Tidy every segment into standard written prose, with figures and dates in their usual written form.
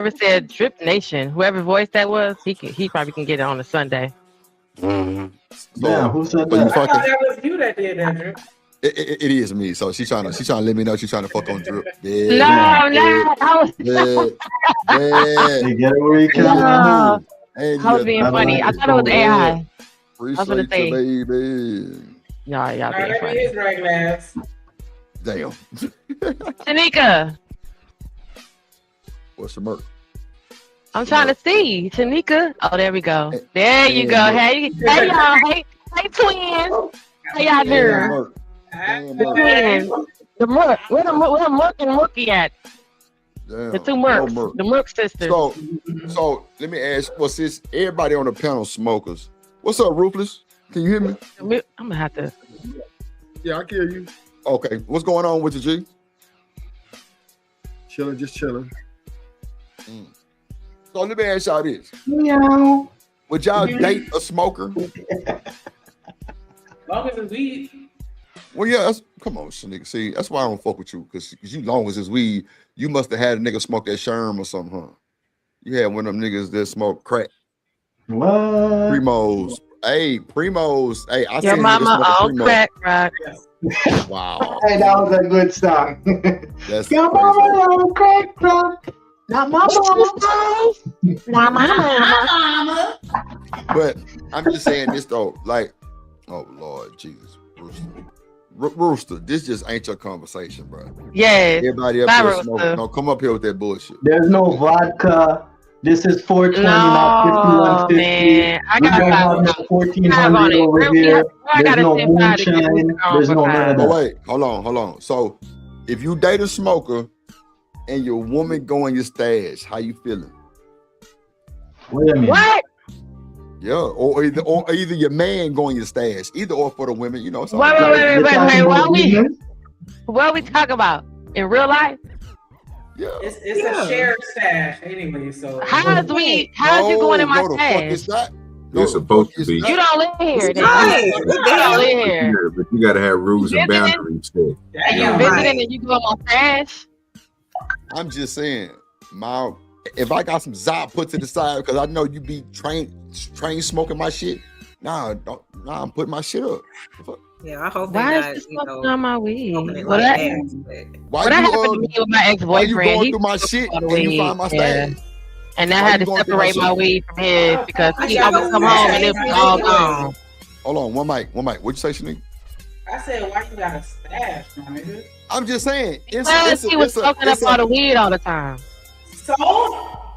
said Drip Nation. Whoever voice that was, he probably can get it on a Sunday. Mm-hmm. Yeah, who said So you that? I thought fucking that was you that did that, Drew. it is me. So she's trying to let me know she's trying to fuck on Drip. No, Yeah, no, yeah, yeah. Hey, get it where you can. no. Hey, I was being funny. I thought it was AI. appreciate say- you, baby. Y'all All right, being let me funny. his right glass. Damn. Tanika, What's the murk? I'm trying to see. Tanika. Oh, there we go. Hey, There you go. hey, Hey y'all. Hey twins. How y'all doing? Murk. Alright. Damn, Twins. The Merc. Where Merc and Mookie at? Damn. The two No Mercs. Murk. The Merc sisters. So let me ask. Well, since everybody on the panel smokers, what's up, Ruthless? Can you hear me? I'm gonna have to. Yeah, I can hear you. Okay. What's going on with you, G? Chilling, just chilling. So let me ask y'all this: Meow. would y'all date a smoker? Long as it's weed. Well, yeah. Come on, nigga. See, that's why I don't fuck with you, because you long as it's weed, you must have had a nigga smoke that sherm or something, huh? You had one of them niggas that smoke crack. What? Primos. Hey, Primos. Hey, I Your seen mama niggas smoke on Primo. crack rock. Wow. Hey, that was a good song. That's Your crazy. mama on crack rock. Not my mama. Not my mama. But I'm just saying this though, like, oh Lord Jesus, Rooster. Rooster, this just ain't your conversation, bro. Yes. Everybody up Bye, here Rooster. smoking. Don't come up here with that bullshit. There's no vodka. This is 420, not No, 5150. man. I We got don't have no five 1400 over here. I There's gotta no send five to get moonshine. Rooster on There's for no none five. of But that. wait, hold on. So if you date a smoker and your woman go in your stash, how you feeling? Wait a minute. What? Yeah, or either your man going your stash, either or for the women, you know. It's all Wait, right. wait, You're wait. talking about business? What we talking about? In real life? Yeah. It's a shared stash anyway, so How's you going in my no, the fuck stash? is that? You're supposed to be. You don't live here. Then. Right. You don't live here. But you gotta have rules and Visiting? boundaries there. You damn. visiting and you go on my stash? I'm just saying, if I got some Zop put to the side because I know you be train smoking my shit. Nah, I'm putting my shit up. Yeah, I hope Why they is not, this smoking on my weed? smoking it Well, like that, that. Why well, that you happened to me with my why you ex-boyfriend. going He through my smoked shit all the and you weed, find my yeah. stash? And I Why had you to going through my separate my shit? weed from his because I he got always no come home and weed. it was all gone. Hold on, one mic. What'd you say, Shanique? I said, why you got a stash, my nigga? I'm just saying, Because he was smoking up all the weed all the time. So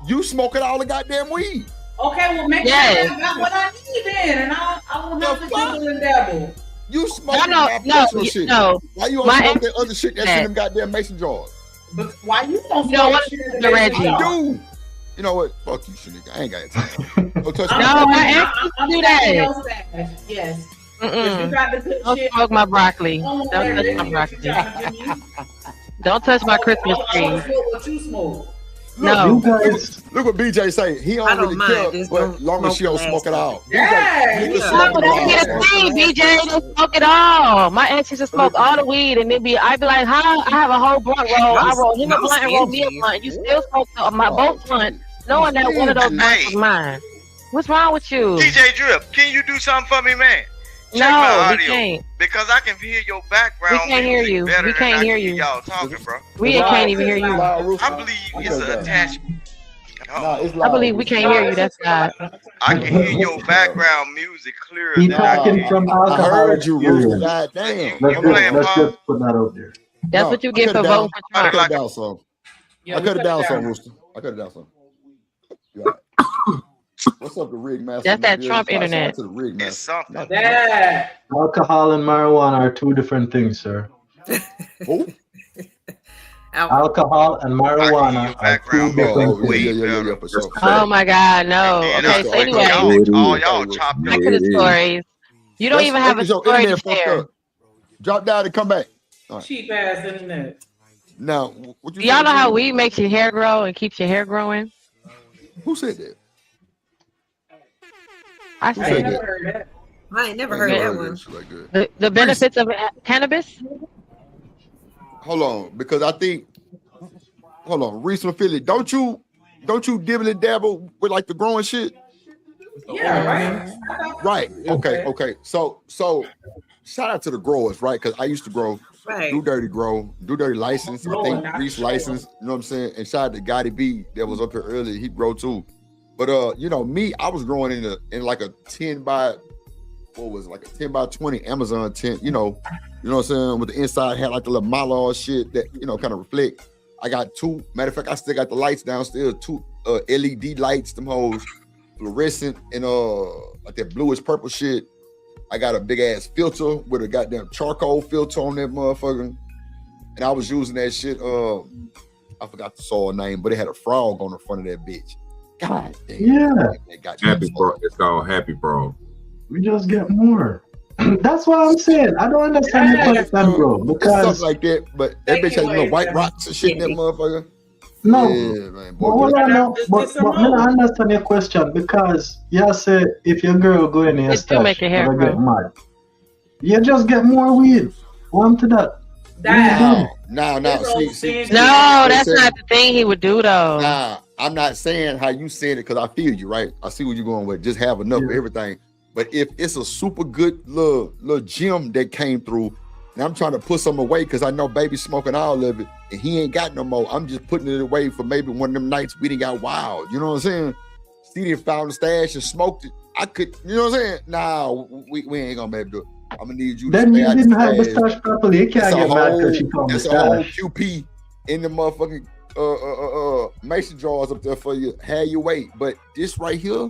you smoking all the goddamn weed. okay, well make Yes. sure I got what I need then, and I won't have The to fuck? double and dabble. You smoking No, my personal shit. no. Why you My don't smoke ex- that other shit that's in them goddamn mason jars? But why you don't You know smoke what, shit in the Reggie? mason I jar? do. You know what? Fuck you, Shanique. I ain't got time. Don't touch I'm my No, doing- my ex I'm do checking that. your stash. Yes. If you Mm-mm. got the good Don't shit, smoke my broccoli. don't Don't touch my broccoli. Don't touch my Christmas I tree. want to smoke what you smoke. No. You guys, Look what BJ say. He don't I don't really mind. care, Just but don't long as she don't smoke smoke it the all. Yeah, He can yeah. smoke No, it that's all. the thing, BJ. They smoke it all. My ex used to smoke all the weed, and I'd be like, "How? I have a whole blunt roll. I roll him a No blunt and roll me a stingy. blunt. You still smoke my both blunt, knowing that one of those blunts was mine. What's wrong with you? DJ Drip, can you do something for me, man? Check my No, we audio can't. because I can hear your background. We can't hear music you. Better We than can't I hear can you. Y'all talking, bro. We can't even hear you. I believe it's an attachment. Nah, it's I loud. believe we can't hear you. That's God. I can hear your background music clearer he than I talking can. from I alcohol heard you, Rooster. experience. God damn. Let's just put that out there. That's what you get for voting for I Trump. cut it down some. Yeah, I we cut it down some, down. Rooster. I cut it down some. Yeah. What's up, the rig master? That's that Yeah, Trump shout out internet. to the rig It's master. something. Yeah. Alcohol and marijuana are two different things, sir. Who? Alcohol and marijuana are two background different Oh, things. yeah, for sure. Oh my God, no. And Okay, I- so I- anyway, all y'all chopped back up. to the stories. You don't even have a That's 'cause your story to internet fucked share. up. Drop down and come back. All right. Cheap ass internet. Now, what you Do y'all said, know how Drew? weed makes your hair grow and keeps your hair growing? Who said that? I Who I said ain't said never heard that. I ain't never I heard ain't that never one. heard shit like that. the benefits of cannabis. Hold on, because I think. Hold on, Reese from Philly. Don't you don't you dibble and dabble with like the growing shit? Yeah, right. Right. Okay. So shout out to the growers, right? Because I used to grow, Right. do dirty license, I think Reese license, you know what I'm saying? And shout out to Gotti B that was up here earlier, he grow too. But you know, me, I was growing in like a 10 by 20 Amazon tent, you know what I'm saying? With the inside had like the little mylar shit that, you know, kind of reflect. I got two, matter of fact, I still got the lights downstairs, two LED lights, them hoes, fluorescent and like that bluish purple shit. I got a big ass filter with a goddamn charcoal filter on that motherfucker. And I was using that shit, I forgot the soil name, but it had a frog on the front of that bitch. God damn. Yeah. Happy Bro. It's called Happy Bro. We just get more. That's what I'm saying. I don't understand the question, bro. It's Because something like that, but that bitch has little white rocks and shit in that motherfucker. no, Yeah, man. but Boy, hold on now. But It's a I don't understand your question because you say if your girl go in your It do stash, make your hair never get grow. mad. You just get more weed. One to that. That No. See, No, that's say- not the thing he would do though. Nah, I'm not saying how you said it because I feel you, right? I see where you're going with. Just have enough of Yeah. everything. But if it's a super good little gem that came through, and I'm trying to put some away because I know baby smoking all of it, and he ain't got no more. I'm just putting it away for maybe one of them nights we done got wild. You know what I'm saying? Steve found the stash and smoked it. I could, you know what I'm saying? Nah, we ain't gonna be able to do it. I'm gonna need you to Then stay you out didn't the have the stash. stash properly. You can't get mad because she found the There's a whole stash. QP in the motherfucking mason jars up there for you. Have your weight, but this right here,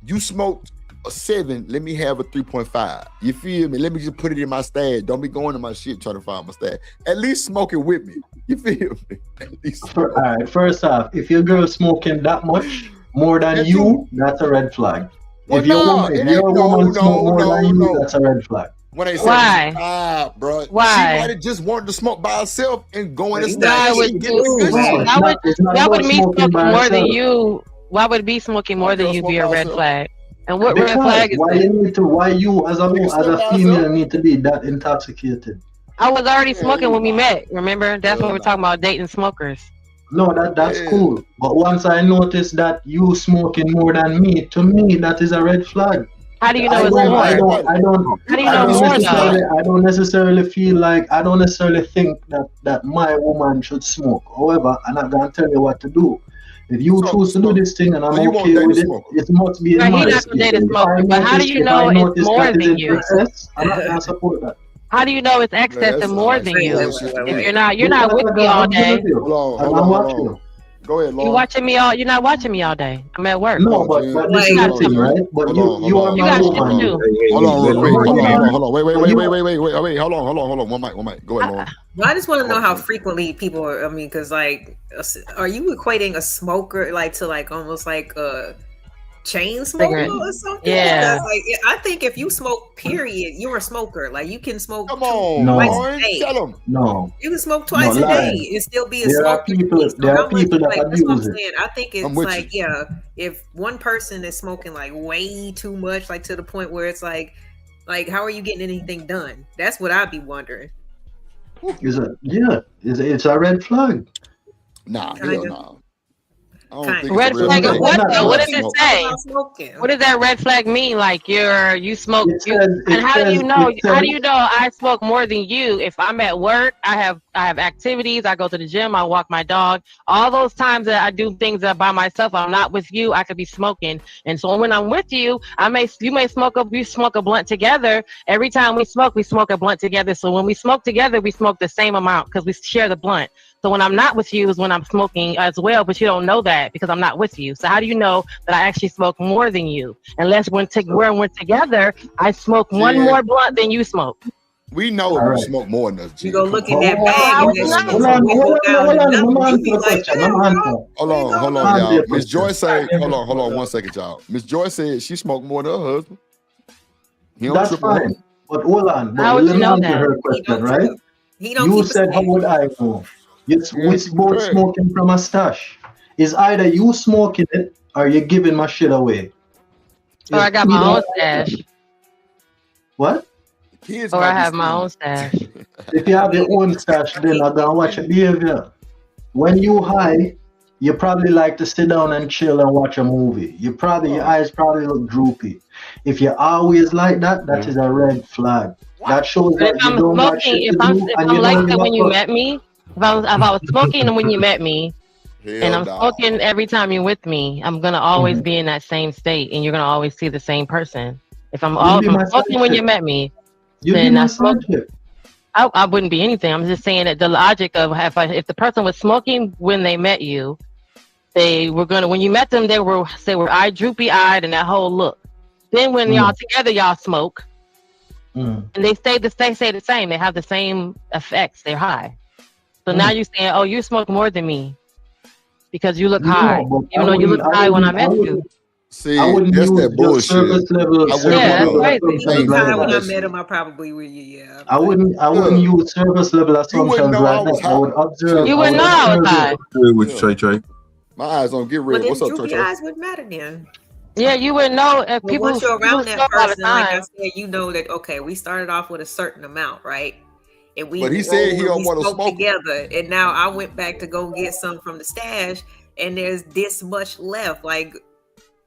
you smoked a 7. Let me have a 3.5. You feel me? Let me just put it in my stash. Don't be going to my shit trying to find my stash. At least smoke it with me. You feel me? At least All right. First off, if your girl smoking that much more than That's you, true. that's a red flag. Well, If your no, woman, it if your ain't- no, woman smoke more no, than you, no. that's a red flag. when they say, Why? bro, she Why? might have just wanted to smoke by herself and go in the Why stash would and get you- the good No, shit. it's Why not- would it's not why would about me smoking by smoking more than herself. you? Why would me smoking more My than girl you smoke be a by red herself. flag? And what red Because flag is why it? you need to? Why you as a Nigga smoke by female herself? need to be that intoxicated? I was already Yeah, smoking you when we lying. met. Remember? That's what Hell we're no. talking about, dating smokers. No, that's Yeah. cool. But once I notice that you smoking more than me, to me that is a red flag. How do you know I it's don't, more? I don't, I don't, How do you I know don't more necessarily, though? I don't necessarily feel like, I don't necessarily think that my woman should smoke. However, I'm not gonna tell you what to do. If you So- choose to do this thing and I'm so you won't okay date with a it, smoker? it must be in Right, he not modesty. gonna date a If smoker, I but how do notice- you if know I it's notice more that is than in you? excess, I'm not gonna support that. How do you know it's excess that's and more like than Wait, you? wait, wait, wait. If you're not with me all day. Hold I'm on, not hold watching. on. Go ahead, You Lauren. watching me all? You're not watching me all day. I'm at work. No, Hold on, but Jen. this is Like- the thing, right? But Hold you on. are You my got shit woman. to do. Hold on, real quick. Hold on. Hold on. Wait. Hold on. One mic. Go ahead, Lauren. Well, I just want to know how frequently people are. I mean, because like, are you equating a smoker like to like almost like a chain smoker Cigarette. or something? Yeah. Because, like, I think if you smoke, period, you're a smoker. Like you can smoke. Come on, No. Lauren. Hey. Tell them. No, You can smoke twice No, a day Lauren, and still be a there are smoker. people- So there are how much, people that like, that's what I'm abuse it. saying. I think I'm it's with like, yeah, if one person is smoking like way too much, like to the point where it's like how are you getting anything done? That's what I'd be wondering. it's a red flag. Nah, Kinda. hell nah. I don't Kinda. think Red it's a flag real of thing. what Not though? What does smoking. it say? Smoking. What does that red flag mean? Like you smoke It you, says- and it how do you says- know? it How says- do you know I smoke more than you? If I'm at work, I have activities. I go to the gym. I walk my dog. All those times that I do things that by myself, I'm not with you. I could be smoking, and so when I'm with you, you may smoke a blunt together. Every time we smoke a blunt together. So when we smoke together, we smoke the same amount because we share the blunt. So when I'm not with you is when I'm smoking as well, but you don't know that because I'm not with you. So how do you know that I actually smoke more than you? Unless when we're together, I smoke one Yeah. more blunt than you smoke. We know All you right. smoke more than us. You G. go Come look on. in that Hold bag on, and that hold shit's on, gonna go hold down on, to hold on. nothing. I'm You be answering the like, question. damn, I'm bro. answering. Hold on, Answer y'all. your Miss question. Joy say, hold on 1 second, y'all. Miss Joy said she smoked more than her husband. He don't That's trip on fine. her. But hold on. How But would let you me know answer that? her He question, don't right? trip. He don't You keep a said, how stash. would I know? Yeah, We keep both track. smoking from a stash. It's either you smoking it or you're giving my shit away. Or I It's got my either- own stash. What? Kids Or might I be have my stealing. own stash. If you have your own stash, then I'm gonna watch your behavior. When you high, You probably like to sit down and chill and watch a movie. Your eyes probably look droopy. If you're always like that, that is a red flag. That shows But if that you I'm don't got smoking, shit to do if and I'm you like don't that give when a you fuck. met me, if I was smoking when you met me, and Hell I'm nah. smoking every time you're with me, I'm gonna always be in that same state, and you're gonna always see the same person. If You'd be if I'm my smoking side when you chick. met me, You'd be then my I side smoke. chick. I wouldn't be anything. I'm just saying that the logic of if the person was smoking when they met you, they were gonna when you met them they were eye droopy eyed and that whole look. Then when y'all together y'all smoke and they say the same. They have the same effects. They're high. So now you're saying, oh, you smoke more than me because you look high, No, but even though you look high when I met you. See, I wouldn't that's use that your bullshit. service level, I service wouldn't Yeah, that's level crazy. He assumptions was like high when I that. met him. I probably would. Yeah. I wouldn't Yeah. use service level You wouldn't assumptions know I like was that. I would high. observe. You I wouldn't would know I was observe high. Good with Yeah. you, Trey Trey. My eyes don't get Well, red. What's then up, droopy Trey? eyes wouldn't matter then. Yeah, you wouldn't know if But people once you're people around that smoke all the person, like I time. said, you know that okay, we started off with a certain amount, right? And we But he said he don't we want to smoked smoke. together, and now I went back to go get some from the stash, and there's this much left. Like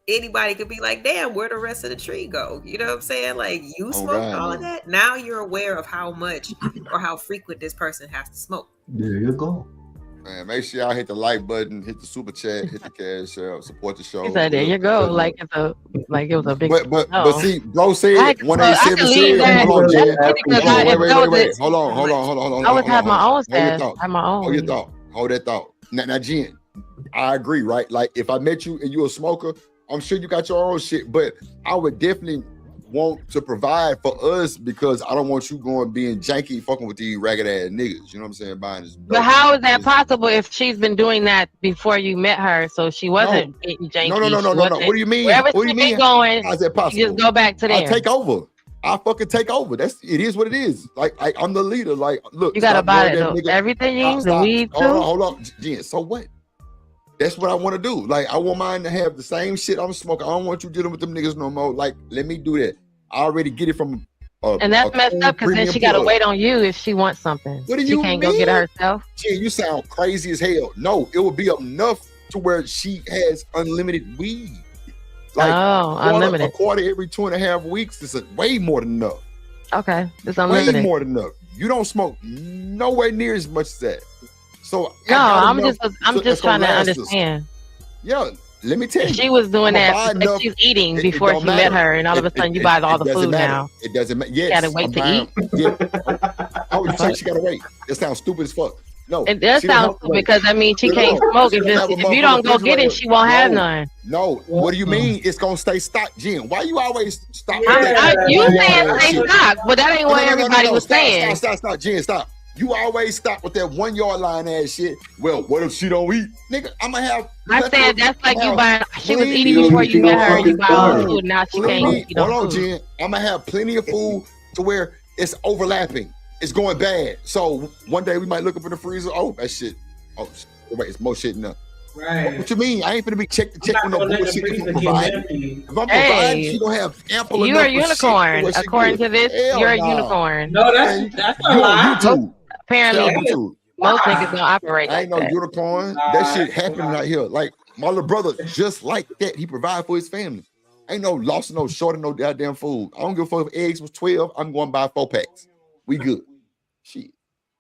anybody could be like, "Damn, where the rest of the tree go?" You know what I'm saying? Like you Oh, smoked God, all of no. that. Now you're aware of how much or how frequent this person has to smoke. There you go. Man, make sure y'all hit the like button, hit the super chat, hit the cash out, support the show. He said, "There you go." Like it was a big. But see, bro said I could 187 leave said. that. Hold on, That's Jen. funny because Hold on, if that was wait. it, Hold on. I would have my own Hold your stash. thought. Have my own. Hold your weed. thought. Hold that thought. Now, Jen, I agree, right? Like if I met you and you a smoker, I'm sure you got your own shit, but I would definitely want to provide for us because I don't want you going being janky, fucking with these ragged ass niggas. You know what I'm saying? Buying this. But how is that possible if she's been doing that before you met her? So she wasn't getting janky. No. What do you mean? Wherever What do you she mean? been going, how's that possible? you just go back to there. I take over. I fucking take over. It is what it is. Like I'm the leader. Like, look, You gotta buy it. nigga. Everything, the weed too. Hold on, Jen. So what? That's what I want to do. Like, I want mine to have the same shit I'm smoking. I don't want you dealing with them niggas no more. Like, let me do that. I already get it from. And that's messed up because then she gotta wait on you if she wants something. What do she you can't mean? go get it herself. Jen, you sound crazy as hell. No, it will be enough to where she has unlimited weed. Like unlimited. A quarter every 2.5 weeks is way more than enough. Okay, it's unlimited. Way more than enough. You don't smoke nowhere near as much as that. So no, I'm just trying to understand. Yeah, let me tell you. She was doing that like she's eating before she met her, and all of a sudden you buy all the food now. It doesn't matter. Yes, gotta wait to eat. Yeah. How would you say she gotta wait? That sounds stupid as fuck. No, it does sound stupid because I mean she can't smoke. If you don't go get it, she won't have none. No, what do you mean? It's gonna stay stocked, Jen? Why you always stop? You saying stay stocked, but that ain't what everybody was saying. Stop, Jen, stop. You always stop with that 1 yard line ass shit. Well, what if she don't eat? Nigga, I'm gonna have. I said that's like you buying. She was eating before you met her, and you buy all the food. Now she can't eat. Hold on, Jen. I'm gonna have plenty of food to where it's overlapping. It's going bad. So one day we might look up in the freezer. Oh, that shit. Oh, wait, it's more shit in there. Right. What you mean? I ain't finna be check with no bullshit if I'm providing. If I'm providing, she gonna have ample. You're a unicorn. According to this, you're a unicorn. No, that's a lie. Apparently, most niggas don't operate like that. I ain't no unicorn. That shit happening out here. Like my little brother, just like that. He provide for his family. Ain't no loss, no short of no goddamn food. I don't give a fuck if eggs was 12. I'm going to buy 4 packs. We good. Shit.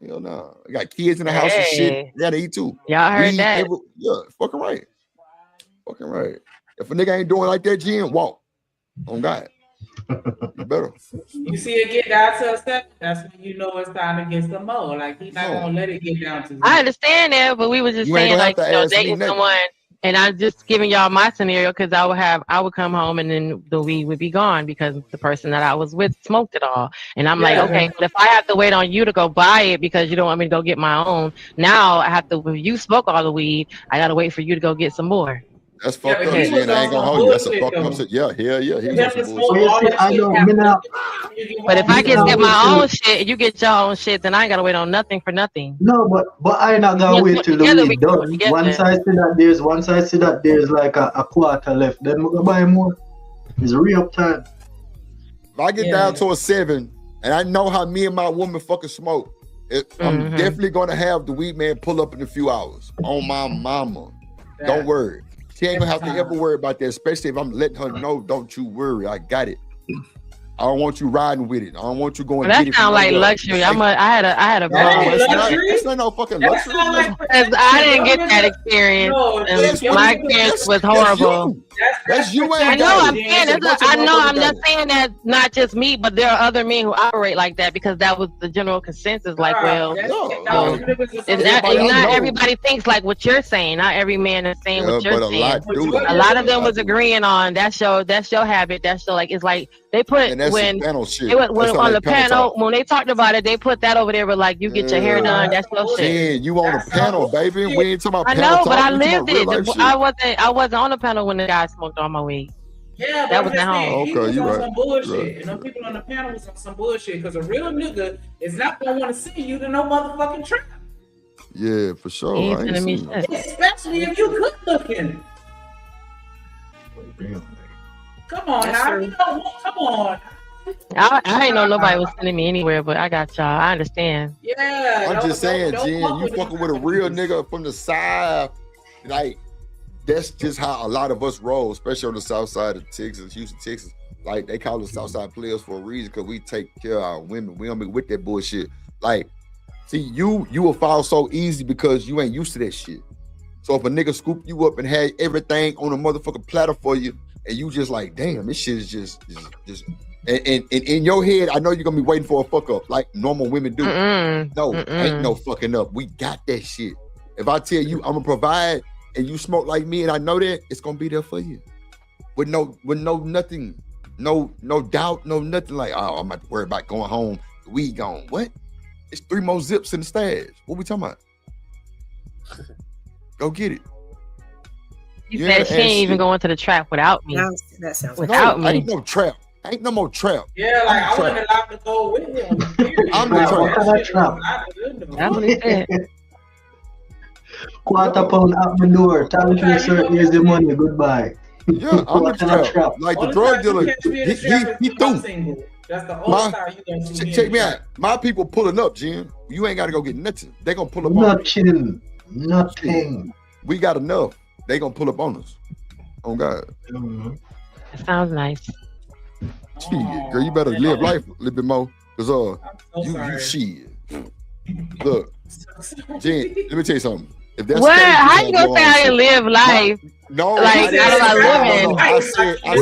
Hell no. I got kids in the house and shit. They gotta eat too. Y'all heard that? Yeah, fucking right. Fucking right. If a nigga ain't doing like that, Jen, walk. On God. You better. You see it get down to a 7, that's when you know it's time to get some more. Like he's not gonna let it get down to 0. I understand that, but we was just saying like dating someone, and I'm just giving y'all my scenario because I would come home and then the weed would be gone because the person that I was with smoked it all, and I'm like, okay, but if I have to wait on you to go buy it because you don't want me to go get my own, now I have to. If you smoke all the weed, I gotta wait for you to go get some more. That's fucked up, Jen. I ain't gonna hold you. That's a fucked up shit. Yeah. But if I get my own shit, you get your own shit, then I ain't gotta wait on nothing for nothing. No, but I not gonna wait till the weed done. Once I see that there's like a quarter left, then we're gonna buy more. It's re-up time. If I get down to a 7, and I know how me and my woman fucking smoke, I'm definitely gonna have the weed man pull up in a few hours. On my mama. Don't worry. She ain't gonna have to ever worry about that, especially if I'm letting her know, don't you worry, I got it. I don't want you riding with it. I don't want you going. That sounds like luxury. I had a It's not no fucking luxury. I didn't get that experience. My experience was horrible. That's you. I know. I'm saying. I know. I'm not saying that. Not just me, but there are other men who operate like that because that was the general consensus. Like, well, not everybody thinks like what you're saying. Not every man is saying what you're saying. A lot of them was agreeing on that's your habit. That's your like. It's like they put. When on the panel, when they talked about it, they put that over there with like you get your hair done. That's your shit. You on the panel, baby. We ain't talking about panel. I know, but I lived it. I wasn't on the panel when the guy smoked on my weed. Yeah, that was at home. Okay, you on right. Some bullshit, right. And them people on the panel was on some bullshit because a real nigga is not gonna want to see you to no motherfucking trap. Yeah, for sure. Especially if you good looking. Come on now, come on. I ain't know nobody was sending me anywhere, but I got y'all. I understand. Yeah. I'm just saying, Jen, you fucking with a real nigga from the side, like that's just how a lot of us roll, especially on the south side of Texas, Houston, Texas. Like they call us south side players for a reason because we take care of our women. We don't be with that bullshit. Like, see, you will fall so easy because you ain't used to that shit. So if a nigga scoop you up and had everything on a motherfucking platter for you, and you just like, damn, this shit is just. And in your head, I know you're gonna be waiting for a fuck up like normal women do. No, ain't no fucking up. We got that shit. If I tell you I'm gonna provide and you smoke like me and I know that, it's gonna be there for you. With no nothing, no doubt, no nothing like, oh, I'm not worried about going home. The weed gone. What? It's 3 more zips in the stash. What we talking about? Go get it. You said she ain't even going to the trap without me. That sounds without me. Ain't no trap. Ain't no more trap. Yeah, like I wouldn't allow to go with him. I'm the trap. That's what he said. £250 at my door. Tell me sir, here's the money. Goodbye. Yeah, I'm the trap. Like the drug dealer, he threw. That's the old style you gonna see. Check me out. My people pulling up, Jim. You ain't gotta go get nothing. They gonna pull up on nothing. We got enough. They gonna pull up on us. Oh God. That sounds nice. Shit, girl, you better live life a little bit more, cause you shit. Look, Jen, let me tell you something. If that's what? How you gonna say I didn't live life? No, like how living? I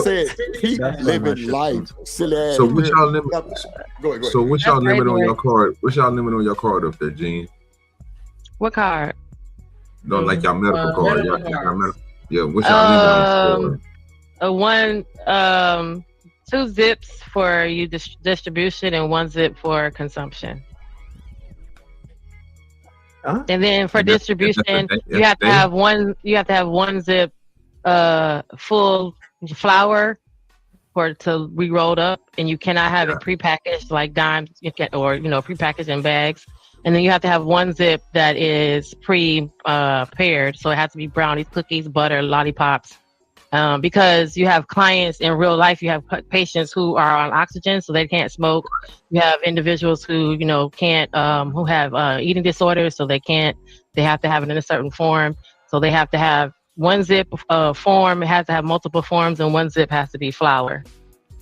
said keep living life. Silly ass. So what y'all limit? Go ahead. So what y'all limit on your card? What y'all limit on your card up there, Gene? What card? No, like your medical card. Yeah, what's y'all limit on? One 2 zips for you distribution and 1 zip for consumption. And then for distribution, you have to have one. You have to have 1 zip, full flour to be rolled up, and you cannot have it prepackaged like dimes, or prepackaged in bags. And then you have to have 1 zip that is prepared, so it has to be brownies, cookies, butter, lollipops. Because you have clients in real life, you have patients who are on oxygen, so they can't smoke. You have individuals who, can't, who have eating disorders, so they have to have it in a certain form. So they have to have 1 zip form. It has to have multiple forms, and 1 zip has to be flour,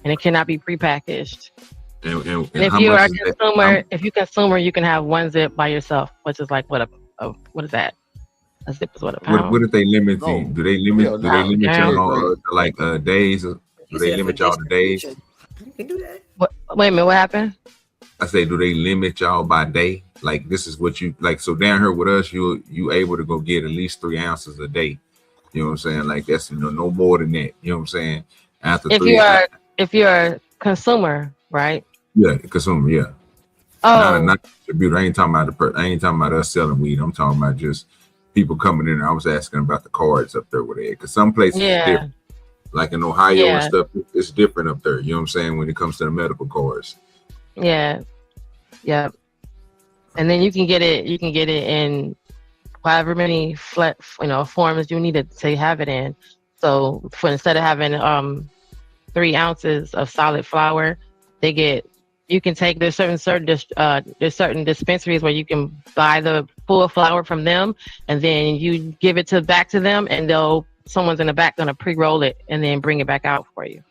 and it cannot be prepackaged. And if you are a consumer, you can have 1 zip by yourself, which is like what is that? A zip is what a pound. What if they limit the? Do they limit? Do they limit y'all to days? Do they limit y'all to days? You can do that. Wait a minute, what happened? I say, do they limit y'all by day? Like this is what you like. So down here with us, you able to go get at least 3 ounces a day. You know what I'm saying? Like that's no more than that. You know what I'm saying? After if you're a consumer, right? Yeah, consumer. Yeah. Oh. Not distributor. I ain't talking about us selling weed. I'm talking about just people coming in. I was asking about the cards up there with it, because some places is different. Like in Ohio and stuff, it's different up there. You know what I'm saying? When it comes to the medical cards. Yeah. And then you can get it in however many forms you need to have it in. So instead of having 3 ounces of solid flour, they get You can take there's certain dispensaries where you can buy the full flower from them, and then you give it back to them, and someone's in the back gonna pre-roll it and then bring it back out for you.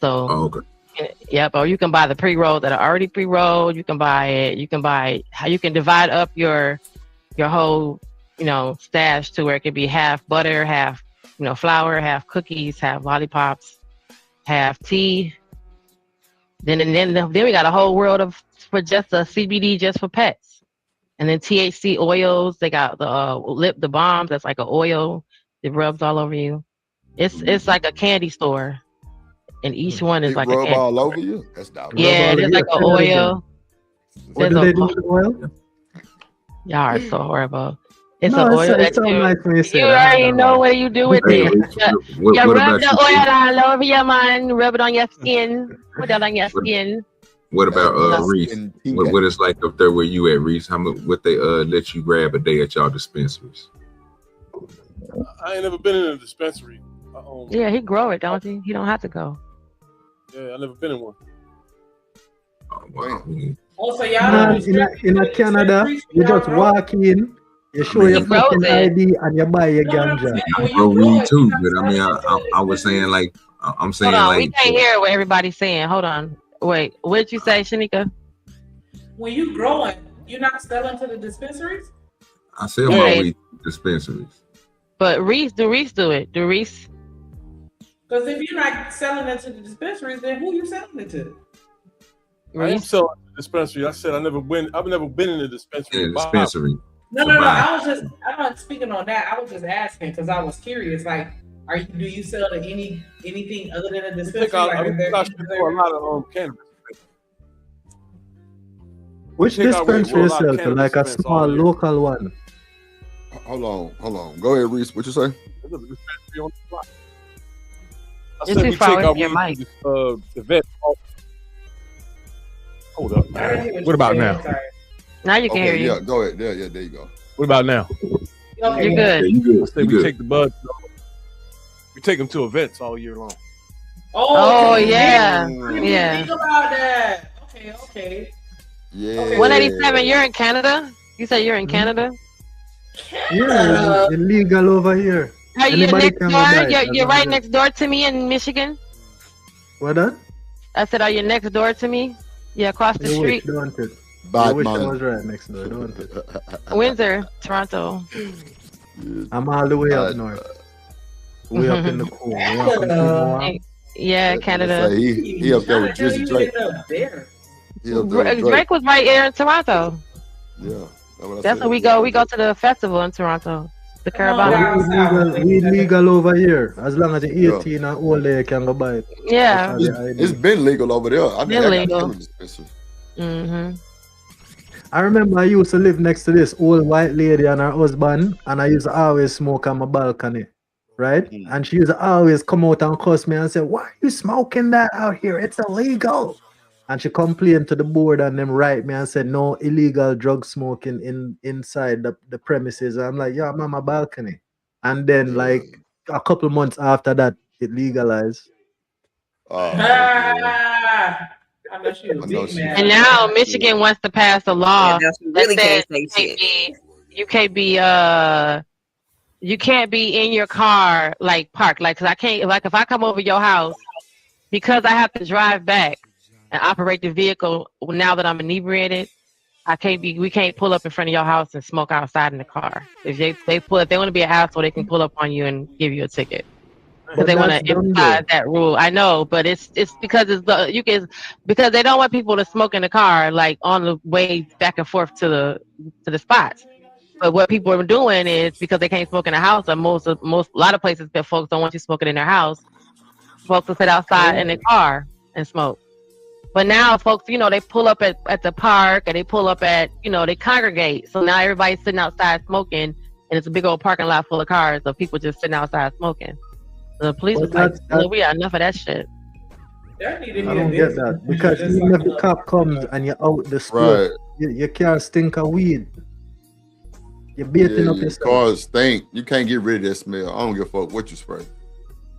So okay. Yep, or you can buy the pre-roll that are already pre-rolled. You can buy how you can divide up your whole stash to where it could be half butter, half flour, half cookies, half lollipops, half tea. Then we got a whole world for just a CBD just for pets, and then THC oils. They got the bombs. That's like an oil. It rubs all over you. It's like a candy store. And each one is It like rub all over you. That's dope. Yeah, there's like an oil. What do they do with the oil? Y'all are so horrible. It's an oil that you already know what you do with Hey, it. what rub about the oil all over your man. Rub it on your skin. Put that on your skin. What about Reese? What it's like up there where you at, Reese? What they let you grab a day at y'all dispensaries? I ain't never been in a dispensary. Yeah, he grow it, don't he? He don't have to go. Yeah, I never been in one. Also, y'all in Canada, you just walk in, you show your fucking ID, and you buy your ganja. I grow weed too, but I mean, I was saying like, I'm saying Hold on, like, we can't hear what everybody's saying. Hold on, wait, what did you say, Shanika? When you growing, you're not selling to the dispensaries? I sell my weed to dispensaries. But Reese do it? Do Reese? Because if you're not selling it to the dispensaries, then who you selling it to? I am selling to the dispensary. I said I've never been in a dispensary. Yeah, dispensary. No. I'm not speaking on that. I was just asking because I was curious. Like, do you sell to anything other than a dispensary? I should do a lot of cannabis. Which dispensary you sell to? Like a small local one? Hold on. Go ahead, Reese. What you say? There's a dispensary on the block. I You're said too we far take away our from your weed mic. to the vet. Hold up. What about now? Now you can hear you. Yeah, go ahead. Yeah, there you go. What about now? You're good. You good. I said we take the buds. We take them to events all year long. Oh yeah. Think about that. Okay. Yeah. 187. You're in Canada. You said you're in Canada. Yeah, it's illegal over here. Are you next door? You're right next door to me in Michigan. What that? I said, are you next door to me? Yeah, across the street. I wish I was right next door. Don't it? Windsor, Toronto. I'm all the way up north. Way up in the cool. Yeah, Canada. He up there with Drizzy Drake. Drake was right here in Toronto. Yeah. That's where we go. We go to the festival in Toronto. The Carabana. We legal over here. As long as you're 18 and older, you can go buy it. Yeah. It's been legal over there. I been legal. I remember I used to live next to this old white lady and her husband, and I used to always smoke on my balcony, right? And she used to always come out and cuss me and say, "Why are you smoking that out here? It's illegal." And she complained to the board and them write me and said, "No illegal drug smoking inside the premises." And I'm like, "Yeah, I'm on my balcony." And then like a couple months after that, it legalized. And now Michigan wants to pass a law that says you can't be in your car like parked. Like, cause I can't, like if I come over your house, because I have to drive back and operate the vehicle now that I'm inebriated, we can't pull up in front of your house and smoke outside in the car. If they want to be an asshole, they can pull up on you and give you a ticket. Because they want to emphasize that rule. I know, but it's because because they don't want people to smoke in the car like on the way back and forth to the spots. But what people are doing is because they can't smoke in the house, or a lot of places that folks don't want you smoking in their house, folks will sit outside in their car and smoke. But now folks, they pull up at the park, and they pull up at, they congregate. So now everybody's sitting outside smoking, and it's a big old parking lot full of cars of people just sitting outside smoking. The police was like, we got enough of that shit. I don't get that. Because even if the cop comes and you're out the split, you can't stink of weed. You're beating up yourself. Cars stink. You can't get rid of that smell. I don't give a fuck what you spray.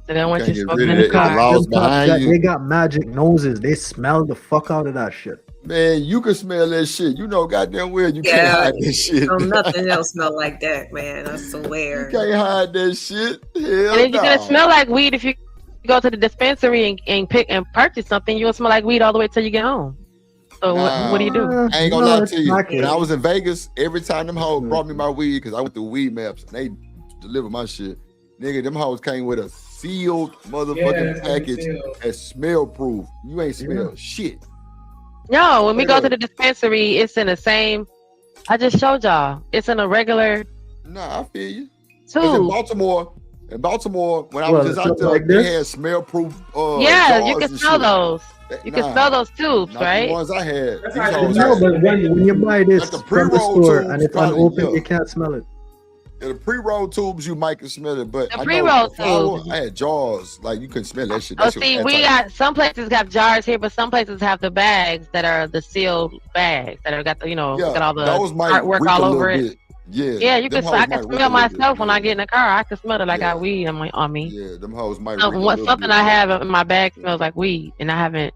So they don't want you Can't get smoking rid in of the it. car. It allows Them cops behind you. they got magic noses. They smell the fuck out of that shit. Man, you can smell that shit. You know goddamn well you can't hide that shit. Nothing else smell like that, man. I You swear. can't hide that shit. Hell And then you're gonna no. smell like weed if you go to the dispensary and pick and purchase something. You'll smell like weed all the way till you get home. So what do you do? I ain't gonna lie it's to you. not When good. I was in Vegas, every time them hoes brought me my weed, because I went through weed maps and they delivered my shit. Nigga, them hoes came with a sealed motherfucking package that's smell proof. You ain't smell shit. No, when we go to the dispensary, it's in the same. I just showed y'all. It's in a regular. Nah, I feel you. 'Cause in Baltimore, when I was just out there, like they this? had smell proof. Yeah, you jars can and smell shit. those. You can smell those tubes, Not right? the ones I had. That's These right. hoes No, had- but when you buy this Like the from the pre-roll store tubes, and it's probably, unopened, yeah. you can't smell it. Yeah, the pre-roll tubes, you might can smell it, but The I pre-roll know the flour, tubes. I had jars. Like you couldn't smell that shit. Oh, That shit was see, we anti- got some places have jars here, but some places have the bags that are the sealed bags that have got the got all the those might artwork reek all a over little it. bit. Yeah, Yeah, you them can. hoes I can might reek smell a little bit. myself when I Yeah. get in the car. I can smell that I Yeah. got weed on me. Yeah, them hoes might reek a What little something bit. I have in my bag smells like weed, and I haven't,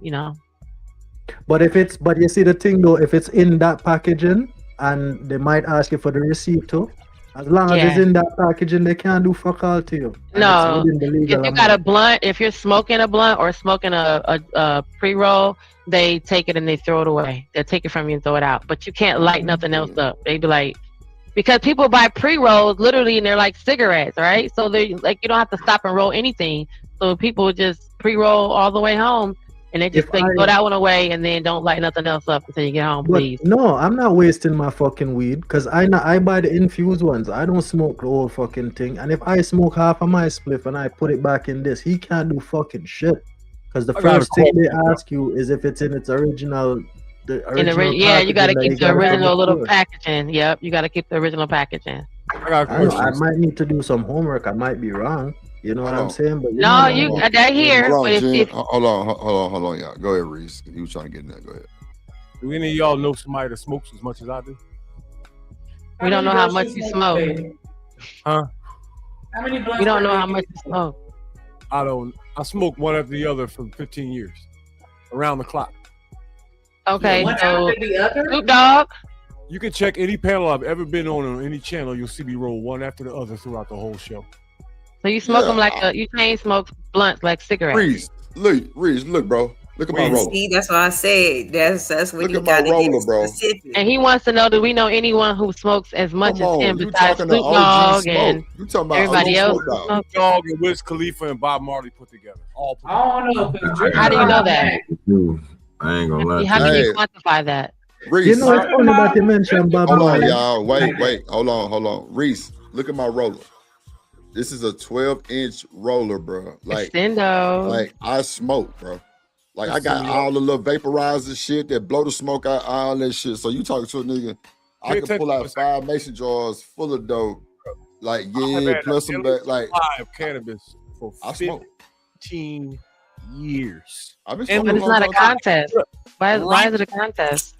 But but you see the thing though, if it's in that packaging and they might ask you for the receipt too, as long as it's Yeah. in that packaging, they can't do fuck all to you. And it's No, within the legal if you got a amount. blunt, if you're smoking a blunt or smoking a pre-roll, they take it and they throw it away. They'll take it from you and throw it out. But you can't light nothing else up. They be like, because people buy pre-rolls literally and they're like cigarettes, right? So they like you don't have to stop and roll anything. So people just pre-roll all the way home and they just If throw I- that one away and then don't light nothing else up until you get home, But please. no, I'm not wasting my fucking weed because I buy the infused ones. I don't smoke the whole fucking thing. And if I smoke half of my spliff and I put it back in this, he can't do fucking shit. Because the I got a first thing they question, bro. ask you is if it's in its original. Yeah, you got to keep the original little pack. packaging. Yep, you got to keep the original packaging. I got a I question. might need to do some homework. I might be wrong. You know what Hold I'm on. saying? But No, know, you man. they're here. Hold But on, Jen. if Hold on, y'all. Go ahead, Reese. You was trying to get in there. Go ahead. Do any of y'all know somebody that smokes as much as I do? we don't know how much you smoke. Huh? How many blunts We don't per know day how you much you smoke. I smoked one after the other for 15 years, around the clock. Okay, One so after the other? Snoop Dogg. You can check any panel I've ever been on any channel. You'll see me roll one after the other throughout the whole show. So you smoke Yeah. them like you chain smoke blunts like cigarettes. Reese, look, bro. Look at my Reese. roller. See, that's what I said. That's what Look you at my got to roller, get bro. specific. And he wants to know, do we know anyone who smokes as much Come on, as him you besides talking to Snoop OG Dogg Smoke. and You talking about everybody OG else? Smoke who Dog. smokes? Dog and Wiz Khalifa and Bob Marley put together. All put together. I don't know. 'Cause Drake How do you is know not that? black. I ain't gonna lie How to can you. you quantify that? Reese, You know, it's funny that you mentioned Bob hold on, Marley. y'all. Wait. Hold on. Reese, look at my roller. This is a 12-inch roller, bro. Extendo. Like I smoke, bro. Like I got all the little vaporizer shit that blow the smoke out, all that shit. So you talking to a nigga, I can pull out 5 mason jars full of dope. Like plus some like supply of cannabis for I smoke. 15 years. I've been But smoking it's a long not a time. contest. Why is it a contest?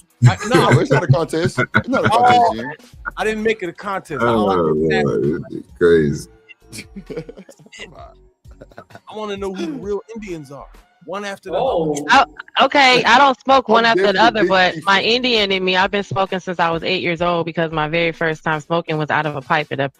No, it's not a contest. It's not a contest, Jim. I didn't make it a contest. Oh, Lord, it's crazy. I want to know who the real Indians are. One after the Oh. other. Okay, I don't smoke one I'm after the definitely other, big but beef. my Indian in me, I've been smoking since I was 8 years old because my very first time smoking was out of a pipe, and a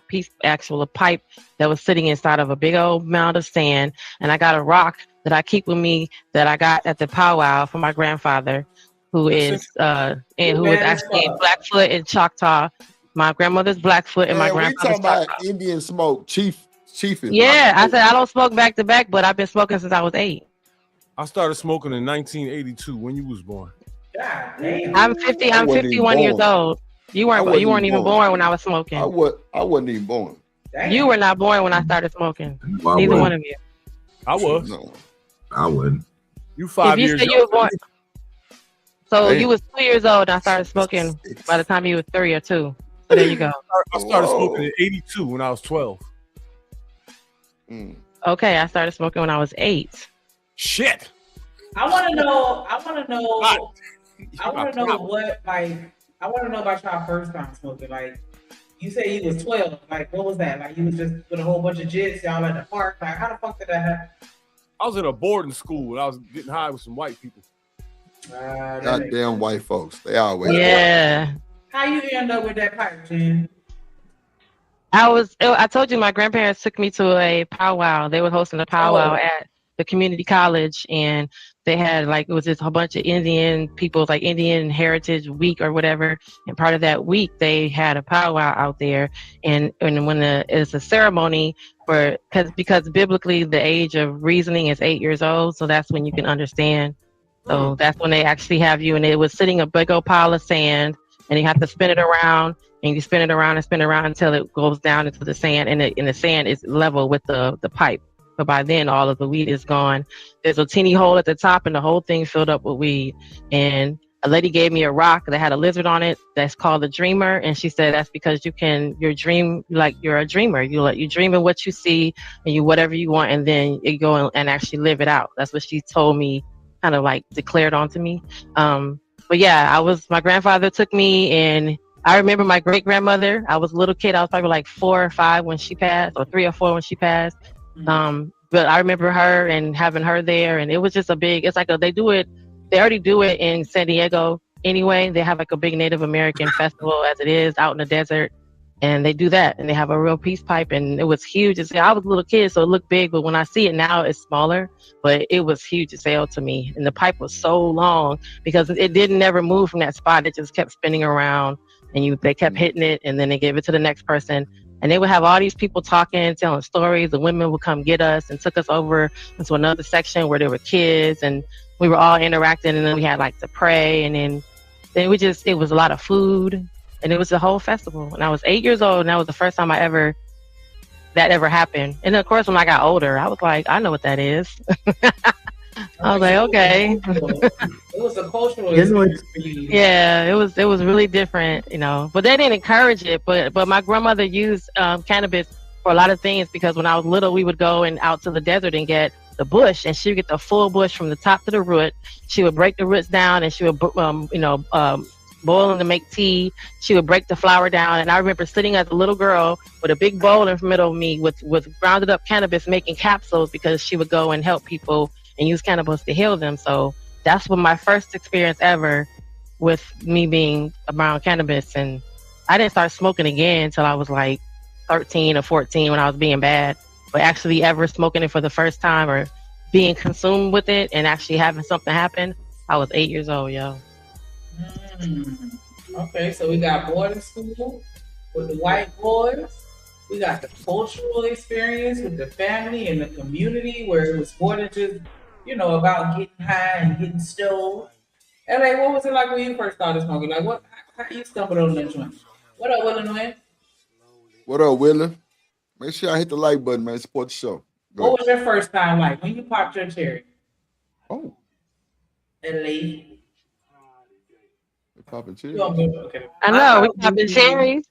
pipe that was sitting inside of a big old mound of sand. And I got a rock that I keep with me that I got at the powwow from my grandfather, who is actually Blackfoot and Choctaw. My grandmother's Blackfoot and my Man, we grandfather's talking about Choctaw. Indian smoke, chiefing. Yeah, I said I don't smoke back to back, but I've been smoking since I was 8. I started smoking in 1982 when you was born. God damn. I'm 50. I I'm wasn't 51 even years born. old. You weren't wasn't even born when I was smoking. I wasn't even born. Damn. You were not born when I started smoking. Well, I Neither wasn't. one of you. I was. No. I wouldn't. You 5 If you years say you were younger born, than so Damn. you was 2 years old and I started smoking by the time you was 3 or 2. So there you go. me. I started Whoa. smoking in 82 when I was 12. Mm. Okay, I started smoking when I was 8. Shit. I want to know. God. I want to know what I want to know about y'all first time smoking. Like, You say you was 12. Like, what was that? Like, you was just with a whole bunch of jits, y'all at the park. Like, how the fuck did that happen? I was in a boarding school and I was getting high with some white people. Goddamn white folks. They always. Yeah. How you end up with that pipe, Jen? I told you my grandparents took me to a powwow. They were hosting a powwow at the community college, and they had like, it was just a bunch of Indian people, like Indian Heritage Week or whatever. And part of that week, they had a powwow out there. And when it's a ceremony because biblically the age of reasoning is 8 years old, so that's when you can understand. So that's when they actually have you, and it was sitting a big old pile of sand, and you have to spin it around, and you spin it around and spin it around until it goes down into the sand, and the sand is level with the pipe. But by then, all of the weed is gone. There's a teeny hole at the top, and the whole thing filled up with weed. And a lady gave me a rock that had a lizard on it that's called a dreamer, and she said that's because you're a dreamer. You dream of what you see, and you whatever you want, and then you go and actually live it out. That's what she told me, kind of like declared onto me. But yeah, my grandfather took me, and I remember my great grandmother. I was a little kid. I was probably like 4 or 5 when she passed, or 3 or 4 when she passed. But I remember her and having her there, and it was just it's like they already do it in San Diego anyway. They have like a big Native American festival as it is out in the desert. And they do that, and they have a real peace pipe, and it was huge. I was a little kid, so it looked big, but when I see it now, it's smaller. But it was huge as hell to me, and the pipe was so long because it didn't never move from that spot. It just kept spinning around, and they kept hitting it, and then they gave it to the next person. And they would have all these people talking, telling stories. The women would come get us and took us over into another section where there were kids, and we were all interacting, and then we had like to pray, and then it was a lot of food. And it was the whole festival. And I was 8 years old, and that was the first time that ever happened. And of course, when I got older, I was like, I know what that is. I was like, okay. It was a cultural experience for you. Yeah, it was really different, But they didn't encourage it. But my grandmother used cannabis for a lot of things, because when I was little, we would go out to the desert and get the bush, and she would get the full bush from the top to the root. She would break the roots down, and she would boil them to make tea. She would break the flour down, and I remember sitting as a little girl with a big bowl in the middle of me with grounded up cannabis, making capsules, because she would go and help people and use cannabis to heal them. So that's what my first experience ever with me being around cannabis. And I didn't start smoking again until I was like 13 or 14 when I was being bad. But actually ever smoking it for the first time or being consumed with it and actually having something happen, I was 8 years old, yo. Okay, so we got boarding school with the white boys. We got the cultural experience with the family and the community, where it was more than just, about getting high and getting stoned. And like, what was it like when you first started smoking? Like, how you stumbled on that joint? What up, Willie? What up, Willie? Make sure I hit the like button, man. Support the show. What was your first time like when you popped your cherry? Oh. LA. Popping cherries. Okay. I know, we popping cherries.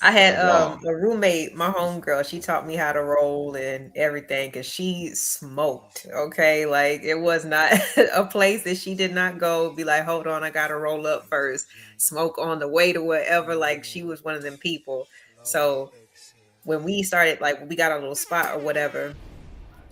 I had a roommate, my homegirl. She taught me how to roll and everything because she smoked. Okay, like it was not a place that she did not go. Be like, hold on, I gotta roll up first. Smoke on the way to wherever. Like she was one of them people. So when we started, like we got a little spot or whatever,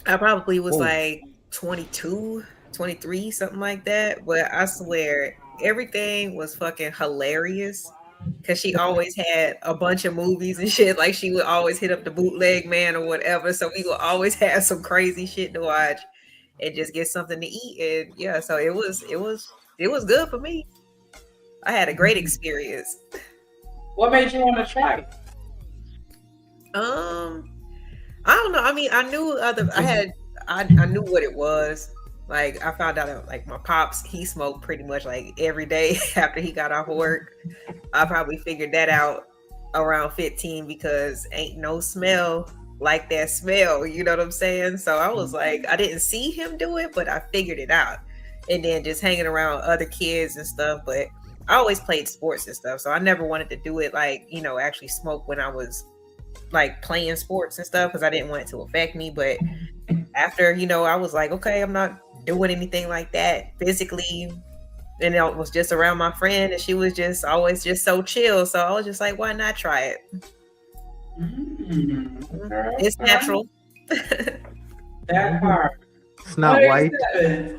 I probably was like 22. 23, something like that. But I swear everything was fucking hilarious because she always had a bunch of movies and shit. Like she would always hit up the bootleg man or whatever. So we would always have some crazy shit to watch and just get something to eat. And yeah, so it was good for me. I had a great experience. What made you want to try it? I don't know. I mean, I knew I knew what it was. Like I found out like my pops, he smoked pretty much like every day after he got off of work. I probably figured that out around 15 because ain't no smell like that smell. You know what I'm saying? So I was like, I didn't see him do it, but I figured it out. And then just hanging around other kids and stuff. But I always played sports and stuff. So I never wanted to do it like, actually smoke when I was like playing sports and stuff because I didn't want it to affect me. But after, I was like, okay, I'm not doing anything like that physically and it was just around my friend, and she was just always just so chill. So I was just like, why not try it? It's natural. That part. It's not white.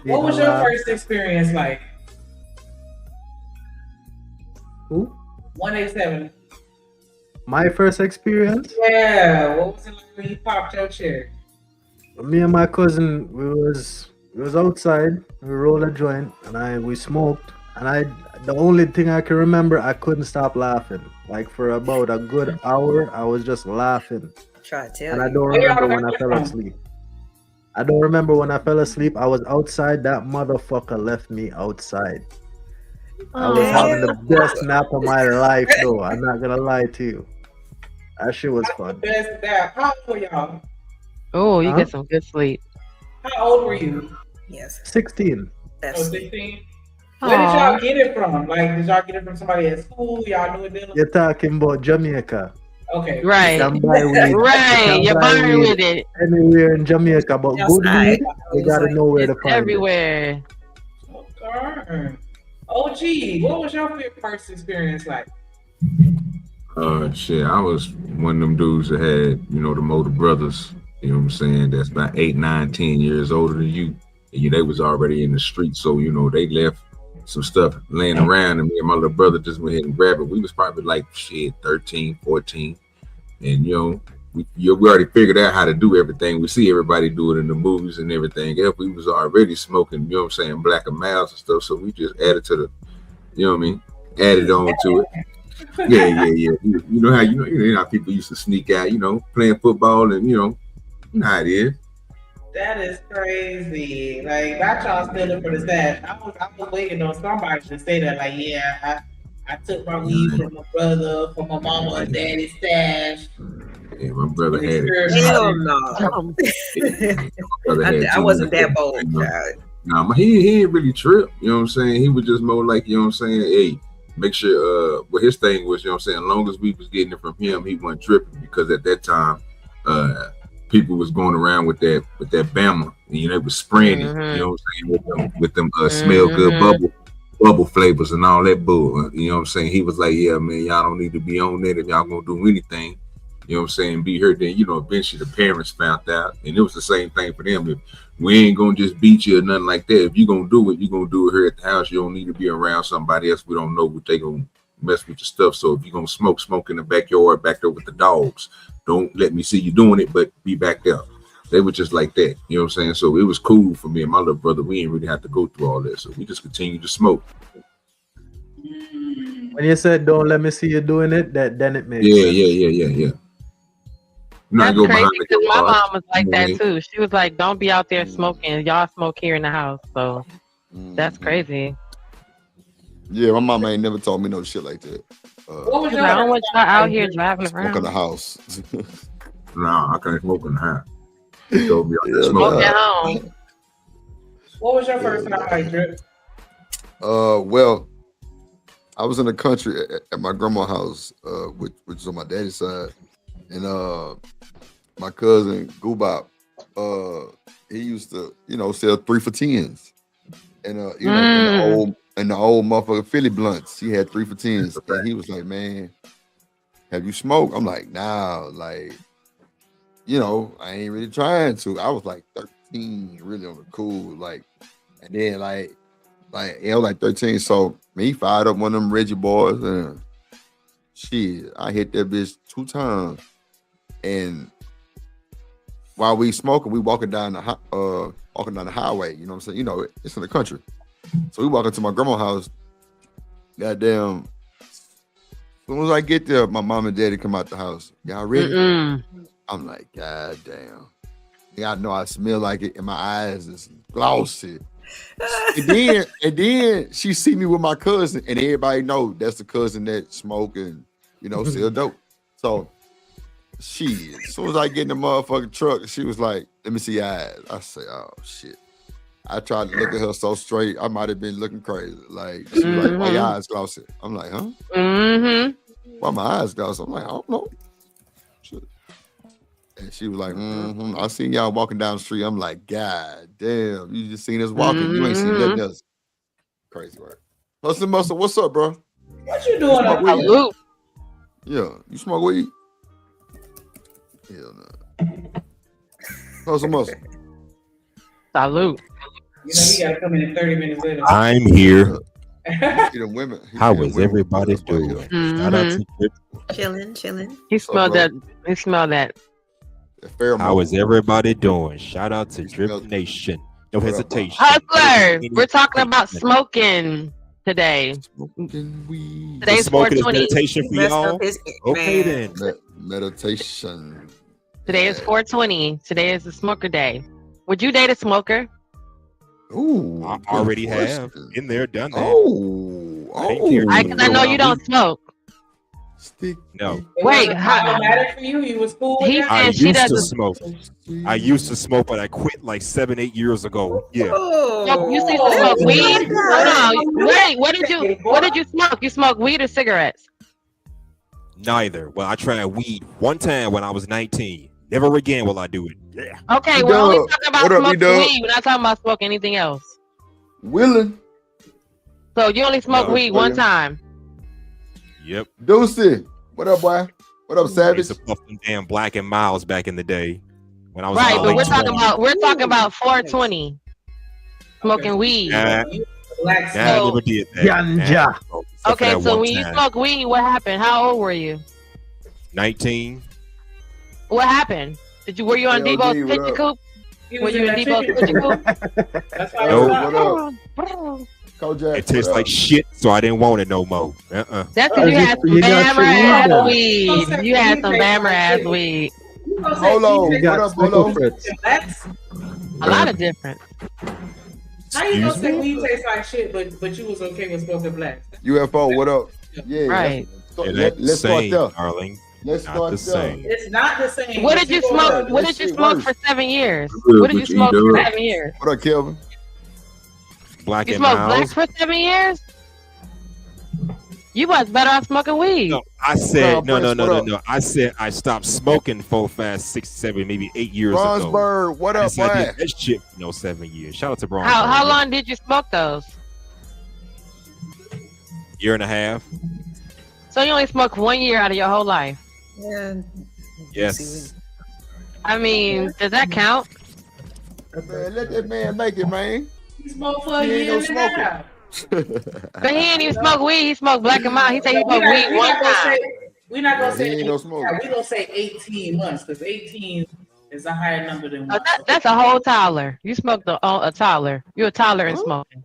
What was your first experience like? Who? 187. My first experience? Yeah. What was it like when you popped your cherry? Me and my cousin, we was outside. We rolled a joint and we smoked. And the only thing I can remember, I couldn't stop laughing. Like for about a good hour, I was just laughing. Try to tell and you. I don't remember when I fell asleep. I don't remember when I fell asleep. I was outside. That motherfucker left me outside. I was having the best nap of my life, though. I'm not gonna lie to you. That shit was fun. Best nap. How old were y'all? Oh, you get some good sleep. How old were you? Yes. 16. Oh, 16? Where did y'all get it from? Like, did y'all get it from somebody at school? Y'all knew it then? You're talking about Jamaica. Okay. Right. You can buy weed. Right. You're buying with it. Anywhere in Jamaica, but good weed, you gotta know where to find everywhere. Okay. OG, what was your first experience like? Shit, I was one of them dudes that had, the older brothers, you know what I'm saying, that's about 8, 9, 10 years older than you. And they was already in the street, so they left some stuff laying around, and me and my little brother just went ahead and grabbed it. We was probably like 13, 14, and we already figured out how to do everything. We see everybody do it in the movies and everything. If we was already smoking, Black and Miles and stuff, so we just added to the, added on to it. Yeah. You know how people used to sneak out, playing football, and you know how it is. That is crazy. Like, not y'all stealing for the stash. I was waiting on somebody to say that. Like, yeah, I took my weed from my brother, from my mama and daddy's stash. Yeah, my brother had it. Hell no. I wasn't that bold. Nah, he ain't really trip. You know what I'm saying? He was just more like, hey, make sure his thing was, as long as we was getting it from him, he wasn't tripping, because at that time, people was going around with that Bama, and they was spraying it, you know what I'm saying, with them smell good bubble flavors and all that bull. You know what I'm saying? He was like, yeah, man, y'all don't need to be on that if y'all gonna do anything. You know what I'm saying? Be here. Then, eventually the parents found out, and it was the same thing for them. If we ain't gonna just beat you or nothing like that, if you gonna do it, you gonna do it here at the house. You don't need to be around somebody else. We don't know what they gonna mess with your stuff. So if you gonna smoke in the backyard, back there with the dogs. Don't let me see you doing it, but be back there. They were just like that. You know what I'm saying? So it was cool for me and my little brother. We didn't really have to go through all that. So we just continued to smoke. When you said don't let me see you doing it, then it makes sense. Yeah. That's crazy, because my mom was like that too. She was like, don't be out there smoking. Y'all smoke here in the house. So that's crazy. Yeah, my mama ain't never told me no shit like that. I don't want y'all out here driving around. Smoke in the house. Nah, I can't smoke in the house. She told me smoke at home. What was your first time like, Drip? Well, I was in the country at my grandma's house, which is on my daddy's side, and my cousin Goobop, he used to, sell 3 for 10s, and in the old motherfucking Philly blunts, he had 3 for 10s, and he was like, "Man, have you smoked?" I'm like, "Nah, like, I ain't really trying to." I was like 13, really on the cool, like, and then like I was like 13, so me fired up one of them Reggie boys, and shit, I hit that bitch 2 times, and while we smoking, we walking down the highway. You know what I'm saying? It's in the country. So we walk into my grandma's house. Goddamn. As soon as I get there, my mom and daddy come out the house. Y'all ready? I'm like, God damn. I know I smell like it, and my eyes is glossy. and then she see me with my cousin, and everybody know that's the cousin that smoke and sell dope. So as soon as I get in the motherfucking truck, she was like, "Let me see your eyes." I say, "Oh shit." I tried to look at her so straight, I might have been looking crazy. Like, she was like, "Why your eyes glossy?" I'm like, "Huh? Why my eyes glossy?" I'm like, "I don't know." Shit. And she was like, "I seen y'all walking down the street." I'm like, "God damn, you just seen us walking. You ain't seen nothing else." Crazy work. Hustle Muscle, what's up, bro? What you doing up here? Salute. Yeah, you smoke weed? Hell no. Hustle Muscle. Salute. You know, he gotta come in 30 minutes later. I'm here. See them women. How is everybody doing? Shout out to Drip. Chilling. He smelled that. He smelled that. How is everybody doing? Shout out to Drip Nation. No hesitation. Hustler, we're talking about smoking today. Today's smoking is 420. meditation for y'all. Okay then. Meditation. Today is 420. Today is the smoker day. Would you date a smoker? Ooh, I already have. Been there, done that. I know you don't smoke. No. Wait, problematic for you? You was cool with that? I used to smoke. I used to smoke, but I quit like 7-8 years ago. Yeah. You used to smoke weed? No. Wait, what did you smoke? You smoke weed or cigarettes? Neither. Well, I tried weed one time when I was 19. Never again will I do it. Yeah. Okay, we're only talking about smoking weed. We're not talking about smoking anything else. Willing. So you only smoke weed one time. Yep. Deucey. What up, boy? What up, Savage? I used to puff them damn Black and Miles back in the day when I was right. But we're 20. talking about 420 smoking weed. I never did that. Ganja. Okay, so when you smoke weed, what happened? How old were you? 19. What happened? Were you on Debo's Pigeon Coop? Were you in Debo's Pigeon Coop? That's why it tastes like shit, so I didn't want it no more. That's because you had some Bammer ass weed. You had some Bammer ass weed. Hold on. What up, Bolo? A lot of different. How you gonna say weed tastes like shit, but you was okay with smoking black? UFO, what up? Yeah. Right. Let's start there, darling. Let's start there. It's not the same. What did you smoke? What did you smoke for 7 years? What did you smoke for 7 years? What up, Kelvin? Black you and smoked Miles. black for 7 years? You was better off smoking weed. No, I said no. I said I stopped smoking 4, 5, 6, 7, maybe 8 years ago. Bronsberg, what up, I boy? did that shit for 7 years. Shout out to Bronsberg. How long did you smoke those? Year and a half. So you only smoked 1 year out of your whole life? Yeah. Yes. I mean, does that count? Man, let that man make it, man. He smoked for a year and a half. But he didn't even smoke weed. He smoked black and mild. He said he smoked weed one time. We're not gonna say. He ain't no smoker. We're gonna say 18 months because 18 is a higher number than one. That's a whole toddler. You smoked a toddler. You're a toddler in smoking.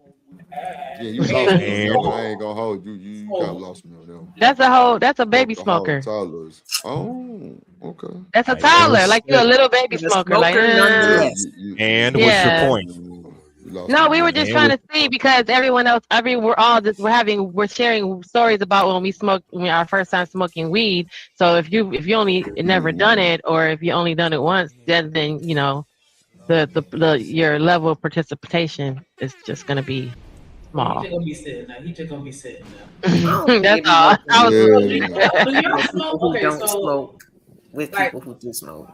Yeah, you lost me. I ain't gonna hold you. You got lost me on them. That's a baby smoker. Toddlers. Oh, okay. That's a toddler. Like you're a little baby smoker. Like, and what's your point? No, we were just trying to see because everyone else, we're sharing stories about when our first time smoking weed. So if you only never done it, or if you only done it once, then you know, your level of participation is just gonna be small. He just gonna be sitting now. That's all. Don't smoke with people who do smoke.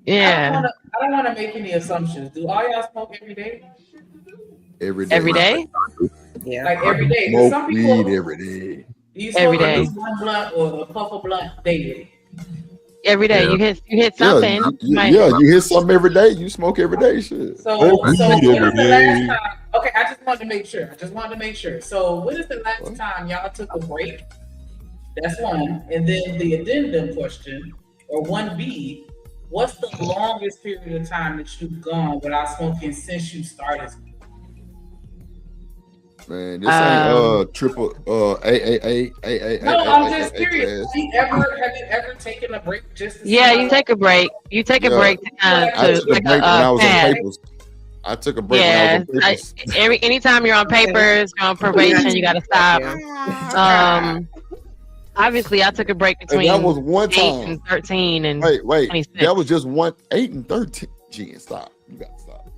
Yeah. I don't want to make any assumptions. Do all y'all smoke every day? Every day. Every day? Yeah. Like every day. Smoke Some people, weed every day. Do you smoke Every day. at least one blunt or a puff of blunt daily? Every day. Yeah. You hit something. You hit something every day. You smoke every day. Shit. So when was the last time? Okay, I just wanted to make sure. So when is the last time y'all took a break? That's one. And then the addendum question, or 1B, what's the longest period of time that you've gone without smoking since you started? Man, this ain't triple AAA. No, I'm just curious. Have you ever taken a break just to you take a break. You take a break to kind of I took a break when I was on papers. I took a break when I was on papers. Anytime you're on papers, you're on probation, you gotta stop. Obviously, I took a break between that was one 8 time. and 13 and wait, 26. That was just 8 and 13. Gee, stop. You gotta stop.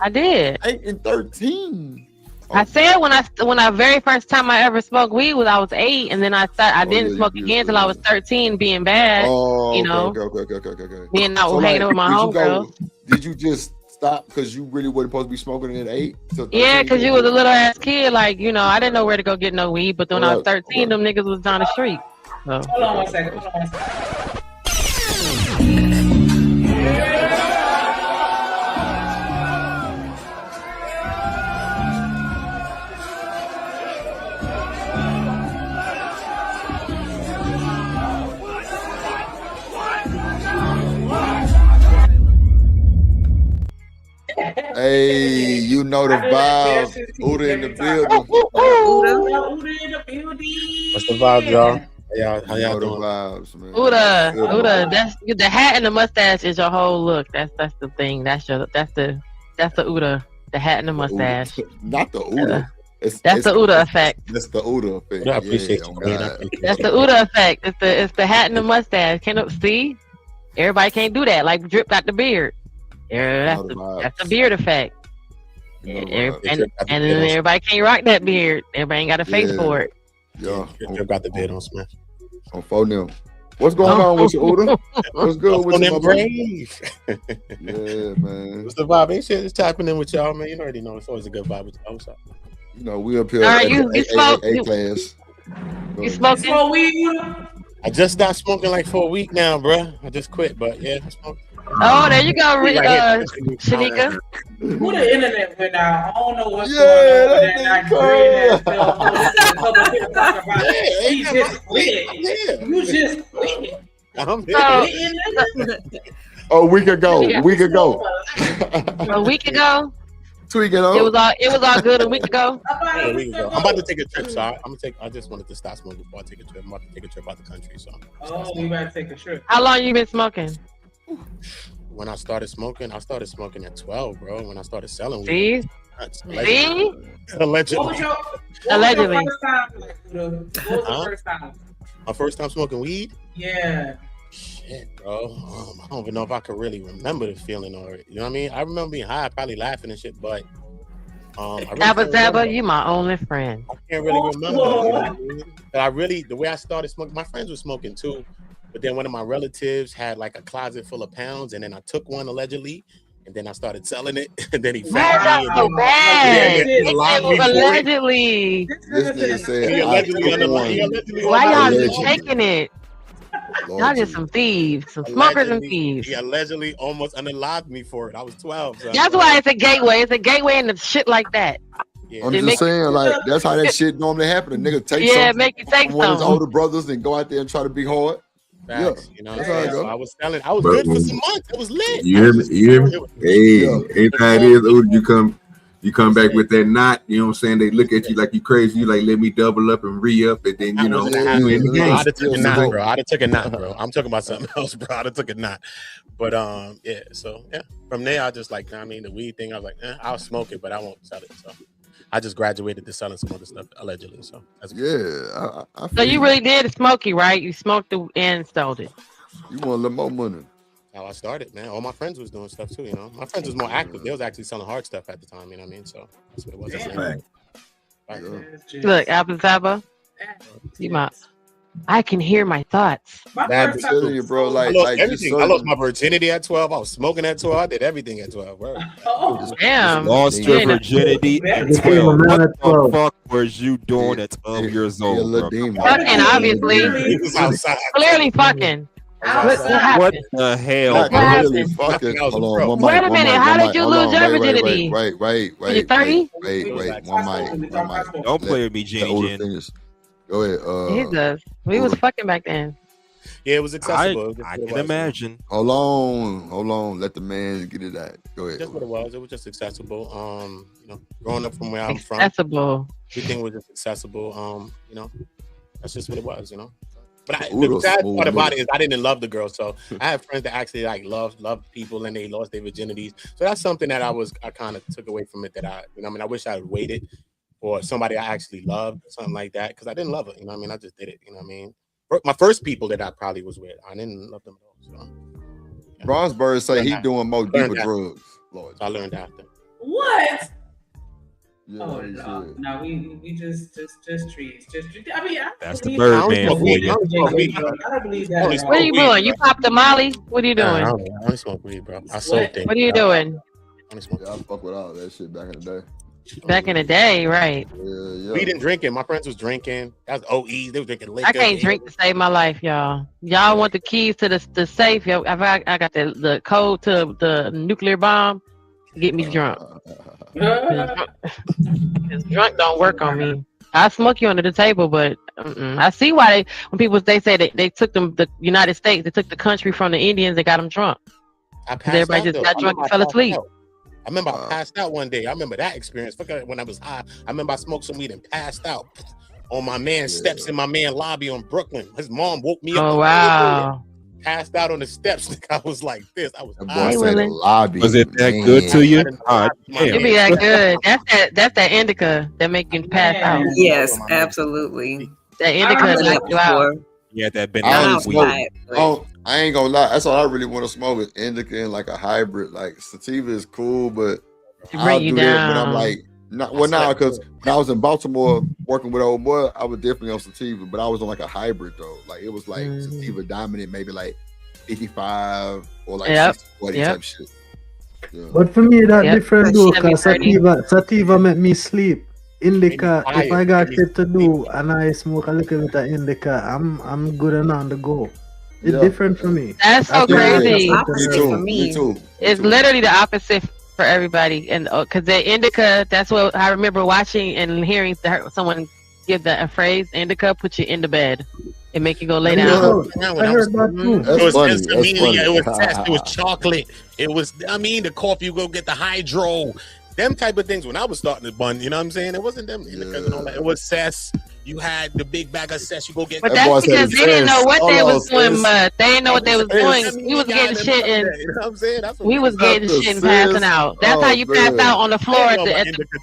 I did. 8 and 13. I said when I very first time I ever smoked weed was I was 8, and then I didn't smoke again till I was 13, being bad. Oh, you know, okay. Being out hanging out with my homegirls. Did you just stopped because you really wasn't supposed to be smoking at 8? Yeah, because you was a little ass kid. Like, you know, I didn't know where to go get no weed. But when I was 13, them niggas was down the street. So. Hold on one second. Hey, you know the vibe. Uda in the building. Uda in the building. What's the vibe, y'all? How y'all doing? Vibes, man. Uda, that's the hat and the mustache is your whole look. That's the thing. That's the Uda, the hat and the mustache. Not the Uda. That's the Uda effect. That's the Uda effect. I appreciate you, man. That's the Uda effect. It's the hat and the mustache. Can't see? Everybody can't do that. Like Drip got the beard. That's the beard effect. And everybody can't rock that beard. Everybody ain't got a face for it. Yeah, Drip got the beard on Smash. On phone now. What's going on with you, Uda? What's good with you, my brave? Yeah, man. What's the vibe? Ain't shit just tapping in with y'all, man. You already know it's always a good vibe with y'all. What's up? You know, we up here at you smoke, class. You smoking weed? I just stopped smoking like for a week now, bro. I just quit, but yeah, I smoke. Oh, there you go, Shanika. Who the internet went out? I don't know what's going on with that Nigerian ass. He just quit. You just quit. A week ago. A week ago. 2 weeks ago. It was all good a week ago. A week ago. I'm about to take a trip, so I just wanted to stop smoking before I take a trip. I'm about to take a trip out the country, so. Oh, we about to take a trip. How long you been smoking? When I started smoking at 12, bro. When I started selling weed. See? Allegedly. Allegedly. What was the first time? My first time smoking weed? Yeah. Shit, bro. I don't even know if I could really remember the feeling or you know what I mean? I remember being high, probably laughing and shit, but Dabba, you my only friend. I can't really remember. But the way I started smoking, my friends were smoking too. But then one of my relatives had like a closet full of pounds, and then I took one allegedly, and then I started selling it, and then he found me. So bad. Allegedly. This nigga said, why y'all taking it? Y'all just some thieves, some smokers and thieves. He allegedly almost unalive me for it. I was 12. So that's why it's a gateway. It's a gateway into shit like that. Yeah. I'm just saying, like, that's how that shit normally happen. A nigga take something make you take one of his older brothers and go out there and try to be hard. Facts, you know, so I was selling. I was good for some months. It was lit. You hear me? Hey, ain't that it is? You come back with that knot. You know what I'm saying? They look at you like you crazy. You like, let me double up and re-up, and then you know you in the game. I'd have took a knot, bro. I'd have took a knot, bro. I'm talking about something else, bro. I'd have took a knot. But yeah. So yeah, from there I just like, I mean, the weed thing. I was like, I'll smoke it, but I won't sell it. So I just graduated to selling some other stuff allegedly. So that's I so you really did smoky, right? You smoked it and sold it. You want a little more money? How I started, man. All my friends was doing stuff too, you know. My friends was more active. They was actually selling hard stuff at the time, you know what I mean? So that's what it was. Look, Apple Taba, I can hear my thoughts. I'm telling you, bro. Like everything. I lost my virginity at 12. I was smoking at 12. I did everything at 12. Bro. Damn. Lost your virginity at 12. What the fuck was you doing at 12 years old, bro? Fucking, obviously. Clearly fucking. What the hell? Not really fucking. Hold on. Wait a minute. How did you lose your virginity? Wait. You 30? Wait. One mic. Don't play with me, Jenny Jen. Go ahead. Jesus. We was fucking back then. Yeah, it was accessible. I can imagine. Hold on. Let the man get it out. Go ahead. Just what it was. It was just accessible. You know, growing up from where I'm from, everything was just accessible. You know, that's just what it was. You know. But the sad part about it is I didn't love the girl. So I have friends that actually like loved people and they lost their virginities. So that's something that I kind of took away from it that I wish I had waited for somebody I actually loved or something like that. Cause I didn't love it. You know what I mean? I just did it. You know what I mean? My first people that I probably was with, I didn't love them at all. So yeah. Bronsberg say he doing more deeper drugs. Lord. So I learned after. What? Yeah, no, we just trees. I mean, that's the bird man for you. I don't believe that. What are you doing? You popped the molly? What are you doing? I don't smoke weed, bro. I sold things. What are you doing? Yeah, I fuck with all that shit back in the day. Back in the day, right? Yeah. We didn't drinking. My friends was drinking. That was OEs. They were drinking liquor. I can't drink to save my life, y'all. Y'all want the keys to the safe? Yo, I got the code to the nuclear bomb. Get me drunk. Cause drunk don't work on me. I smoke you under the table, but I see why when people say they took the United States, they took the country from the Indians, they got them drunk. Everybody just got drunk and fell asleep. I remember I passed out one day. I remember that experience. When I was high, I remember I smoked some weed and passed out on my man's steps in my man lobby on Brooklyn. His mom woke me up. Oh wow! Passed out on the steps. I was like this. I was high. Lobby. Was it that good to you? It be that good. That's that indica that make you pass out. Yes, absolutely. That indica knock you out. Yeah, that banana. I ain't gonna lie. That's all I really want to smoke is indica and like a hybrid. Like sativa is cool, but I'll do that when I'm like, because when I was in Baltimore working with old boy, I was definitely on sativa, but I was on like a hybrid though. Like it was like sativa dominant, maybe like 55 or like 60-40 type shit. Yeah. But for me, that different though, because sativa make me sleep. Indica, if I got shit to do and I smoke a little bit of indica, I'm good and on the go. It's different for me. That's so crazy. Me too. It's literally the opposite for everybody, and because the indica, that's what I remember watching and hearing someone give a phrase. Indica put you in the bed. It make you go lay down. I heard that too. It was chocolate. It was the coffee. You go get the hydro. Them type of things when I was starting to bun, you know what I'm saying? It wasn't them indicas and all that. It was cess. You had the big bag of cess. You go get. But that's because they didn't know what they was doing. They didn't know what they was doing. We was getting shit and you know what I'm saying? We was getting shit and passing out. That's how you pass out on the floor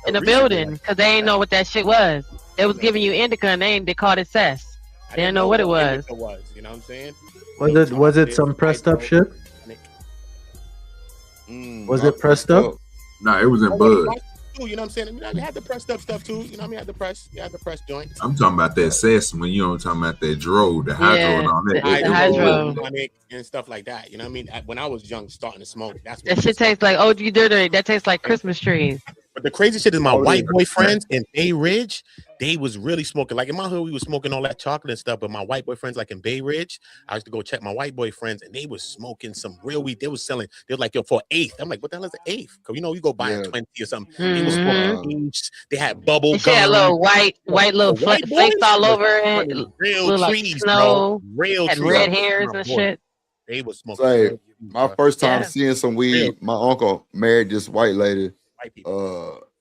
in the building because they didn't know what that shit was. They was giving you indica and they called it cess. They didn't know what it was. You know what I'm saying? Was it some pressed up shit? Was it pressed up? Nah, it was in bud. You know what I'm saying? I mean, I had the pressed up stuff too. You know what I mean? I had the press joints. I'm talking about that cess when you know what I'm talking about that dro, the hydro and all that. The hydro and stuff like that. You know what I mean? When I was young, starting to smoke, that's that shit tastes like OG dirty. That tastes like Christmas trees. But the crazy shit is my white boy friends in Bay Ridge, they was really smoking. Like in my hood, we was smoking all that chocolate and stuff. But my white boy friends, like in Bay Ridge, I used to go check my white boy friends, and they was smoking some real weed. They was selling. They were like, yo, for eighth. I'm like, what the hell is an eighth? Because you know, you go buy a 20 or something. They was smoking. They had bubble gum. They had little white little flakes all over it. Real trees, like snow. Bro. Real had trees. red hairs and shit. They was smoking. Say, my first time seeing some weed, my uncle married this white lady.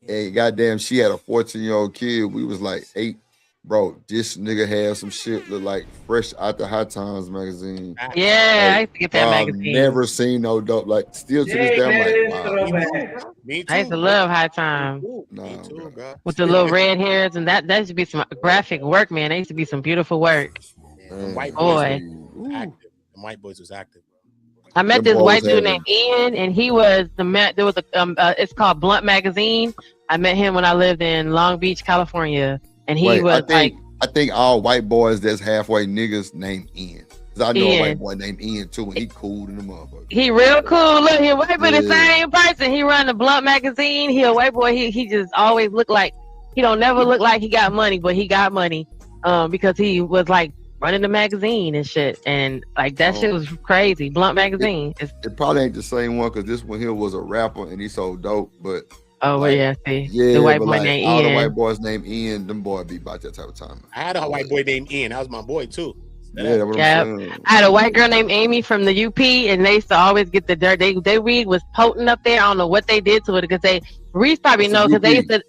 And goddamn, she had a 14-year-old kid. We was like 8. Bro, this nigga had some shit look like fresh out the High Times magazine. Yeah, I used to get that magazine. Never seen no dope. Like, still to this day, I'm like, wow. Me too, I used to love High Times. With the little red hairs, and that used to be some graphic work, man. That used to be some beautiful work. White boys white boys was active. I met this white dude named Ian, and he was there was a it's called Blunt Magazine. I met him when I lived in Long Beach, California, and he was I think all white boys that's halfway niggas named Ian. Cause I know a white boy named Ian too, and he cool in the motherfucker. He real cool. Look, he white but the same person. He run the Blunt Magazine. He a white boy. He just always look like he don't never look like he got money, but he got money because he was like running the magazine and shit, and like that shit was crazy. Blunt Magazine. It probably ain't the same one because this one here was a rapper and he sold dope, but the white boy named all Ian. the white boys named Ian, them boys be about that type of time. I had a white boy named Ian. That was my boy too. I had a white girl named Amy from the UP, and they used to always get the dirt. They weed was potent up there. I don't know what they did to it because Reese probably know because they used to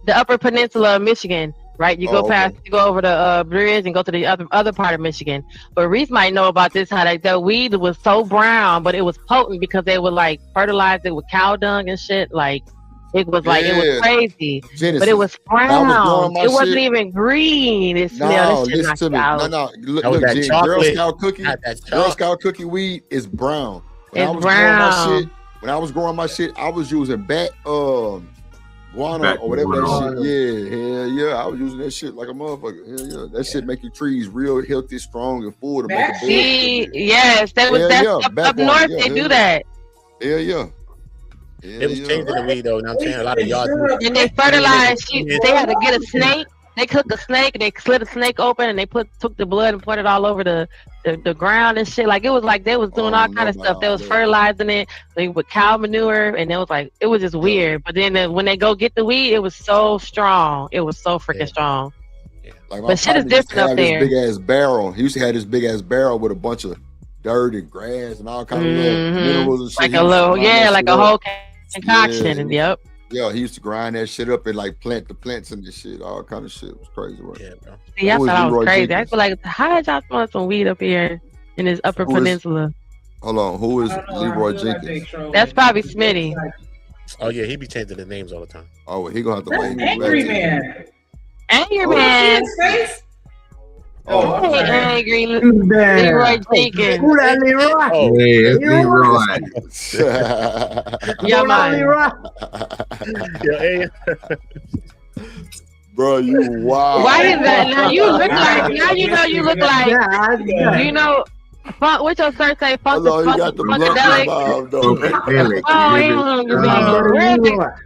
the Upper Peninsula of Michigan. Right, you go you go over the bridge and go to the other part of Michigan. But Reese might know about this. How the weed was so brown, but it was potent because they would like fertilize it with cow dung and shit. Like it was like it was crazy, Genesis. but it was brown. It wasn't shit. Even green. It smelled. Listen to me. Look, Girl Scout cookie. Girl Scout cookie weed is brown. When I was growing my shit, I was using guano or whatever that shit. Hell yeah. I was using that shit like a motherfucker. Hell yeah. That shit make your trees real healthy, strong, and full to make a bed. Yes, up north they do that. Hell yeah. They was changing the weed though. You know what I'm saying? A lot of yards. And they fertilized. They had to get a snake. They cooked a snake. They slit a snake open and they took the blood and put it all over the ground and shit. Like it was like they was doing all kind of stuff. They was fertilizing it with cow manure, and it was just weird. But then when they go get the weed, it was so strong. It was so freaking strong. Like but shit is different up there. Big ass barrel. He used to have this big ass barrel with a bunch of dirt and grass and all kind of minerals and shit. Like a little, like a whole concoction. Yep. Yeah, he used to grind that shit up and like plant the plants and this shit, all kind of shit. It was crazy, right? Yeah, bro. See, I thought I was crazy. I feel like, how did y'all find some weed up here in this Upper Peninsula? Hold on, who is Leroy Jenkins? That's probably Smitty. Oh yeah, he be changing the names all the time. Oh, he gonna have to wait. Angry Man. Angry Man. Oh, angry Leroy Jenkins. Who that Leroy? Oh, hey, it's Leroy. Yeah, man. Bro, you wild. Why is that? Now you look like. Now you know you look like. You know. What's your shirt say? Funkadelic.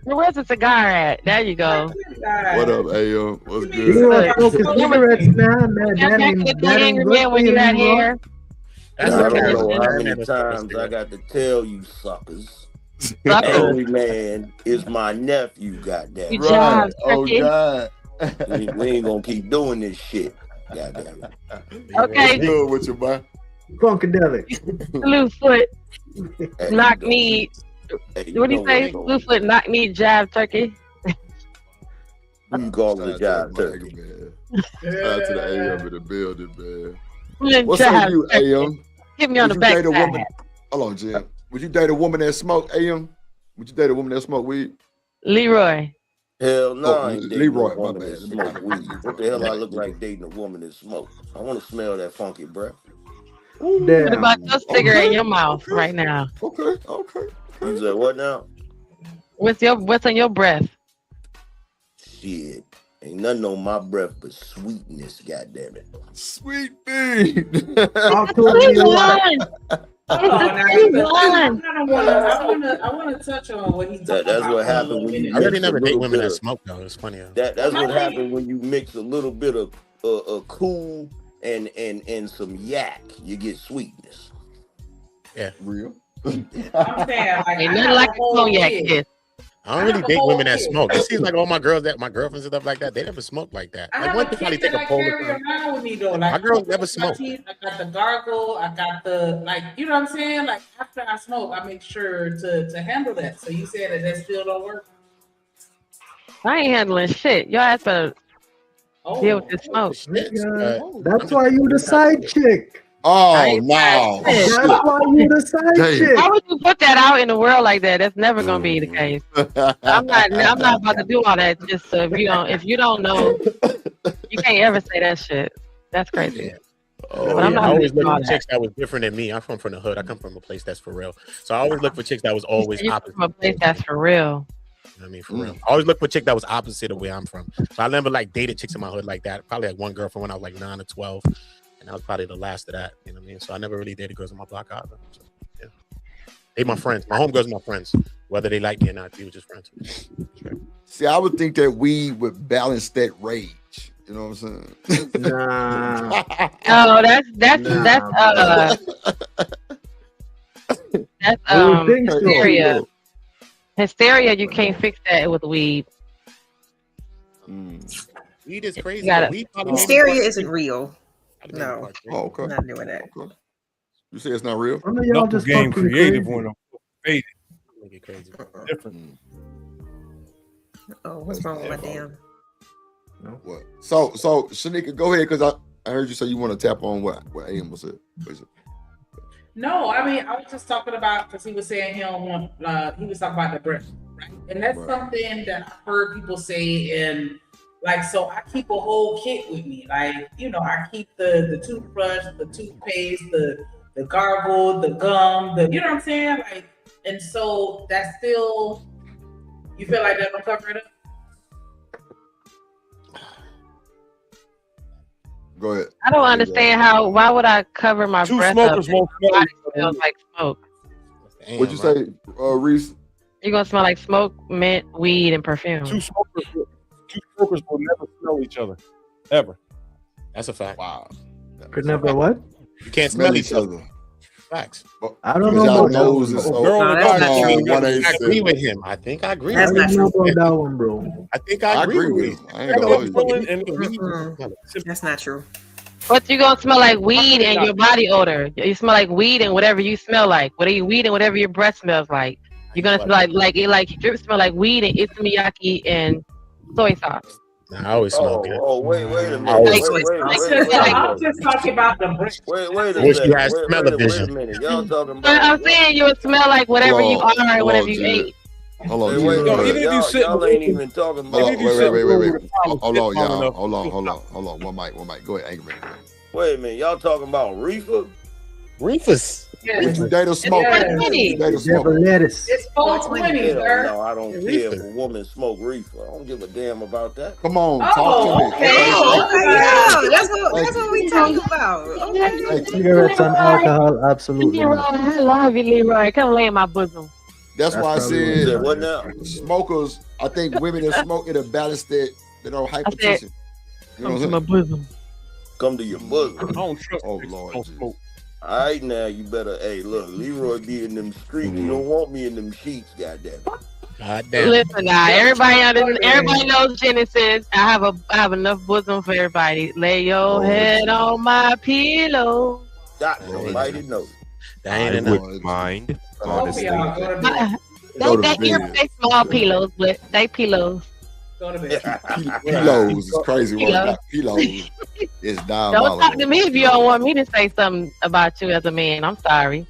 Where's the cigar at? There you go. What up, Ayo? What's good? Angry Man when you had hair. I don't know how many times I got to tell you suckers. Angry Man is my nephew, goddamn. Right. Oh God. We ain't gonna keep doing this shit. Goddamn it. Okay. Good with you, boy. Funkadelic. Bluefoot. Knock me. What do you say? Bluefoot, knock me, jab turkey. You call the job turkey. Shout out to the AM in the building, man. What's up, you, AM? Give me on the back side. Hold on, Jim. Would you date a woman that smoke, AM? Would you date a woman that smoke weed? Leroy. Hell no, I ain't dating Leroy, a woman that smoke weed. What the hell I look like dating a woman that smokes? I want to smell that funky breath. What about your cigarette in your mouth right now? Okay. You said what now? What's in your breath? Shit. Ain't nothing on my breath but sweetness, goddammit. Sweet bean. I want to touch on what he talked about. That's what happened when you. I really never date women that smoke though. It's funny. That's what happened when you mix a little bit of cool and some yak. You get sweetness. Yeah, real. I'm saying, like, ain't nothing like a cognac. I don't really date women that smoke. It seems like all my girlfriends and stuff like that, they never smoke like that. Like one thing probably take a poll. With me, though. Like, my girls never smoke. I got the gargle. I got the you know what I'm saying? Like after I smoke, I make sure to handle that. So you said that still don't work? I ain't handling shit. Your ass better deal with the smoke. That's why you the side chick. Oh no! That's why you the side chick. How would you put that out in the world like that? That's never gonna be the case. I'm not about to do all that. Just so if you don't know, you can't ever say that shit. That's crazy. But I'm not I always look for chicks that was different than me. I'm from the hood. I come from a place that's for real. So I always look for chicks that was always opposite. From a place that's for real. I mean, for real. I always look for a chick that was opposite of where I'm from. So I never dated chicks in my hood like that. Probably had one girl from when I was 9 or 12. And that was probably the last of that, you know what I mean? So I never really dated girls on my block either. So, yeah. They my friends. My homegirls are my friends. Whether they like me or not, they were just friends. See, I would think that weed would balance that rage. You know what I'm saying? Nah. Oh, that's hysteria. So. Hysteria, you can't fix that with weed. Weed is crazy. Hysteria isn't real. No. Oh, okay. I'm not doing that. Okay. You say it's not real? I know y'all just game creative when I'm faded. Make it crazy. Different. Oh, what's wrong with my damn? No. What? So Shanika, go ahead, because I heard you say you want to tap on what AM was it? No, I mean I was just talking about because he was saying he don't want. He was talking about the breath, right? And that's something that I've heard people say and. So I keep a whole kit with me. I keep the toothbrush, the toothpaste, the gargle, the gum, you know what I'm saying? And so that's still, you feel like that don't cover it up? Go ahead. I don't understand why would I cover my breath up? My body smells like smoke. What'd you say, Reese? You're gonna smell like smoke, mint, weed, and perfume. Two smokers will never smell each other, ever. That's a fact. Wow. Could never what? You can't smell each other. Facts. I don't know about noses. that. So, Girl, I agree with him. I think I agree. I with don't him. know about that one, bro. I think I agree with him. I ain't gonna hold you. That's not true. But you're gonna smell like weed and your body odor. You smell like weed and whatever you smell like. Whatever you weed and whatever your breath smells like. You're gonna smell like your drip smell like weed and itsumiaki and soy sauce. Nah, I always smoke it. Oh, wait a minute. I'm just talking about the breath. Wait a Wish you minute. had smell-o-vision. Wait a minute. Y'all talking But about? I'm saying you would smell like whatever you are and whatever you ate. Hold on, Wait, G. y'all ain't even talking about. Wait. Hold on, y'all. Hold on. One mic. Go ahead, Angry Man. Wait a minute. Y'all talking about reefer? Reefers. Would you date a smoker? Would you date a smoker? Lettuce. It's 420, sir. No, I don't care if a woman smoke reefer. I don't give a damn about that. Come on, talk to me. Okay. Yeah, that's what we talking about. Okay. Cigarettes and alcohol, absolutely. Leroy, not. I love you, Leroy. Come lay in my bosom. That's why I said What now? smokers. I think women that smoke it are balance that hypertension. You know what I'm my saying? bosom. Come to your bosom. I don't trust. Oh Lord. Don't smoke. All right, now you better. Hey, look, Leroy be in them streets. You don't want me in them sheets, goddamn. Goddamn. Listen, now everybody knows Genesis. I have enough bosom for everybody. Lay your head on my pillow. Nobody knows. That ain't enough. Mind, honestly. They earpiece small pillows, but they pillows. Go to bed. Pillows is crazy. Pillows is diabolical. Don't talk to me if you don't want me to say something about you as a man. I'm sorry.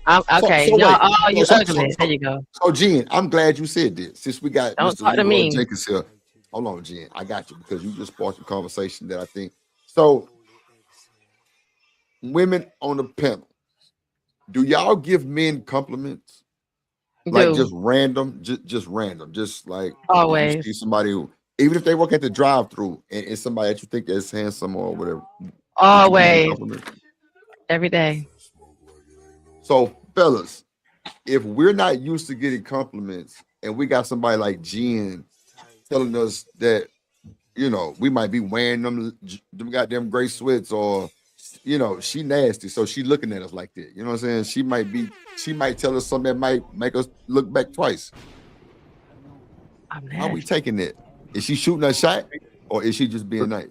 Okay. So Y'all, wait, you're so- ugly. so- There you go. So, Jen, I'm glad you said this. Since we got Don't talk to Leroy me. Jenkins here. Hold on, Jen. I got you because you just sparked a conversation that I think. So, women on the panel, do y'all give men compliments? Like Do. just random, just random, just like Always. you see somebody who, even if they work at the drive-through and it's somebody that you think is handsome or whatever. Always. Every day. So, fellas, if we're not used to getting compliments and we got somebody like Jen telling us that, you know, we might be wearing them goddamn gray sweats or, you know, she nasty, so she looking at us like that. You know what I'm saying? She might tell us something that might make us look back twice. How we taking it? Is she shooting a shot or is she just being nice?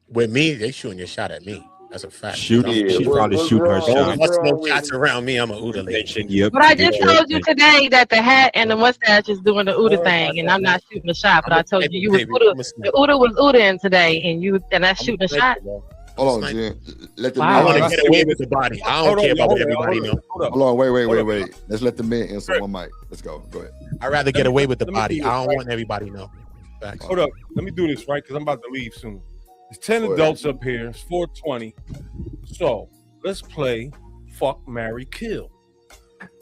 With me, they shooting your shot at me. That's a fact. She probably shooting her shot. What's no shots around me? I'm a Oodle. Yep. But I just told you today that the hat and the mustache is doing the Uda thing, and I'm not shooting a shot. But I told you was Uda. The Uda was Uda today, and that's shooting a shot. Hold on, Jen. Let the I want men. to get away with the body. I don't care about what everybody knows. Hold on, wait. Let's let the men answer one mic. Let's go. Go ahead. I'd rather get away with the body. I don't want everybody to know. Facts. Hold up. Let me do this, right? Because I'm about to leave soon. There's 10 adults up here. It's 4:20. So let's play Fuck, Marry, Kill.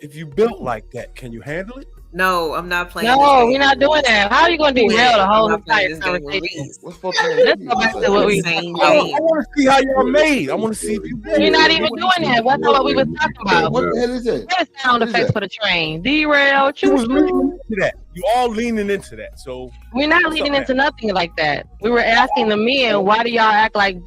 If you built like that, can you handle it? No, I'm not playing. No, we're not doing that. How are you going to derail the whole entire conversation? Let's go back to what we were talking about. I want to see how y'all made. I want to see if you. You're not even doing that. That's not what we was talking about. What the hell is that? What is sound effects for the train? Derail. You was Choo-choo. leaning into that. You all leaning into that. So We're not leading into nothing like that. We were asking the men, why do y'all act like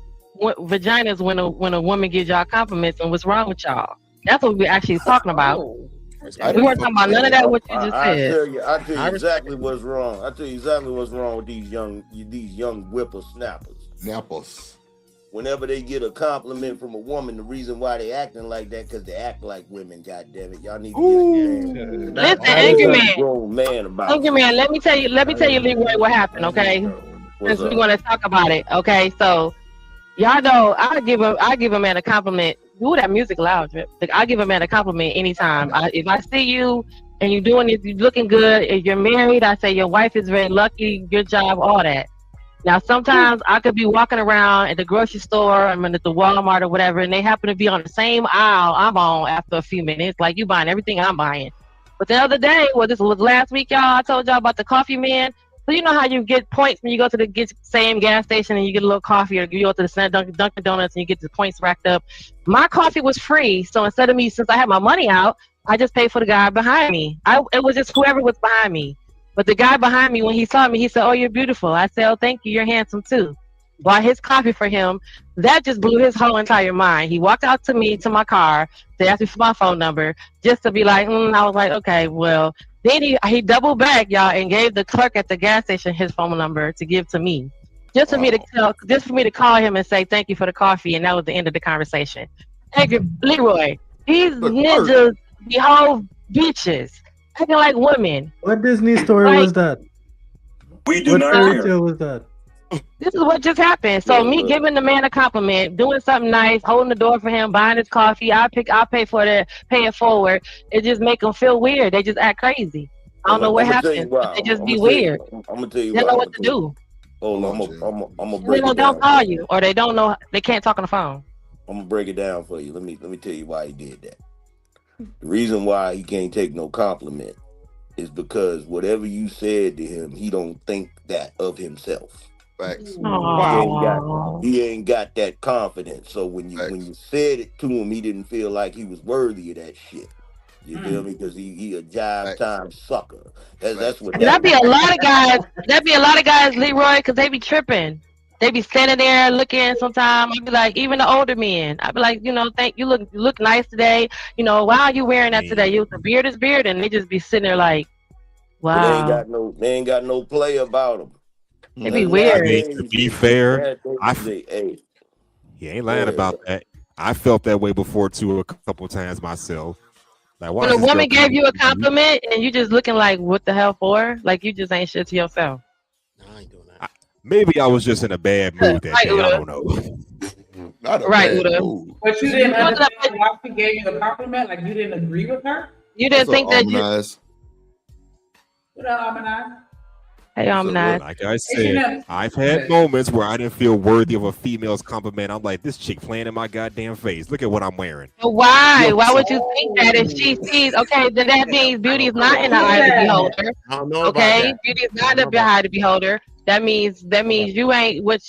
vaginas when a woman gives y'all compliments, and what's wrong with y'all? That's what we're actually talking about. We weren't talking about none of that. What you just said. I tell you exactly what's wrong. I tell you exactly what's wrong with these young whippersnappers. Snappers. Whenever they get a compliment from a woman, the reason why they acting like that because they act like women. God damn it, y'all need to Listen, Angry Man. grown man about. Angry Man, let me tell you, Leroy, what happened. Okay, since we want to talk about it. Okay, so y'all know I give a man a compliment. Ooh, that music loud, Drip. Like, I give a man a compliment anytime. If I see you and you're doing it, you're looking good. If you're married, I say your wife is very lucky, good job, all that. Now, sometimes I could be walking around at the grocery store, I'm at the Walmart or whatever, and they happen to be on the same aisle I'm on after a few minutes. Like, you buying everything I'm buying. But the other day, this was last week, y'all, I told y'all about the coffee man. So you know how you get points when you go to the same gas station and you get a little coffee, or you go to the Dunkin' Donuts and you get the points racked up. My coffee was free, so instead of me, since I had my money out, I just paid for the guy behind me. It was just whoever was behind me. But the guy behind me, when he saw me, he said, "Oh, you're beautiful." I said, "Oh, thank you. You're handsome too." Bought his coffee for him. That just blew his whole entire mind. He walked out to me to my car to ask me for my phone number just to be like, I was like, okay, well. Then he doubled back, y'all, and gave the clerk at the gas station his phone number to give to me, just for me to call him and say thank you for the coffee, and that was the end of the conversation. Thank you, Leroy. These ninjas behave bitches, acting like women. What Disney story was that? We do what not fairy care. tale was that? This is what just happened. So me giving the man a compliment, doing something nice, holding the door for him, buying his coffee, I'll pay for it, pay it forward. It just make them feel weird. They just act crazy. I don't know what happens. They just be weird. I'm gonna tell you they don't know what to do. Hold on, I'm gonna break They it down. don't call you, or they don't know. They can't talk on the phone. I'm gonna break it down for you. Let me tell you why he did that. The reason why he can't take no compliment is because whatever you said to him, he don't think that of himself. Facts. He ain't got that confidence. So when you said it to him, he didn't feel like he was worthy of that shit. You feel me? Because he a jive time sucker. That's what. That'd be a lot of guys. That'd be a lot of guys, Leroy, because they be tripping. They be standing there looking. Sometimes I'd be like, even the older men, I'd be like, thank you. Look nice today. Why are you wearing that today? The beard is beard, and they just be sitting there like, wow. But they ain't got no play about them. It'd be weird. I mean, to be fair, he ain't lying about that. I felt that way before too a couple times myself. Like, when a woman gave you a compliment and you just looking like, what the hell for? Like you just ain't shit to yourself. I ain't doing that. Maybe I was just in a bad mood that day. I don't know. Right, Uda. But you didn't understand why she gave you the compliment? Like you didn't agree with her? You didn't think that you. What up, Almanac? Hey, Almanac. Like I said, I've had moments where I didn't feel worthy of a female's compliment. I'm like, this chick playing in my goddamn face. Look at what I'm wearing. But why? Why would you think that if she sees? Okay, then that means beauty is not in the eye of the beholder. Okay, beauty is not in the eye of the beholder. That means you ain't what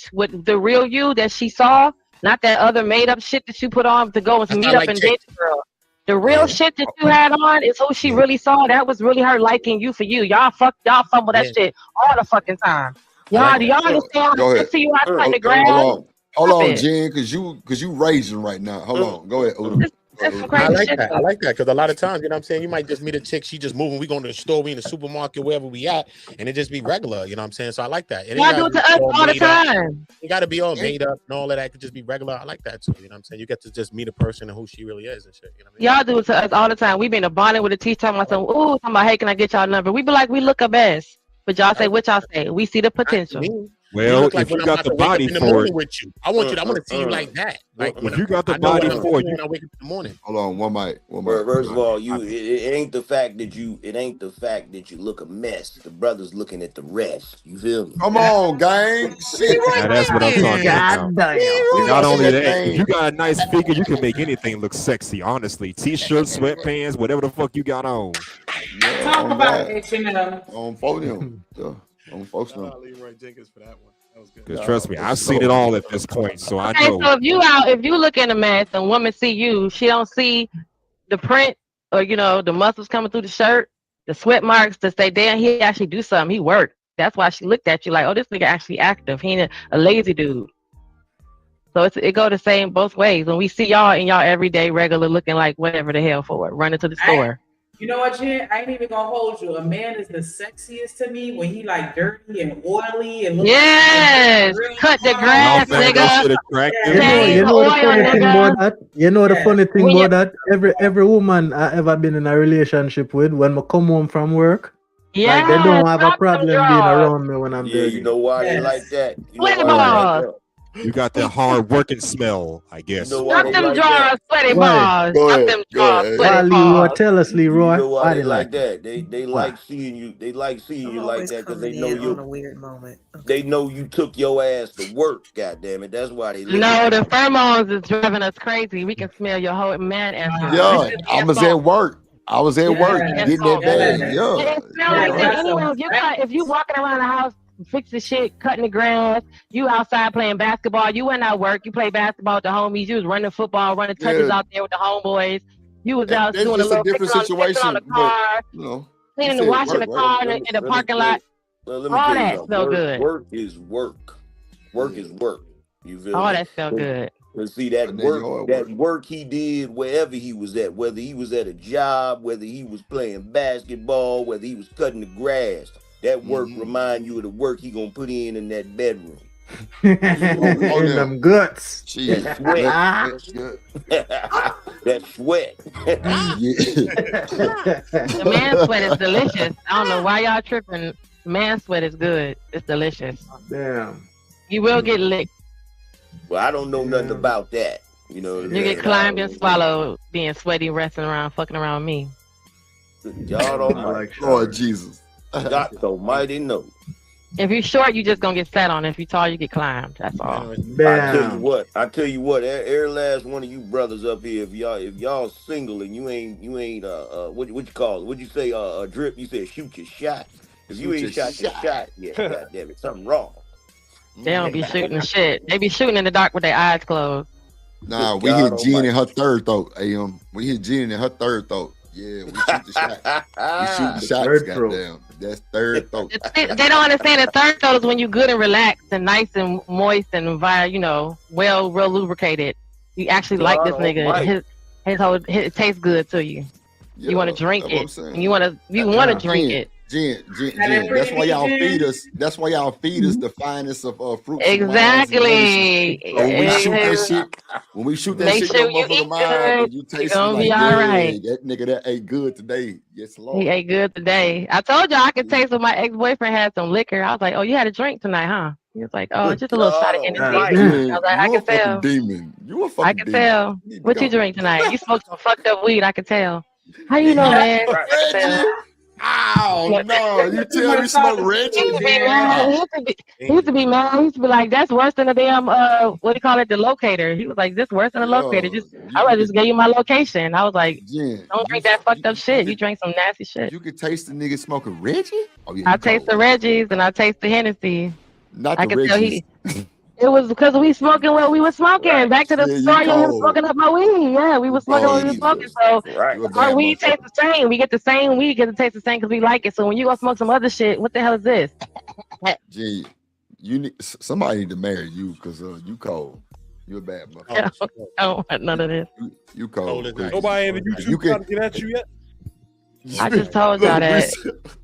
the real you that she saw, not that other made up shit that you put on to go and meet up and date the girl. The real shit that you had on is who she really saw. That was really her liking you for you. Y'all fumble that shit all the fucking time. Y'all, do y'all understand how to see you out on the ground? Hold on, Jen, because you raging right now. Hold on, go ahead, Uda. I like that because a lot of times, you know what I'm saying, you might just meet a chick, she just moving, we going to the store, we in the supermarket, wherever we at, and it just be regular, you know what I'm saying? So I like that. Y'all do it to us all the time. You got to be all made up and all of that could just be regular. I like that too, you know what I'm saying? You get to just meet a person and who she really is and shit, you know what I mean? Y'all do it to us all the time. We been a bonding with a teacher talking about something, talking about, hey, can I get y'all number? We be like, we look a best. But y'all say what y'all say. We see the potential. Well, if you got the body for it, with you, I want to see you like that. Like if you got the body for it, when I wake up in the morning. Hold on, one mic. First of all, it ain't the fact that you look a mess. The brother's looking at the rest. You feel me? Come on, gang. Now that's what I'm talking about. Not only that, if you got a nice figure, you can make anything look sexy. Honestly, t-shirts, sweatpants, whatever the fuck you got on. Talk about H&M. On podium. On folks now. Leroy Jenkins for that one. That was good. Because trust me, I've seen it all at this point, so I know. So if you look in a mess and woman see you, she don't see the print or the muscles coming through the shirt, the sweat marks to say, damn, he actually do something. He worked. That's why she looked at you like, oh, this nigga actually active. He ain't a lazy dude. So it go the same both ways. When we see y'all in y'all everyday regular looking like whatever the hell for it, running to the store. You know what, Jen? I ain't even gonna hold you. A man is the sexiest to me when he like dirty and oily and cut the grass, nigga. You know the funny thing about that. You know the funny thing about that. Every woman I ever been in a relationship with, when I come home from work, like they don't have a problem being around me when I'm dirty. You know why they like that? You got that hard working smell, I guess. Stop them drawers, sweaty balls. Stop them drawers, sweaty balls. Tell us, Leroy. You know why they like that? They like seeing you. They like seeing you like that because they know you. A weird moment. They know you took your ass to work. God damn it! That's why they. No, the pheromones is driving us crazy. We can smell your whole man ass. Yeah, I was at work. Getting that bag. Yeah. If you walking around the house, fixing shit, cutting the grass, you outside playing basketball, you went out work, you play basketball with the homies, you was running football, running touches out there with the homeboys. You was out That's doing a just a little different fixing on situation. the car, You know, cleaning you and said washing the work, car right? in the parking lot. Well, let me All tell you that something. smell good. Work is work. Work is work. You feel All me? that smell good. But see that work he did wherever he was at, whether he was at a job, whether he was playing basketball, whether he was cutting the grass, that work remind you of the work he gonna put in that bedroom. In them guts. That sweat. That sweat. The man sweat is delicious. I don't know why y'all tripping. Man sweat is good. It's delicious. Damn. You will get licked. Well, I don't know nothing about that. You know, You get climbed and swallowed, being sweaty, wrestling around, fucking around me. God Almighty, Lord Jesus, God Almighty, no. If you're short, you just gonna get sat on. If you're tall, you get climbed. That's all. I tell you what, every last one of you brothers up here, if y'all single and you ain't what you call it? What'd you say? Drip? You said shoot your shot. If you ain't shot your shot, yeah, God damn it, something wrong. They don't be shooting the shit. They be shooting in the dark with their eyes closed. Nah, we hit Jen in her third throat. We hit Jen in her third throat. Yeah, we shoot the shot. We shoot the shots, goddamn. That's third throat. They don't understand the third throat is when you good and relaxed and nice and moist and real lubricated. You actually like this nigga. It tastes good to you. Yeah, you want to drink it. And you want to drink it. Jen, that's why y'all feed us. That's why y'all feed us the finest of fruits. Exactly. So when we shoot that shit, make sure you eat good. You taste gonna like, be all right. That nigga that ate good today. Yes, Lord. He ate good today. I told y'all I could taste when my ex-boyfriend had some liquor. I was like, "Oh, you had a drink tonight, huh?" He was like, "Oh, just a little shot of energy." I was like, "I can tell." Demon. You a fucking demon. I can tell. What you drink tonight? You smoked some fucked up weed. I can tell. How you know, man? Oh no! You tell me smoke Reggie? He used to be mad. He used to be like, "That's worse than a damn what do you call it? The locator." He was like, "This worse than a locator." I would just give you my location. I was like, "Don't drink that fucked up shit. You drink some nasty shit." You could taste the nigga smoking Reggie. Oh yeah. I taste the Reggies and I taste the Hennessy. Not the Reggies. It was because we smoking what we were smoking. Right. Back to the story of him smoking up my weed. Yeah, we were smoking what we were smoking. So our weed tastes the same. We get the same weed, get to taste the same because we like it. So when you go smoke some other shit, what the hell is this? Gee, somebody need to marry you because you cold. You're a bad motherfucker. I don't want none of this. You cold. Nobody in the YouTube trying to get at you yet? I just told y'all that.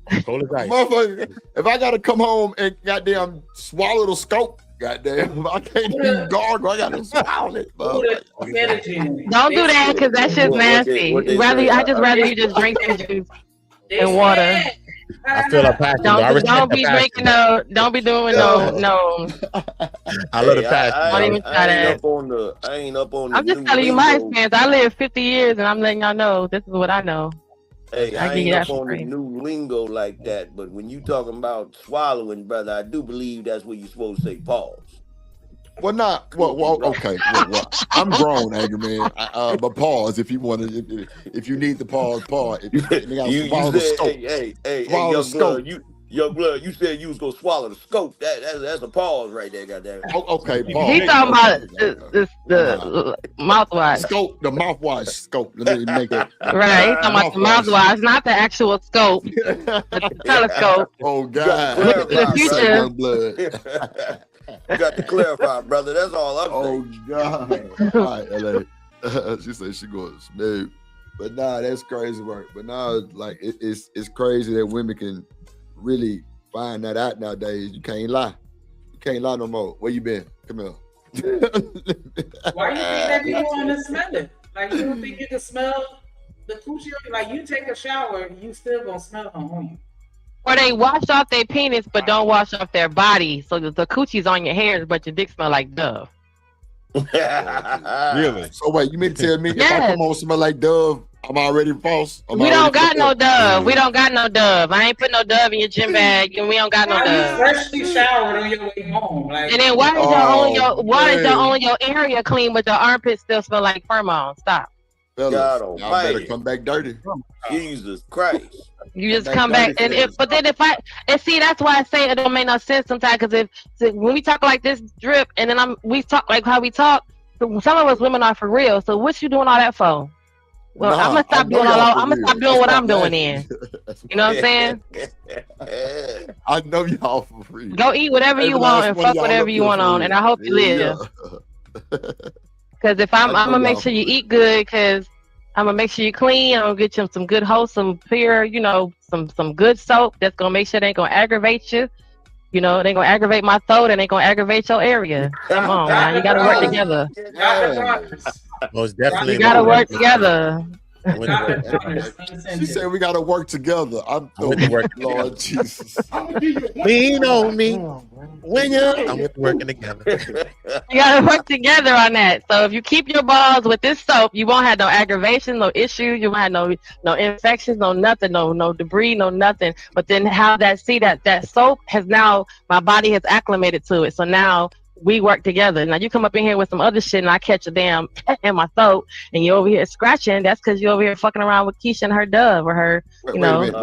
Motherfucker, if I gotta come home and goddamn swallow the scope, goddamn, I can't even gargle. I gotta swallow it. Don't do that because that shit's nasty. I'd just rather you just drink the juice and water. I feel a passion. Don't be drinking no. Don't be doing no. I love the passion. Don't even try that. I ain't up on the I'm just telling you my experience. I lived 50 years and I'm letting y'all know this is what I know. Hey, I ain't up on the new lingo like that, but when you talking about swallowing, brother, I do believe that's where you're supposed to say pause. Well, not well. Okay, well, I'm grown, Angry Man. But pause if you want to. If you need to pause. If you said, hey, young blood, you said you was gonna swallow the scope. That's a pause right there, goddamn. Okay, pause. He talking about the mouthwash. Scope, the mouthwash scope. Let me make it. Right, he talking about the mouthwash, not the actual scope. The telescope. Oh God! Look at the future. Blood. You got to clarify, brother. That's all I'm saying. Oh God! All right, LA. She said she going smooth, but nah, that's crazy work. But nah, like it's crazy that women can really find that out nowadays. You can't lie. You can't lie no more. Where you been? Come here. Why you think that people want to smell it? Like you don't think you can smell the coochie? Like you take a shower, you still gonna smell them on you. Or they wash off their penis but don't wash off their body, so the coochie's on your hairs, but your dick smell like Dove. Really? So wait, you mean to tell me if I come on smell like Dove, I'm already false? We don't got no Dove. We don't got no Dove. I ain't put no Dove in your gym bag, and we don't got no Dove. Freshly showered on your way home, like. And then why is only your area clean, but your armpits still smell like pheromone? Stop. Fellas, y'all better come back dirty. Jesus Christ. You just come back and see, that's why I say it don't make no sense sometimes, because when we talk like this drip and then we talk like how we talk, some of us women are for real. So what you doing all that for? Well, I'm gonna stop doing I'm gonna stop doing what I'm doing then. You know what I'm saying? I know y'all for free. Go eat whatever you want and fuck whatever you want on, and I hope you live. Because if I'm gonna make sure you eat good, because I'm gonna make sure you clean. I'm gonna get you some good, wholesome, pure, you know, some good soap that's gonna make sure they ain't gonna aggravate you. You know, they ain't gonna aggravate my throat and they gonna aggravate your area. Come on, man. You gotta work together. Most definitely. You gotta work together. She said we gotta work together. I'm Lord Jesus. Lean on me when I'm working together. You gotta work together on that. So if you keep your balls with this soap, you won't have no aggravation, no issues. You won't have no infections, no nothing, no debris, no nothing. But then how that soap has now, my body has acclimated to it. So now we work together. Now you come up in here with some other shit and I catch a damn in my throat and you're over here scratching. That's because you're over here fucking around with Keisha and her dove or her, you know. Wait.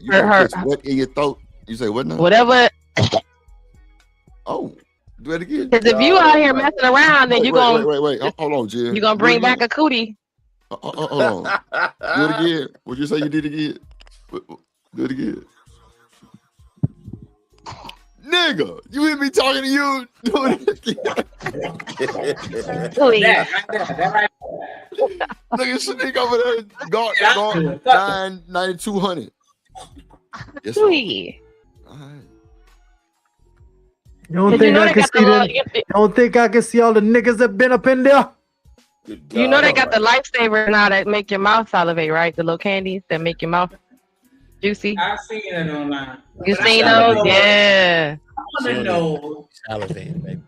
You catch what in your throat? You say what now? Whatever. Oh, do it again. Because if you out here messing around, then you're going to... Wait. Hold on, Jim. You're going to bring back a cootie. Hold on. Do it again. What you say you did again? Do it again. Nigga, you hear me talking to you? Do it again. Nigga, Shanique over there got 9,200. Yes, you don't think I can see them? You don't think I can see all the niggas that been up in there? You know they got the lifesaver now that make your mouth salivate, right? The little candies that make your mouth juicy. I've seen it online. You seen those? Yeah. I want to know. Salivate,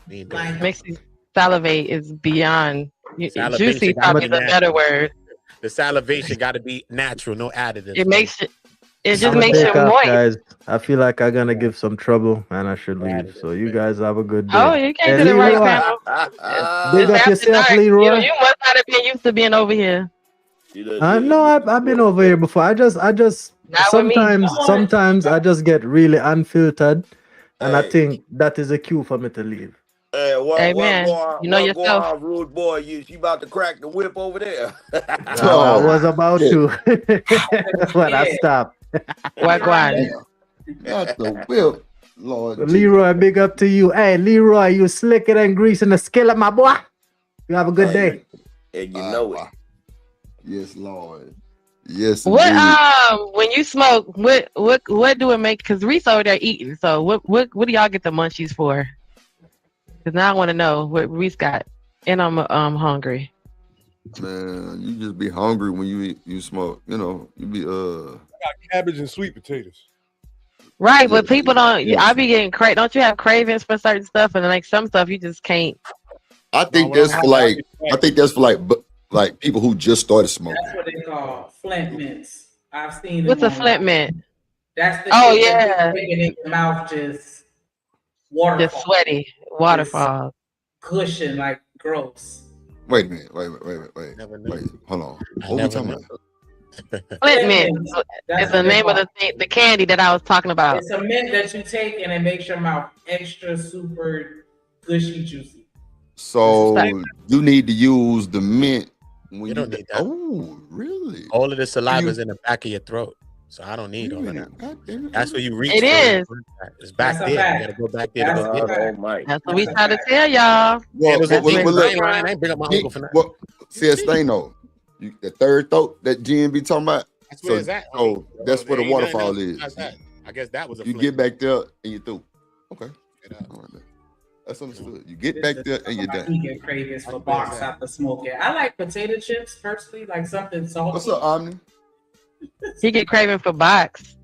baby. Makes you salivate is beyond. Juicy probably the better word. The salivation got to be natural, no additives. It just makes you moist. Guys, I feel like I'm gonna give some trouble and I should leave. So you guys have a good day. Oh, you can't do the right panel. Big up yourself, Leroy. You must not have been used to being over here. No, I've been over here before. I just sometimes I just get really unfiltered, and I think that is a cue for me to leave. Hey, Amen. You know yourself. Rude boy, she about to crack the whip over there. I was about to, but I stopped. What? Not the whip, Lord. Leroy, big up to you. Hey, Leroy, you slicker than grease in the skillet, my boy. You have a good day. And you know it. Yes, Lord. Yes. What when you smoke, what do it make? Because Reese over there eating. So what do y'all get the munchies for? Because now I want to know what Reese got, and I'm hungry. Man, you just be hungry when you smoke. You know, you be I got cabbage and sweet potatoes. Right, but people don't. I be getting don't you have cravings for certain stuff, and like some stuff you just can't. I think that's for like. I think that's for like people who just started smoking. That's what they call flint mints. I've seen. What's a flint mint? That's the. Oh yeah. In your mouth, just waterfall. Just sweaty waterfall. Cushion like gross. Wait a minute. Wait. Hold on. What we talking about? Flint mint is the name of the candy that I was talking about. It's a mint that you take and it makes your mouth extra super gushy juicy. So you need to use the mint when you don't need that. Oh, really? All of the saliva is in the back of your throat. So I don't need all of that. That's where you reach. It is. It's back there. You gotta go back there to go get it. That's what we try to tell y'all. I ain't bring up my uncle for that. See, that's thing though. The third throat that Jen be talking about. That's where it's at. Oh, that's where the waterfall is. I guess that was a you get back there and you through. Okay. That's understood. You get back there and you're done. You get cravings for box after smoking. I like potato chips personally, like something salty. What's up, Omni? He get craving for box.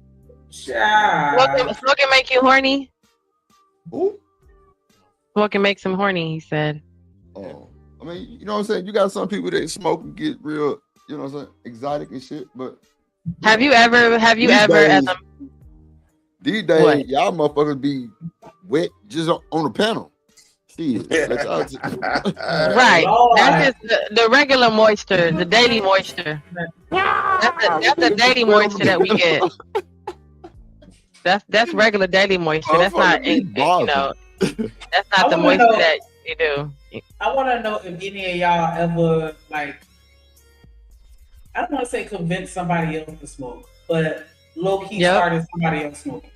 Smoking make you horny? Who? Smoking makes him horny, he said. Oh. I mean, you know what I'm saying? You got some people that smoke and get real, you know what I'm saying, exotic and shit, but have you ever these days, y'all motherfuckers be wet just on the panel. Shit. Right. That's just the regular moisture, the daily moisture. That's the daily moisture that we get. That's regular daily moisture. That's not that's not the moisture that you do. I want to know if any of y'all ever like I don't want to say convince somebody else to smoke, but low key started somebody else smoking.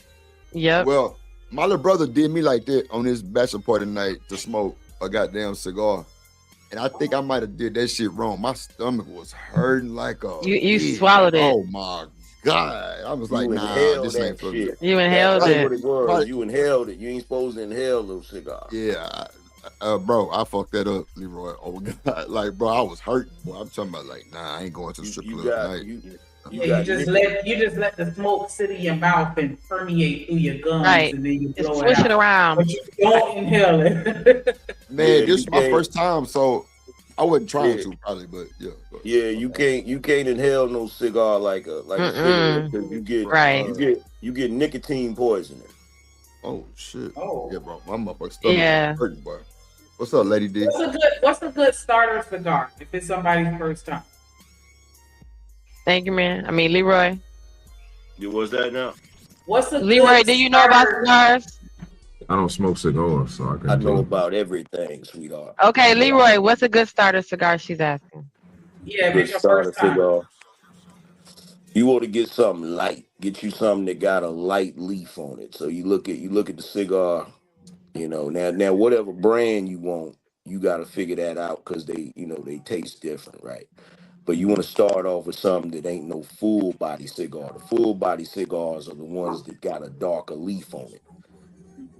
Yep. Well, my little brother did me like that on his bachelor party night to smoke a goddamn cigar. And I think I might have did that shit wrong. My stomach was hurting like a You swallowed it. Oh my God. I was like, nah, this ain't for me. You inhaled That's it. what it was. You inhaled it. You ain't supposed to inhale those cigars. Yeah. Bro, I fucked that up, Leroy. Oh God. Like, bro, I was hurting. Boy, I'm talking about like, nah, I ain't going to the strip club tonight. You just let the smoke sit in your mouth and permeate through your gums, Right. and then you Just blow swish it around. But you don't inhale it. Man, this is my first time, so I wasn't trying to probably, but yeah. Yeah, you can't inhale no cigar like a cigarette because you get nicotine poisoning. Oh shit. Oh yeah, bro. My motherfucking stomach hurting, boy. What's up, Lady D? What's a good starter cigar if it's somebody's first time? Thank you, man. I mean, Leroy. What's that now? What's a Leroy? Do you know about cigars? I don't smoke cigars, so I know about everything, sweetheart. Okay, Leroy. What's a good starter cigar? She's asking. Yeah, Good it's your starter first time. cigar. You want to get something light. Get you something that got a light leaf on it. So you look at the cigar. You know, now whatever brand you want, you got to figure that out because they taste different, right? But you want to start off with something that ain't no full body cigar. The full body cigars are the ones that got a darker leaf on it.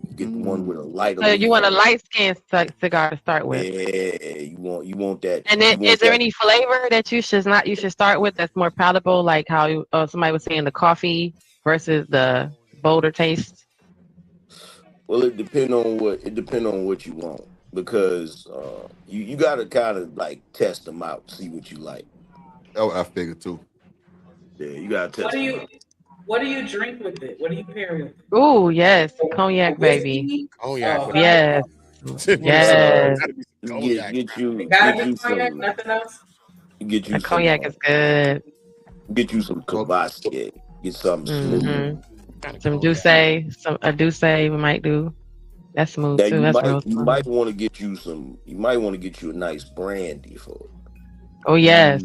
You get the one with a lighter. So you want a light skinned cigar to start with? Yeah, you want that. And then, is there any flavor that you should start with that's more palatable, like how somebody was saying the coffee versus the bolder taste? Well, it depend on what you want because you got to kind of like test them out, see what you like. Oh, I figured too. Yeah, you got to test them out. What do you drink with it? What do you pair with it? Ooh, yes, cognac, baby. Oh yeah, yes, yes. Get you cognac, nothing else. Get you the cognac is good. Get you some Kvassier. Get something smooth. Some a Douce we might do. That's smooth Now, too. That's you might want to get you a nice brandy for it. Oh yes,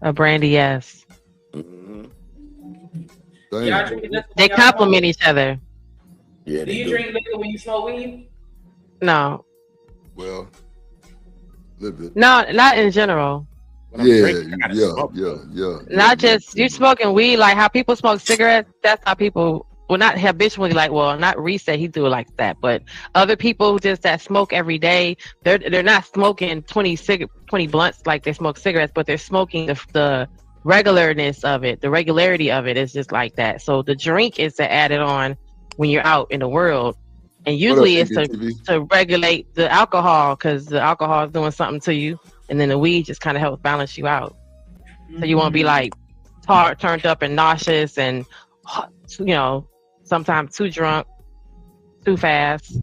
a brandy, yes. They complement each other. Yeah, do you drink liquor when you smoke weed? No. Well, a little bit. No, not in general. Yeah. Not just you smoking weed, like how people smoke cigarettes. That's how people, well, not habitually, like, well, not Reset, he do it like that, but other people just that smoke every day, they're not smoking 20 blunts like they smoke cigarettes, but they're smoking the regularness of it, the regularity of it is just like that. So the drink is to add it on when you're out in the world, and usually it's to regulate the alcohol because the alcohol is doing something to you. And then the weed just kind of helps balance you out. So you won't be like turned up and nauseous and, sometimes too drunk, too fast.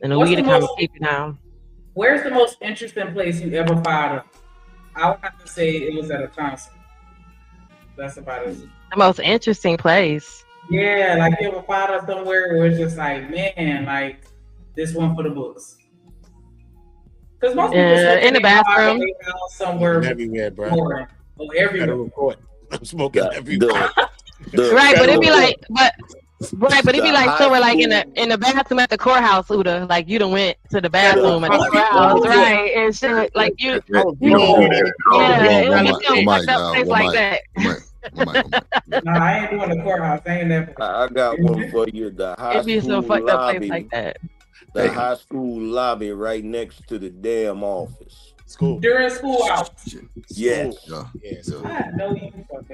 And the weed to kind of keep you down. Where's the most interesting place you ever fired up? I would have to say it was at a concert. That's about it. The most interesting place? Yeah, like you ever fired up somewhere where it's just like, man, like this one for the books. Because most people in the bathroom, somewhere everywhere, bro. Everywhere. I'm smoking everywhere. Right, but it'd be like, it'd be like somewhere like in the bathroom at the courthouse, Uda. Like you done went to the bathroom at the courthouse, right? And shit, like you it would be fucked up place like that. No, I ain't doing the courthouse. I ain't never. I got one for you. The high school fucked up lobby. place like that. The high school lobby right next to the damn office. School. During school hours. Yes.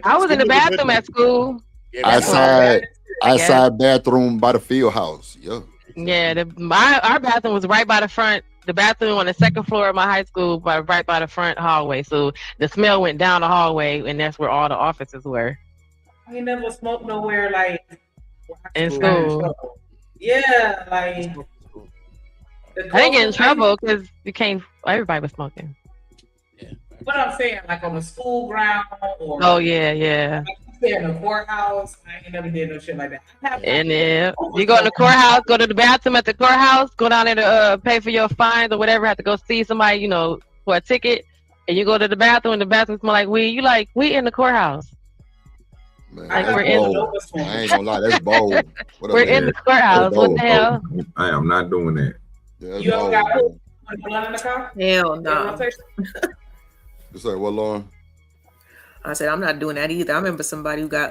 I was in the bathroom at school. Outside bathroom by the field house. Yeah. Yeah, our bathroom was right by the front. The bathroom on the second floor of my high school, right by the front hallway. So the smell went down the hallway, and that's where all the offices were. I ain't never smoked nowhere like in school. Yeah, like. I didn't get in trouble because everybody was smoking. Yeah. But I'm saying, like on the school ground or. Oh yeah. Like in the courthouse, I ain't never did no shit like that. And you go in the courthouse, go to the bathroom at the courthouse, go down there to pay for your fines or whatever. Have to go see somebody, for a ticket. and you go to the bathroom and the bathroom smell like weed, you like, we in the courthouse. Man, like that's we're in bold. I ain't gonna lie, that's bold. We're in the courthouse. What the hell? I am not doing that. That's You ever bold, got man. put blunt in the car? Hell no. You say what, Lauren? I said I'm not doing that either. I remember somebody who got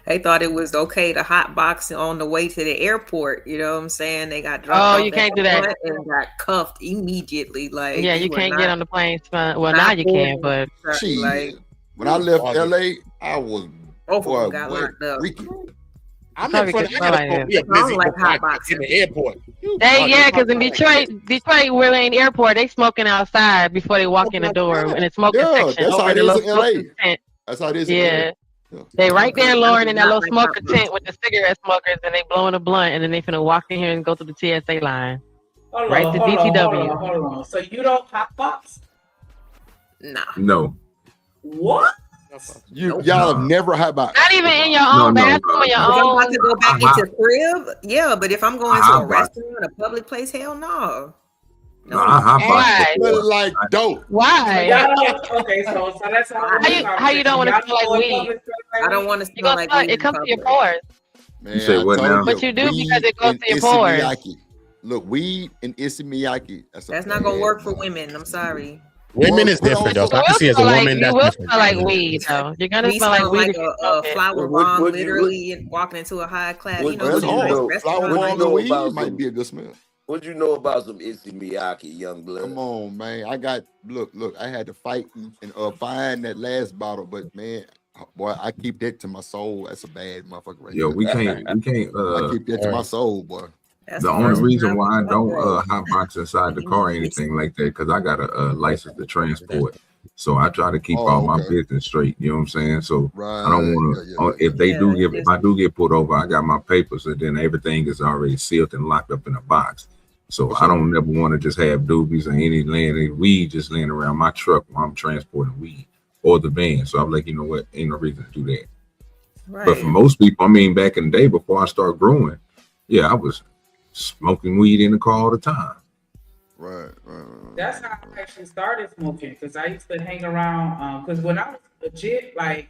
they thought it was okay to hot box on the way to the airport. You know what I'm saying? They got dropped off you can't do that. and got cuffed immediately. Like yeah, you can't get on the plane. Well, now you can, but like when I left LA, I was got locked up. I'm in front. I gotta go be a busy in the airport. Because in Detroit really ain't airport. They smoking outside before they walk in the door, and it's smoking section. That's how it is in LA. That's how it is. Yeah. They right there, Lauren, in that little smoker tent with the cigarette smokers, and they blowing a blunt, and then they finna walk in here and go through the TSA line. Hold right on, to hold DTW. on, hold on. So you don't hotbox? Nah. No. What? Y'all have never hotbox. Not even in your own bathroom or your If I'm own. about to go back into crib, yeah, but if I'm going to a restaurant, a public place, hell no. No, I like dope. Why? Okay, so that's how you don't want to smell like weed? I don't want to smell like weed. It comes to your pores. Man, you say what now? But you do because it goes to your pores. Look, weed and Issey Miyake. That's not gonna work for women. I'm sorry. Women is different though. I can see as a woman that's different. Smell like weed though. You're gonna smell like weed. A flower bomb, literally, and walking into a high class. Flower bomb and weed might be a good smell. What you know about some Issey Miyake, young blood? Come on, man. I got look. I had to fight and find that last bottle, but man, boy, I keep that to my soul. That's a bad motherfucker right Yo, there. we can't. I keep that to my soul, boy. The only reason why I don't hotbox inside the car or anything like that, because I got a license to transport, so I try to keep all my business straight. You know what I'm saying? So I don't want to. If I do get pulled over, I got my papers, and then everything is already sealed and locked up in a box. So I don't never want to just have doobies or any weed just laying around my truck while I'm transporting weed or the van. So I'm like, you know what? Ain't no reason to do that. Right. But for most people, I mean, back in the day before I started growing, I was smoking weed in the car all the time. Right. That's how I actually started smoking, because I used to hang around. Because when I was legit, like,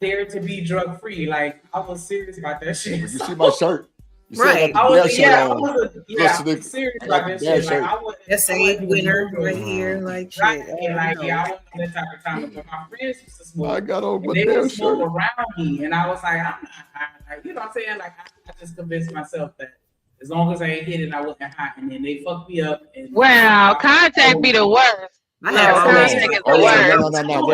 dared to be drug free, like I was serious about that shit. You see my shirt? Right. I was serious about that shit. Like I was a winner right here, like shit. Right. I wasn't that type of time. But my friends used to smoke. I got on my they would shirt. smoke around me, and I was like, I'm not high. Like, you know what I'm saying? Like I just convinced myself that as long as I ain't hit it, I wasn't hot. And then they fucked me up. And contact be the worst. No.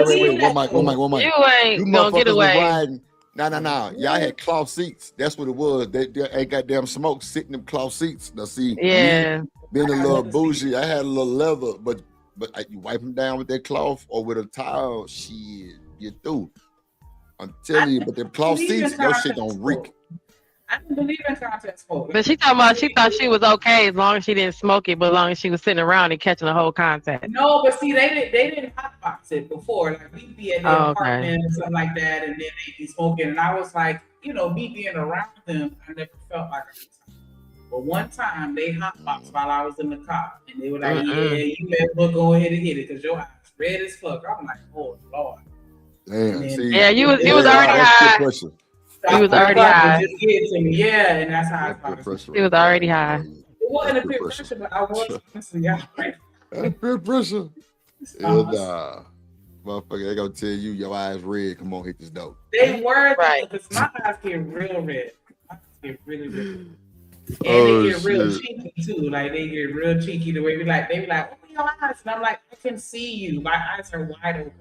Wait. One mic. You ain't gonna get away. No. Y'all had cloth seats. That's what it was. They ain't goddamn smoke sitting in cloth seats. Now see, being a little bougie, I had a little leather, but you wipe them down with that cloth or with a towel, shit, you through. I'm telling you, but them cloth seats, your shit don't reek. I didn't believe in contact smoke. But she thought she was okay as long as she didn't smoke it, but as long as she was sitting around and catching the whole contact. No, but see, they didn't hotbox it before. Like we'd be at their apartment and something like that, and then they'd be smoking. And I was like, me being around them, I never felt like I was. But one time they hotboxed while I was in the car, and they were like, you better go ahead and hit it because your eyes red as fuck. I'm like, oh Lord. Damn. You was already high. He was already high. Just get it to me. Yeah, and that's how I started. He was already high. It wasn't a peer pressure, but I was listening. Yeah, right. Peer pressure. Nah. Motherfucker, they gonna tell you your eyes red. Come on, hit this dope. They were right. Because my eyes get real red. My eyes get really red. And they get real cheeky too. Like they get real cheeky the way they be like, open your eyes. And I'm like, I can see you. My eyes are wide open.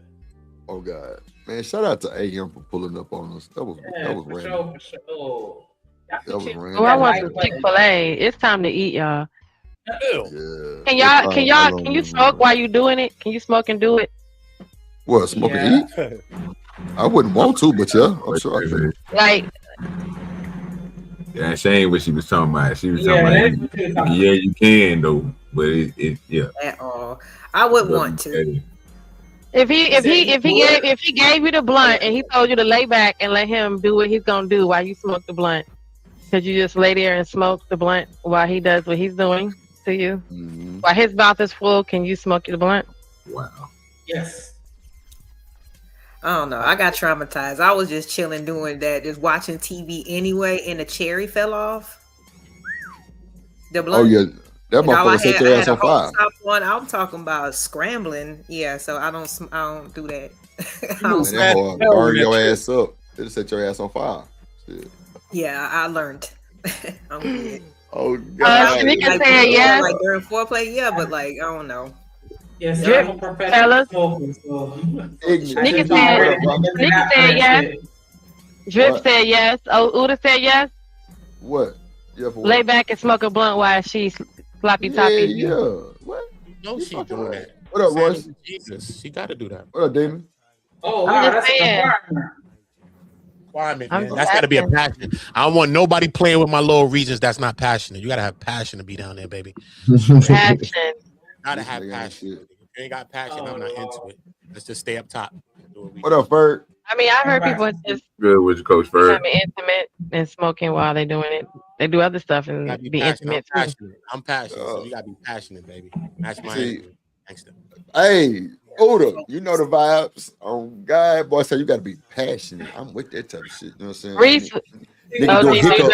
Oh God. Man, shout out to AM for pulling up on us. That was random. For sure. That was random. Oh, I want some Chick-fil-A. It's time to eat, y'all. Yeah. Can you smoke while you doing it? Can you smoke and do it? What, smoke and eat? I wouldn't want to, but yeah, I'm sure I could. Like, she ain't what she was talking about. She was talking about, you can though, but at all. I would want to. If he gave you the blunt and he told you to lay back and let him do what he's gonna do while you smoke the blunt, could you just lay there and smoke the blunt while he does what he's doing to you? While his mouth is full, can you smoke the blunt? Wow. Yes. I don't know. I got traumatized. I was just chilling doing that, just watching TV anyway, and the cherry fell off. The blunt. Oh yeah, that And all motherfucker set your I ass had a on whole fire. top on. I'm talking about scrambling. Yeah, so I don't do that. Man, that whole burn your ass up. It'll set your ass on fire. Shit. Yeah, I learned. I'm good. Oh God. Shanika said yes. Like during foreplay, yeah, but like I don't know. Yes, Drip, I'm a professional smoker, so Shanika said yes. Drip said yes. Oh, Uda said yes. What? Yeah, for Lay what? back and smoke a blunt while she's sloppy toppy. Yeah. What? No, she doing that. What up, Royce? Jesus, she got to do that. What up, Damon? Oh, I'm wow, just that's a saying. Requirement, I'm man. just That's got to be a asking. passion. I don't want nobody playing with my little regions that's not passionate. You got to have passion to be down there, baby. Action. Gotta have passion. If you ain't got passion, I'm not into it. Let's just stay up top. What up, Ferg? I mean, I heard people just Good with your coach, Ferg. becoming intimate and smoking while they're doing it. They do other stuff and Gotta be be passionate. intimate too. I'm passionate, so you gotta be passionate, baby. Match my See, energy. Thanks. Hey, Oda, you know the vibes. On God, boy, say you gotta be passionate. I'm with that type of shit. You know what I'm saying? Reese, Nigga doing hiccups.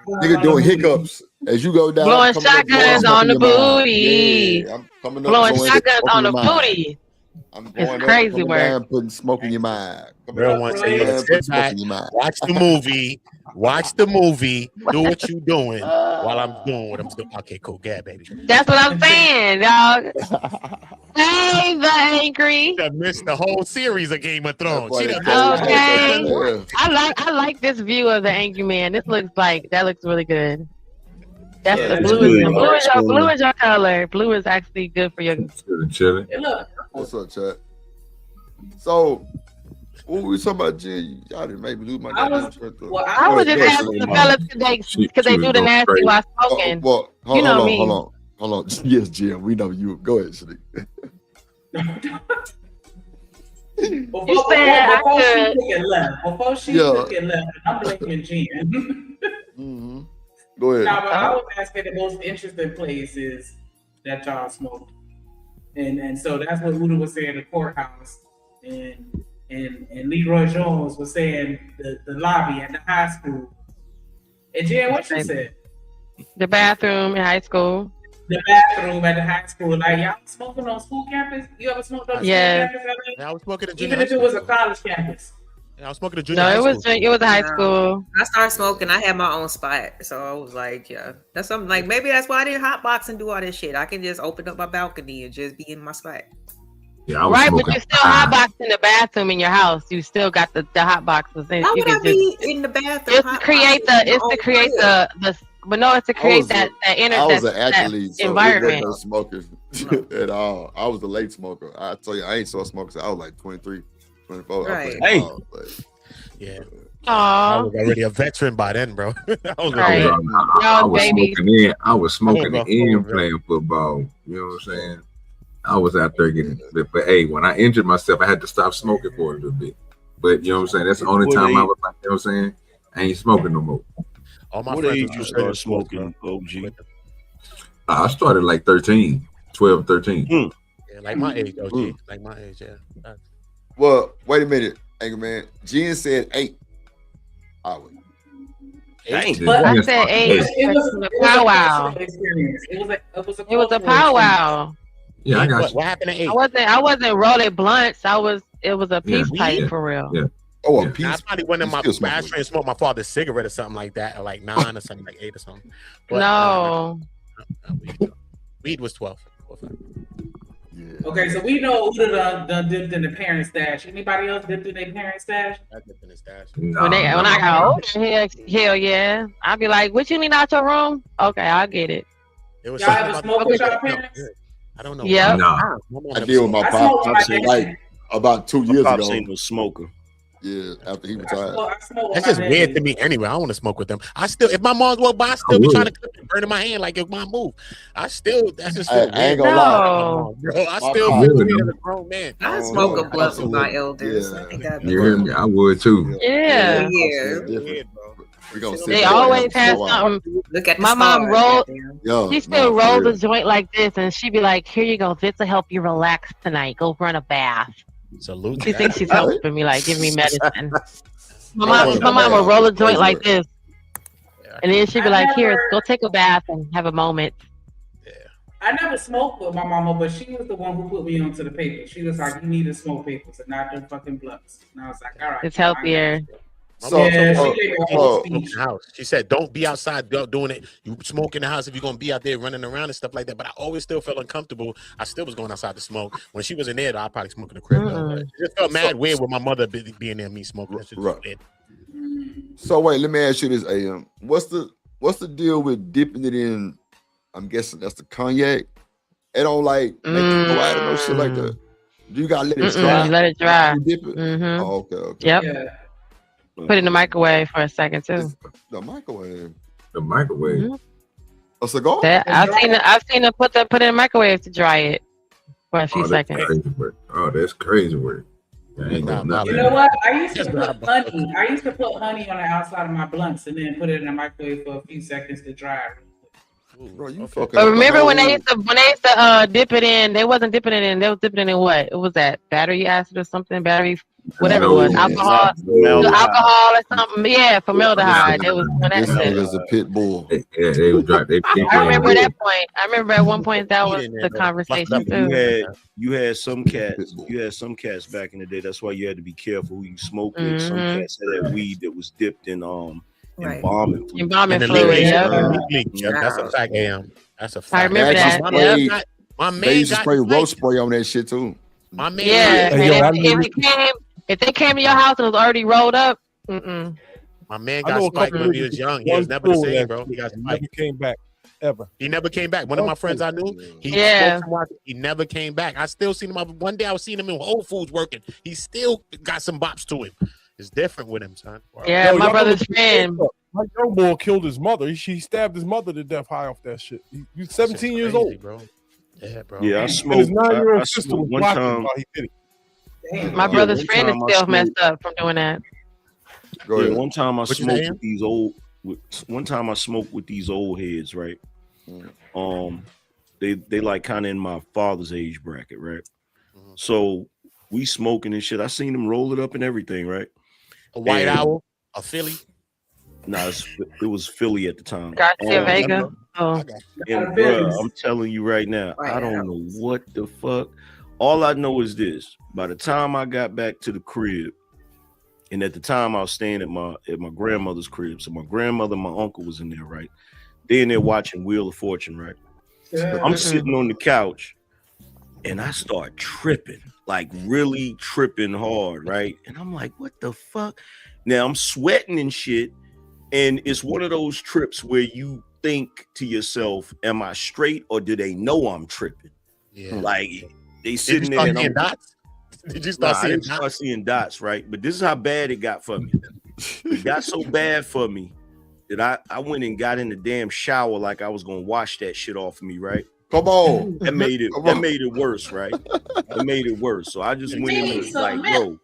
Nigga doing hiccups as you go down. blowing coming up, shotguns on the booty. Yeah, I'm coming up, Blowing blowing shotguns smoke in on the your mind. booty. I'm It's going up, crazy coming work. down, putting smoke in your mind. Real one say, putting sit smoke back, in your mind. watch the movie, do what you doing while I'm doing what I'm doing. Okay, cool, yeah, baby. That's what I'm saying, dog. Hey, the angry. I missed the whole series of Game of Thrones. boy, She that done crazy. Okay. Yeah. I like this view of the angry man. This looks really good. That's Yeah, the that's blue. good. Blue is your color. Blue is actually good for your. Chilling. What's up, chat? So, what we talking about, Jen? Y'all didn't make me lose my goddamn train of thought. I was just asking the fellas today because they do the nasty while smoking. Well, You know me. hold on. Yes, Jim, we know you. Go ahead, Shanique. Before she took it left, I'm blaming Jen. Go ahead. Now, but I was asking the most interesting places that y'all smoked, and so that's what Uda was saying, the courthouse, and Leroy Jones was saying the lobby at the high school. And Jen, what you said? The bathroom in high school. The bathroom at the high school. Like, y'all smoking on school campus? You ever smoked on school campus? I was smoking at junior Even if it was a college campus. I was smoking at junior No, high it school. was a high school. I started smoking. I had my own spot, so I was like, yeah, that's something. Like maybe that's why I didn't hotbox and do all this shit. I can just open up my balcony and just be in my spot. Yeah, Right, but you still hotbox in the bathroom in your house. You still got the hot boxes. How would I be in the bathroom? It's to create the. But no, it's to create that I was an athlete, so environment. there was no smokers at all. I was a late smoker. I tell you, I ain't so a smoker. So I was like 23, 24. Right. Yeah. I was already a veteran by then, bro. I was smoking and playing football. You know what I'm saying? I was out there getting it. But hey, when I injured myself, I had to stop smoking for a little bit. But you know what I'm saying? That's the only time I was like, you know what I'm saying? I ain't smoking no more. All my what age you started smoking, OG? I started like 13, 12, 13. Yeah, like my age, OG. Like my age, yeah. Well, wait a minute, Angry Man. Jen said 8 hours. 8? But I said 8. It was a powwow. It was a powwow. Yeah, I got you. What happened at 8? I wasn't rolling blunts. It was a peace pipe for real. Yeah. Oh, yeah. a piece. I probably went in my ashtray and smoked my father's cigarette or something like that, or like 9 or something, like 8 or something. But, no. Weed was 12. Yeah. Okay, so we know Uda done dipped in the parent stash. Anybody else dipped in their parent stash? I dipped in the stash. When I got older, hell yeah. I'd be like, what you need out your room? Okay, I'll get it. Y'all ever smoke with y'all parents? I don't know. Yeah. No. I did with my pop like about 2 years ago. Ain't no smoker. Yeah, after he retired. That's just weird to me anyway. I don't want to smoke with them. I still, if my mom's walk by, I still be trying to clip it, burn in my hand like if my move. That's just I ain't gonna lie. Bro, I still feel weird as a grown man. I smoke a blunt with my elders. You hear me? I would too. Yeah. Yeah. They always have something. Look at my mom rolled. She still rolls a joint like this, and she'd be like, "Here you go. This will help you relax tonight. Go run a bath." Salute. She thinks she's helping me, like, give me medicine. My mom will roll a joint like this, and then she'd be like, "Here, go take a bath and have a moment." I never smoked with my mama, but she was the one who put me onto the paper. She was like, "You need to smoke papers and not them fucking blunts." And I was like, "All right." It's healthier. She said, "Don't be outside doing it. You smoke in the house if you're gonna be out there running around and stuff like that." But I always still felt uncomfortable. I still was going outside to smoke. When she was in there, I'd probably smoke in the crib. It just felt mad weird with my mother being there, me smoking. That shit was weird. So wait, let me ask you this, AM. What's the deal with dipping it in? I'm guessing that's the cognac. It don't like make it go out or no shit like that. Do you gotta let it dry? Let it dry. Dip it? Oh, okay. Yep. Put it in the microwave for a second too. The microwave. The microwave. A cigar? I've seen her put it in the microwave to dry it for a few seconds. That's crazy work. You know what? I used to put honey on the outside of my blunts and then put it in the microwave for a few seconds to dry. Bro, you But remember when they used to dip it in? They wasn't dipping it in. They was dipping it in what? It was that battery acid or something. Battery, whatever it was. Alcohol or something. Yeah, formaldehyde. They was doing that shit. This is a pit bull. Yeah, they would drop. I remember that point. I remember at one point that was the conversation too. You had some cats. You had some cats back in the day. That's why you had to be careful who you smoked with. Some cats had that weed that was dipped in embalming fluid. Embalming fluid, That's a fact, AM. That's a fact. I remember that. My man they used to spray roach spray on that shit too. My man, if they came to your house and it was already rolled up, my man got spiked when he was young. He was never the same, bro. He got spiked. Never came back ever. He never came back. One of my friends I knew, he never came back. I still seen him. One day I was seeing him in Whole Foods working. He still got some bops to him. It's different with him, son. Wow. Yeah, my brother's friend. My young boy killed his mother. He stabbed his mother to death high off that shit. He's 17 years old, bro. Yeah, bro. Yeah, I smoked. His 9-year-old sister was one watching time. while he did it. My brother's friend is still messed up from doing that. Yeah, one time I smoked with these old. One time I smoked with these old heads, right? They like kind of in my father's age bracket, right? So we smoking and shit. I seen them roll it up and everything, right? A white owl, a Philly. Nah, it was Philly at the time. Garcia Vega. And bro, I'm telling you right now, I don't know what the fuck. All I know is this: by the time I got back to the crib, and at the time I was staying at my grandmother's crib, so my grandmother, and my uncle was in there, right? They in there watching Wheel of Fortune, right? I'm sitting on the couch, and I start tripping, like really tripping hard, right? And I'm like, what the fuck? Now I'm sweating and shit, and it's one of those trips where you think to yourself, am I straight or do they know I'm tripping? Yeah. Like they sitting there and I'm dots? Did you start seeing dots? I start seeing dots, right? But this is how bad it got for me. It got so bad for me that I went and got in the damn shower like I was gonna wash that shit off of me, right? Come on. That made it worse, right? It made it worse. So I just went in and was like, yo,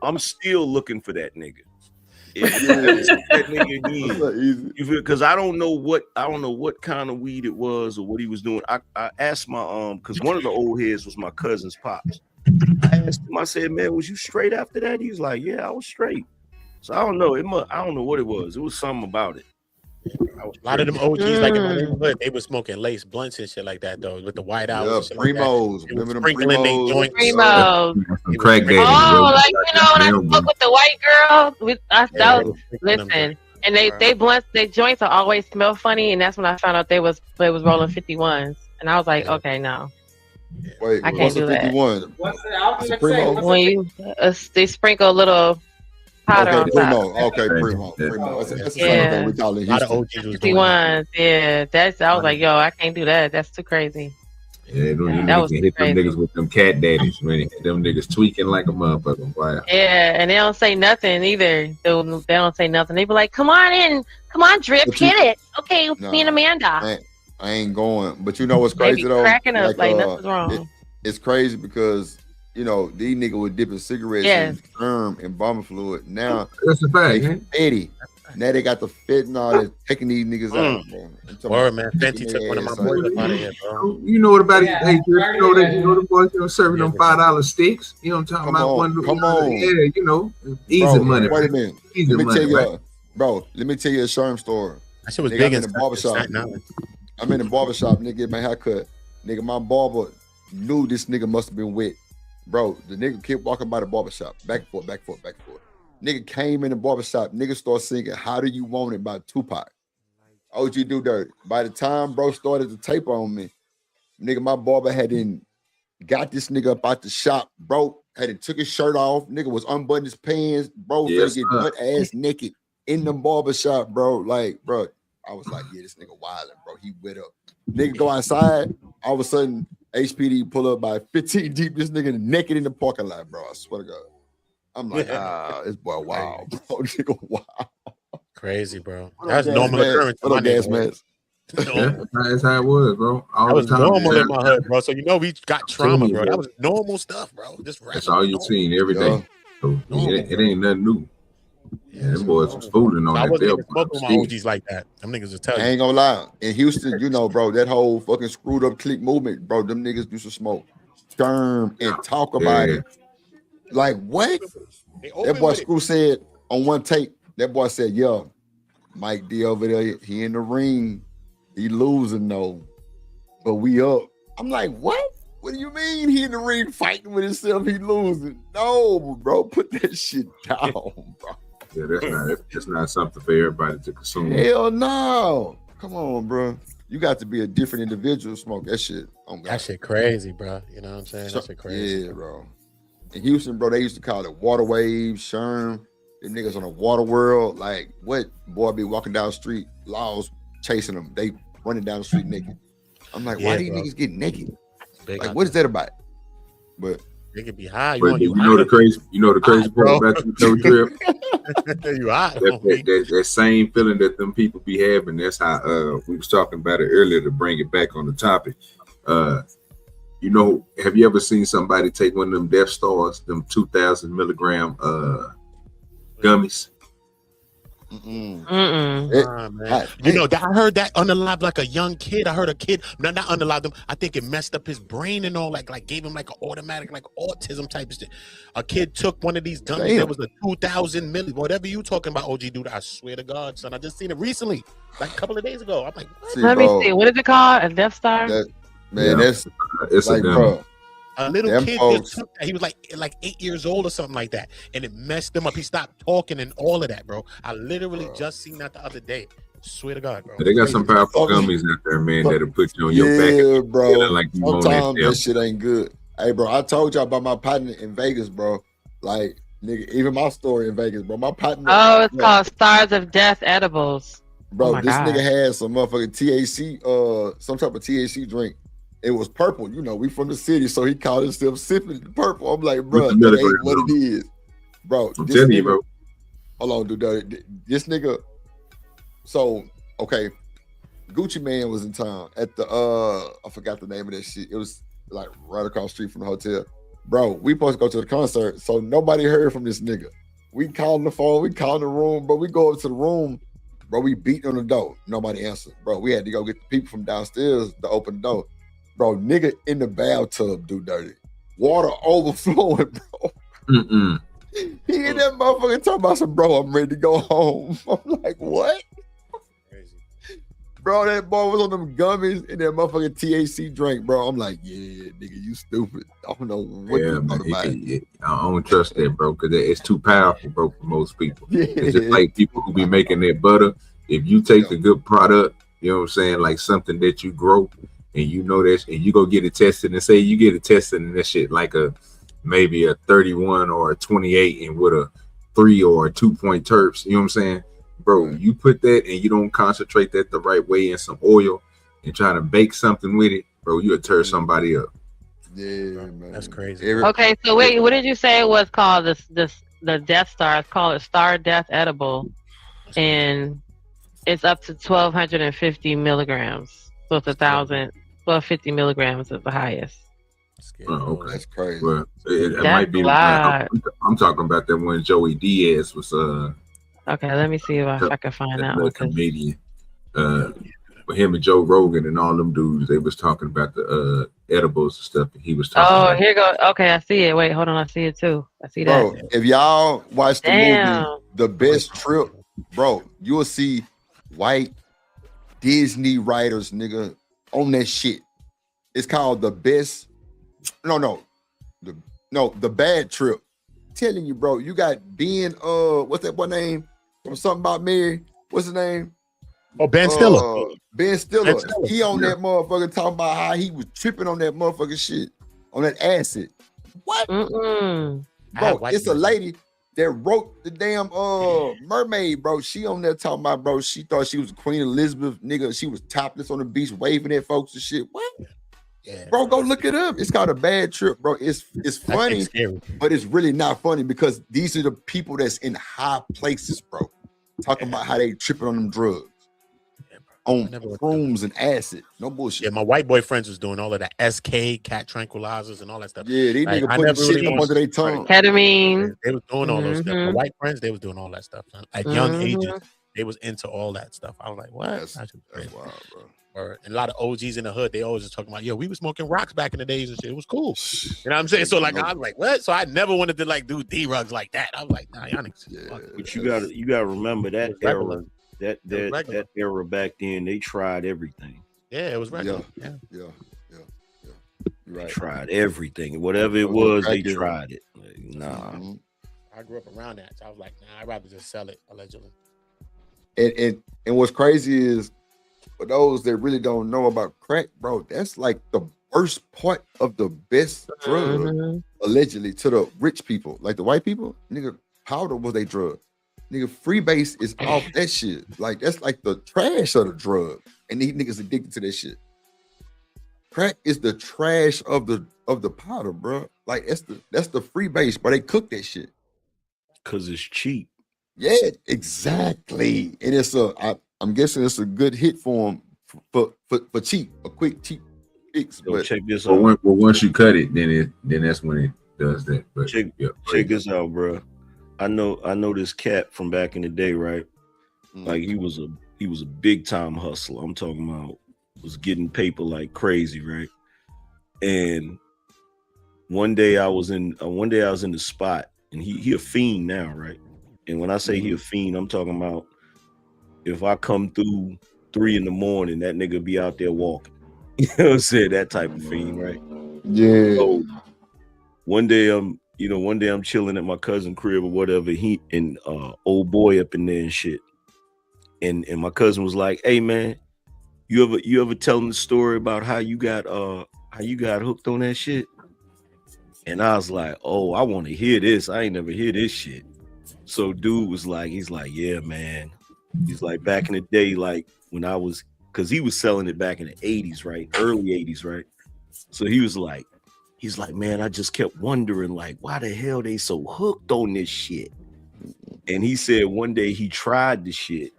I'm still looking for that nigga. That nigga again. You feel? Because I don't know what kind of weed it was or what he was doing. I asked my because one of the old heads was my cousin's pops. I asked him, I said, man, was you straight after that? He was like, yeah, I was straight. So I don't know. I don't know what it was. It was something about it. A lot of them OGs like in my neighborhood, they were smoking lace blunts and shit like that though, with the white owls. Yeah, primos. Remember them primos? Primos. Crack daddy. Oh, like when I smoke with the white girl, listen, and they blunts, they joints always smell funny, and that's when I found out they was rolling 51s, and I was like, okay, no. Wait, I can't do that. 51? What's the When you they sprinkle a little powder on top. Okay, primo. That's the same thing we call it. A lot of OGs was doing 51s, yeah. I was like, yo, I can't do that. That's too crazy. Yeah, that was hit them niggas with them cat daddies, man. Them niggas tweaking like a motherfucker. Wow. Yeah, and they don't say nothing either. They don't say nothing. They be like, come on in. Come on, Drip, hit it. Okay, me and Amanda. I ain't going. But you know what's crazy though? Cracking up like nothing's wrong. It's crazy because these niggas were dipping cigarettes in sperm and vomit fluid. Now that's a fact. Eddie. Now they got the fentanyl that's taking these niggas out, bro. Word, man. Fenty took one of my boys up out of here, bro. You know what about it? Hey, you know the boys serving them $5 sticks. You know what I'm talking about? Come on. Yeah, you know, easy money. Wait a minute. Let me tell you, bro. Let me tell you a Sherm story. That shit was nigga, big in the barbershop. I'm in the barbershop, nigga, get my haircut. Nigga, my barber knew this nigga must have been wet. Bro, the nigga kept walking by the barbershop, back and forth, back and forth, back and forth. Nigga came in the barbershop, nigga started singing How Do You Want It by Tupac. OG Do Dirty. By the time bro started to tape on me, nigga, my barber hadn't got this nigga up out the shop, bro. Had took his shirt off, nigga was unbuttoning his pants, bro, finna get butt ass naked in the barbershop, bro. Like, bro, I was like, yeah, this nigga wildin', bro. He wet up. Nigga go outside, all of a sudden, HPD pull up by 15 deep, this nigga naked in the parking lot, bro. I swear to God. I'm like, this boy wow, bro. Nigga, wow. Crazy, bro. That's normal occurrence. What up, gas mask? That's how it was, bro. That was normal in my hood, bro. So you know we got trauma, bro. That was normal stuff, bro. That's all you seen every day. So it ain't nothing new. Yeah, them boys was fooling on I that. wasn't even smoking with my OGs like that. Them niggas just tell you. I ain't gonna lie. In Houston, you know, bro, that whole fucking screwed up clique movement, bro, them niggas used to smoke, skirm, and talk about it. Like, what? That boy Screw said on one tape, that boy said, yo, Mike D over there, he in the ring. He losing though. But we up. I'm like, what? What do you mean he in the ring fighting with himself? He losing. No, bro, put that shit down, bro. Yeah, that's not something for everybody to consume. Hell no. Come on, bro. You got to be a different individual to smoke that shit. Oh, God. That shit crazy, bro. You know what I'm saying? That shit crazy. Yeah, bro. In Houston, bro, they used to call it water waves, Sherm. Them niggas on the water world. Like, what? Boy be walking down the street, laws chasing them. They running down the street naked. I'm like, why do you niggas get naked? Like, what is that about? But they could be high. You know the crazy part about the trip? You high. That same feeling that them people be having. That's how we was talking about it earlier to bring it back on the topic. You know, have you ever seen somebody take one of them Death Stars, them 2,000 milligram gummies? Man. You know, I heard that unalived like a young kid. I heard a kid, not unalived him. I think it messed up his brain and all, like gave him like an automatic, like autism type of shit. A kid took one of these gummies. That was a 2,000 milli. Whatever you talking about, OG dude. I swear to God, son. I just seen it recently, like a couple of days ago. I'm like, what? Let me see. What is it called? A Death Star? That's it's like, bro. A little kid just took that. He was like 8 years old or something like that, and it messed him up. He stopped talking and all of that, bro. I literally just seen that the other day. Swear to God, bro. They got some powerful gummies out there, man, that'll put you on your back. Yeah, bro. Like you sometimes that shit ain't good. Hey, bro, I told y'all about my partner in Vegas, bro. Like, nigga, even my story in Vegas, bro. My partner. Oh, it's called Stars of Death Edibles. Bro, this nigga had some motherfucking THC, some type of THC drink. It was purple, you know. We from the city, so he called himself sipping the purple. I'm like, bro, that ain't what it is, bro. I'm telling you, bro. Hold on, dude. This nigga. So, okay, Gucci Man was in town at the I forgot the name of that shit. It was like right across the street from the hotel, bro. We supposed to go to the concert, so nobody heard from this nigga. We called the phone, we called the room, but we go up to the room, bro. We beat on the door, nobody answered, bro. We had to go get the people from downstairs to open the door. Bro, nigga in the bathtub do dirty. Water overflowing, bro. He in that motherfucker talking about some, bro, I'm ready to go home. I'm like, what? Crazy. Bro, that boy was on them gummies and that motherfucking THC drink, bro. I'm like, yeah, nigga, you stupid. I don't know what you're talking about. I don't trust that, bro, because it's too powerful, bro, for most people. Yeah. It's just like people who be making that butter. If you take the good product, you know what I'm saying, like something that you grow, and you know this, and you go get it tested, and say you get it tested and that shit like maybe a 31 or a 28 and with a 3 or a 2-point terps, you know what I'm saying? Bro, you put that and you don't concentrate that the right way in some oil and try to bake something with it, bro, you'll tear somebody up. Yeah, man. That's crazy. Okay, so wait, what did you say it was called? The Death Star. It's called a Star Death Edible, and it's up to 1,250 milligrams. So it's 1,250 milligrams is the highest. Oh, okay. That's crazy. Well, it might be. I'm talking about that when Joey Diaz was Okay, let me see if I can find that one. Comedian. But him and Joe Rogan and all them dudes, they was talking about the edibles and stuff. And he was talking. Oh, here go. Okay, I see it. Wait, hold on. I see it too. I see bro, that. If y'all watch the movie The Best Trip, bro, you will see white Disney writers, nigga, on that shit. It's called The Best. The Bad Trip. I'm telling you, bro, you got Ben. What's that boy name from Something About Mary? What's his name? Oh, Ben Stiller. Ben Stiller. He on that motherfucker talking about how he was tripping on that motherfucking shit, on that acid. What? Bro, it's a lady that wrote the damn Mermaid, bro. She on there talking about, bro, she thought she was Queen Elizabeth, nigga. She was topless on the beach waving at folks and shit. What? Yeah, bro, go look it up. It's called A Bad Trip, bro. It's funny, but it's really not funny because these are the people that's in high places, bro. Talking about how they tripping on them drugs. On shrooms and acid. No bullshit. Yeah, my white boy friends was doing all of that SK, cat tranquilizers, and all that stuff. Yeah, these niggas putting shit up under their tongue. Ketamine. They was doing all those stuff. My white friends, they was doing all that stuff. At young ages, they was into all that stuff. I was like, what? That's wild, bro. And a lot of OGs in the hood, they always just talking about, yo, we was smoking rocks back in the days and shit. It was cool. You know what I'm saying? So like, I was like, what? So I never wanted to like do D-rugs like that. I was like, nah, y'all niggas. But you gotta remember that era. That era back then, they tried everything. Yeah, it was regular. Yeah. Right. They tried everything. Whatever it was, they tried it. Like, nah. I grew up around that. So I was like, nah, I'd rather just sell it, allegedly. And what's crazy is, for those that really don't know about crack, bro, that's like the worst part of the best drug, allegedly, to the rich people. Like the white people, nigga, powder was their drug. Nigga, freebase is off that shit. Like, that's like the trash of the drug. And these niggas addicted to that shit. Crack is the trash of the powder, bro. Like, that's the freebase, but they cook that shit. Cause it's cheap. Yeah, exactly. And it's I'm guessing it's a good hit for them for cheap, a quick cheap fix. So but check this out. Well, once you cut it, then that's when it does that. But check this out, bro. I know this cat from back in the day, right? Like he was a big time hustler. I'm talking about was getting paper like crazy, right? And one day I was in the spot, and he a fiend now, right? And when I say he a fiend, I'm talking about if I come through 3 a.m, that nigga be out there walking. You know what I'm saying? That type of fiend, right? Yeah. So one day I'm chilling at my cousin's crib or whatever. He and old boy up in there and shit. And my cousin was like, "Hey man, you ever telling the story about how you got hooked on that shit?" And I was like, "Oh, I want to hear this. I ain't never hear this shit." So dude was like, he's like, "Yeah, man." He's like, back in the day, like when I was, because he was selling it back in the 80s, right? Early 80s, right? So he's like, man, I just kept wondering, like, why the hell they so hooked on this shit? And he said one day he tried the shit.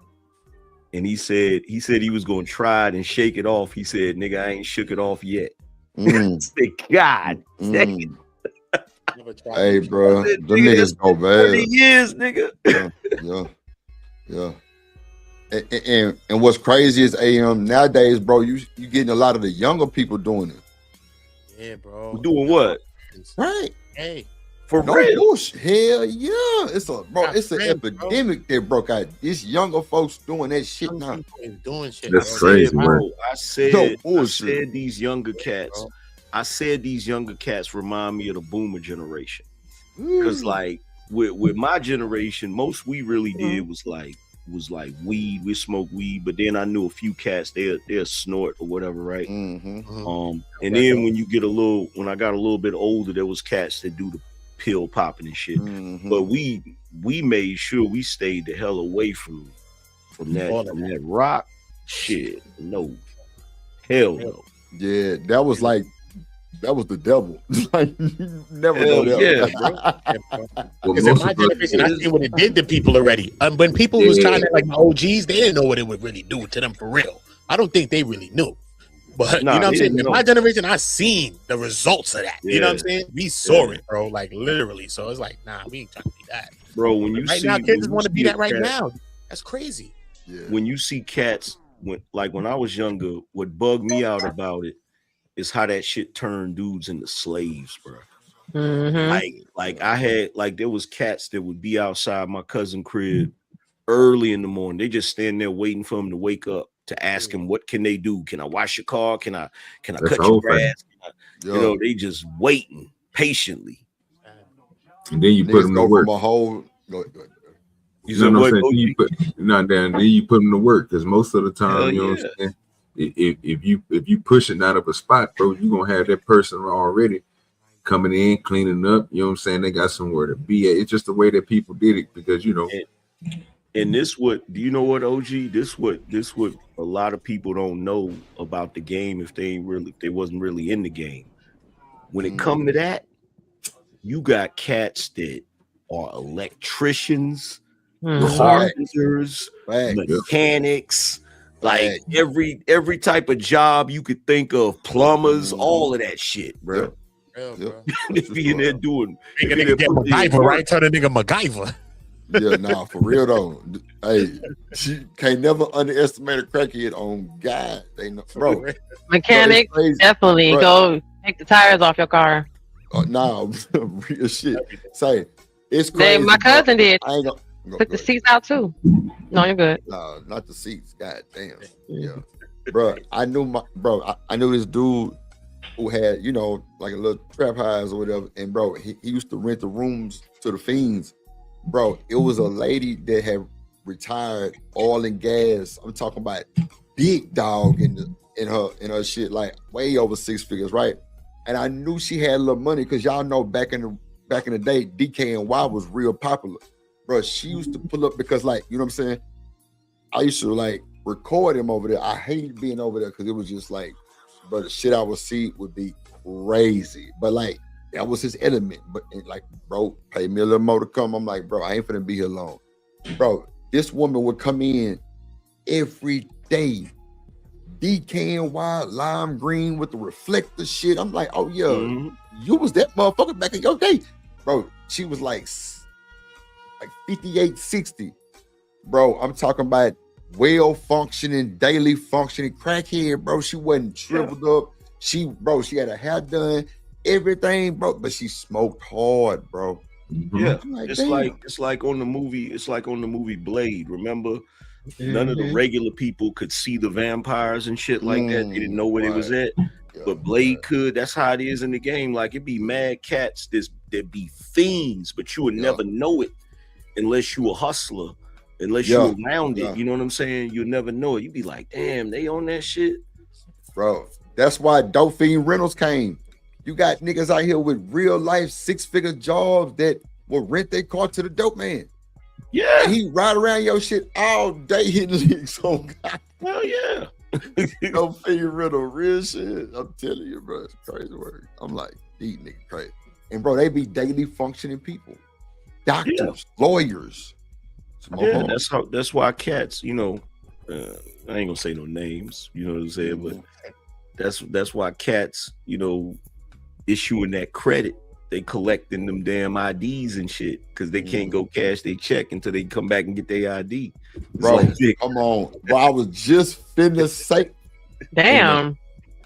And he said he was gonna try it and shake it off. He said, "Nigga, I ain't shook it off yet." God. Hey, bro, them niggas go bad. 40 years, nigga. Yeah. And what's crazy is nowadays, bro, you getting a lot of the younger people doing it. Yeah, bro. Doing what? Right. Hey. For no real? Bullshit. Hell yeah. It's an epidemic that broke out. These younger folks doing that shit now. Doing shit. That's crazy, bro. I said these younger cats. I said these younger cats remind me of the boomer generation. Because like with my generation, most we really did was like weed. We smoke weed, but then I knew a few cats they'll snort or whatever, right? And then when I got a little bit older, there was cats that do the pill popping and shit. But we made sure we stayed the hell away from that rock shit. No, hell no. Yeah, that was the devil. Like, you never know that. Yeah, bro. Because in my generation, I seen what it did to people already. When people was trying to, like my OGs, they didn't know what it would really do to them for real. I don't think they really knew. But you know what I'm saying? In my generation, I seen the results of that. You know what I'm saying? We saw it, bro, like literally. So it's like, nah, we ain't trying to be that. bro. When you right see now, kids just want to be that right cat, now. That's crazy. Yeah. When you see cats, when I was younger, what bugged me out about it is how that shit turned dudes into slaves, bro. Like I had there was cats that would be outside my cousin crib early in the morning. They just stand there waiting for him to wake up to ask him what can they do. Can I wash your car? Can I cut your grass? You know, they just waiting patiently. And then you put them to work. From a whole. You know what I'm saying? Then you put them to work because most of the time, you know what I'm saying. If you push it out of a spot, bro, you're gonna have that person already coming in, cleaning up. You know what I'm saying? They got somewhere to be at. It's just the way that people did it because you know. And do you know what, OG? This what a lot of people don't know about the game if they wasn't really in the game. When it come to that, you got cats that are electricians, carpenters, mechanics, like every type of job you could think of, plumbers, all of that shit, bro. They be in there doing. Nigga get MacGyver, right? Turn a nigga MacGyver. Yeah, nah, for real though. Hey, she can't never underestimate a crackhead on God. They know, bro. Mechanic, definitely go take the tires off your car. Nah, real shit. Say it's crazy. My cousin did. I ain't took the seats out too. No, you're good. Nah, not the seats. God damn. Yeah, bro. I knew this dude who had, you know, like a little trap house or whatever, and bro, he used to rent the rooms to the fiends. Bro, it was a lady that had retired oil and gas. I'm talking about big dog in her shit, like way over 6 figures, right? And I knew she had a little money because y'all know back in the day, DKNY was real popular. Bro, she used to pull up because, like, you know what I'm saying? I used to like record him over there. I hated being over there because it was just like, bro, the shit I would see would be crazy. But like, that was his element. But like, bro, pay me a little more to come. I'm like, bro, I ain't finna be here long. Bro, this woman would come in every day. DKNY, lime green with the reflector shit. I'm like, oh yeah, you was that motherfucker back in your day. Bro, she was like 58, 60. Bro, I'm talking about well-functioning, daily functioning crackhead, bro. She wasn't shriveled up. She had her hair done. Everything, bro, but she smoked hard, bro. Yeah, it's like on the movie Blade. Remember, none of the regular people could see the vampires and shit like that. They didn't know where they was at, but Blade could. That's how it is in the game. Like, it be mad cats that be fiends, but you would never know it unless you a hustler, unless you around it. You know what I'm saying? You'll never know it. You be like, damn, they on that shit, bro. That's why Dope Fiend Rentals came. You got niggas out here with real life 6-figure jobs that will rent their car to the dope man. Yeah. And he ride around your shit all day hitting leaks on God. Hell yeah. Dope Fiend Rental, real shit. I'm telling you, bro. It's crazy work. I'm like, these niggas crazy. And bro, they be daily functioning people. Doctors, lawyers. Yeah, that's why cats, you know, I ain't gonna say no names, you know what I'm saying, but that's why cats, you know, issuing that credit, they collecting them damn IDs and shit because they can't go cash their check until they come back and get their ID. Bro, like, come on. Bro, I was just finna say. Damn.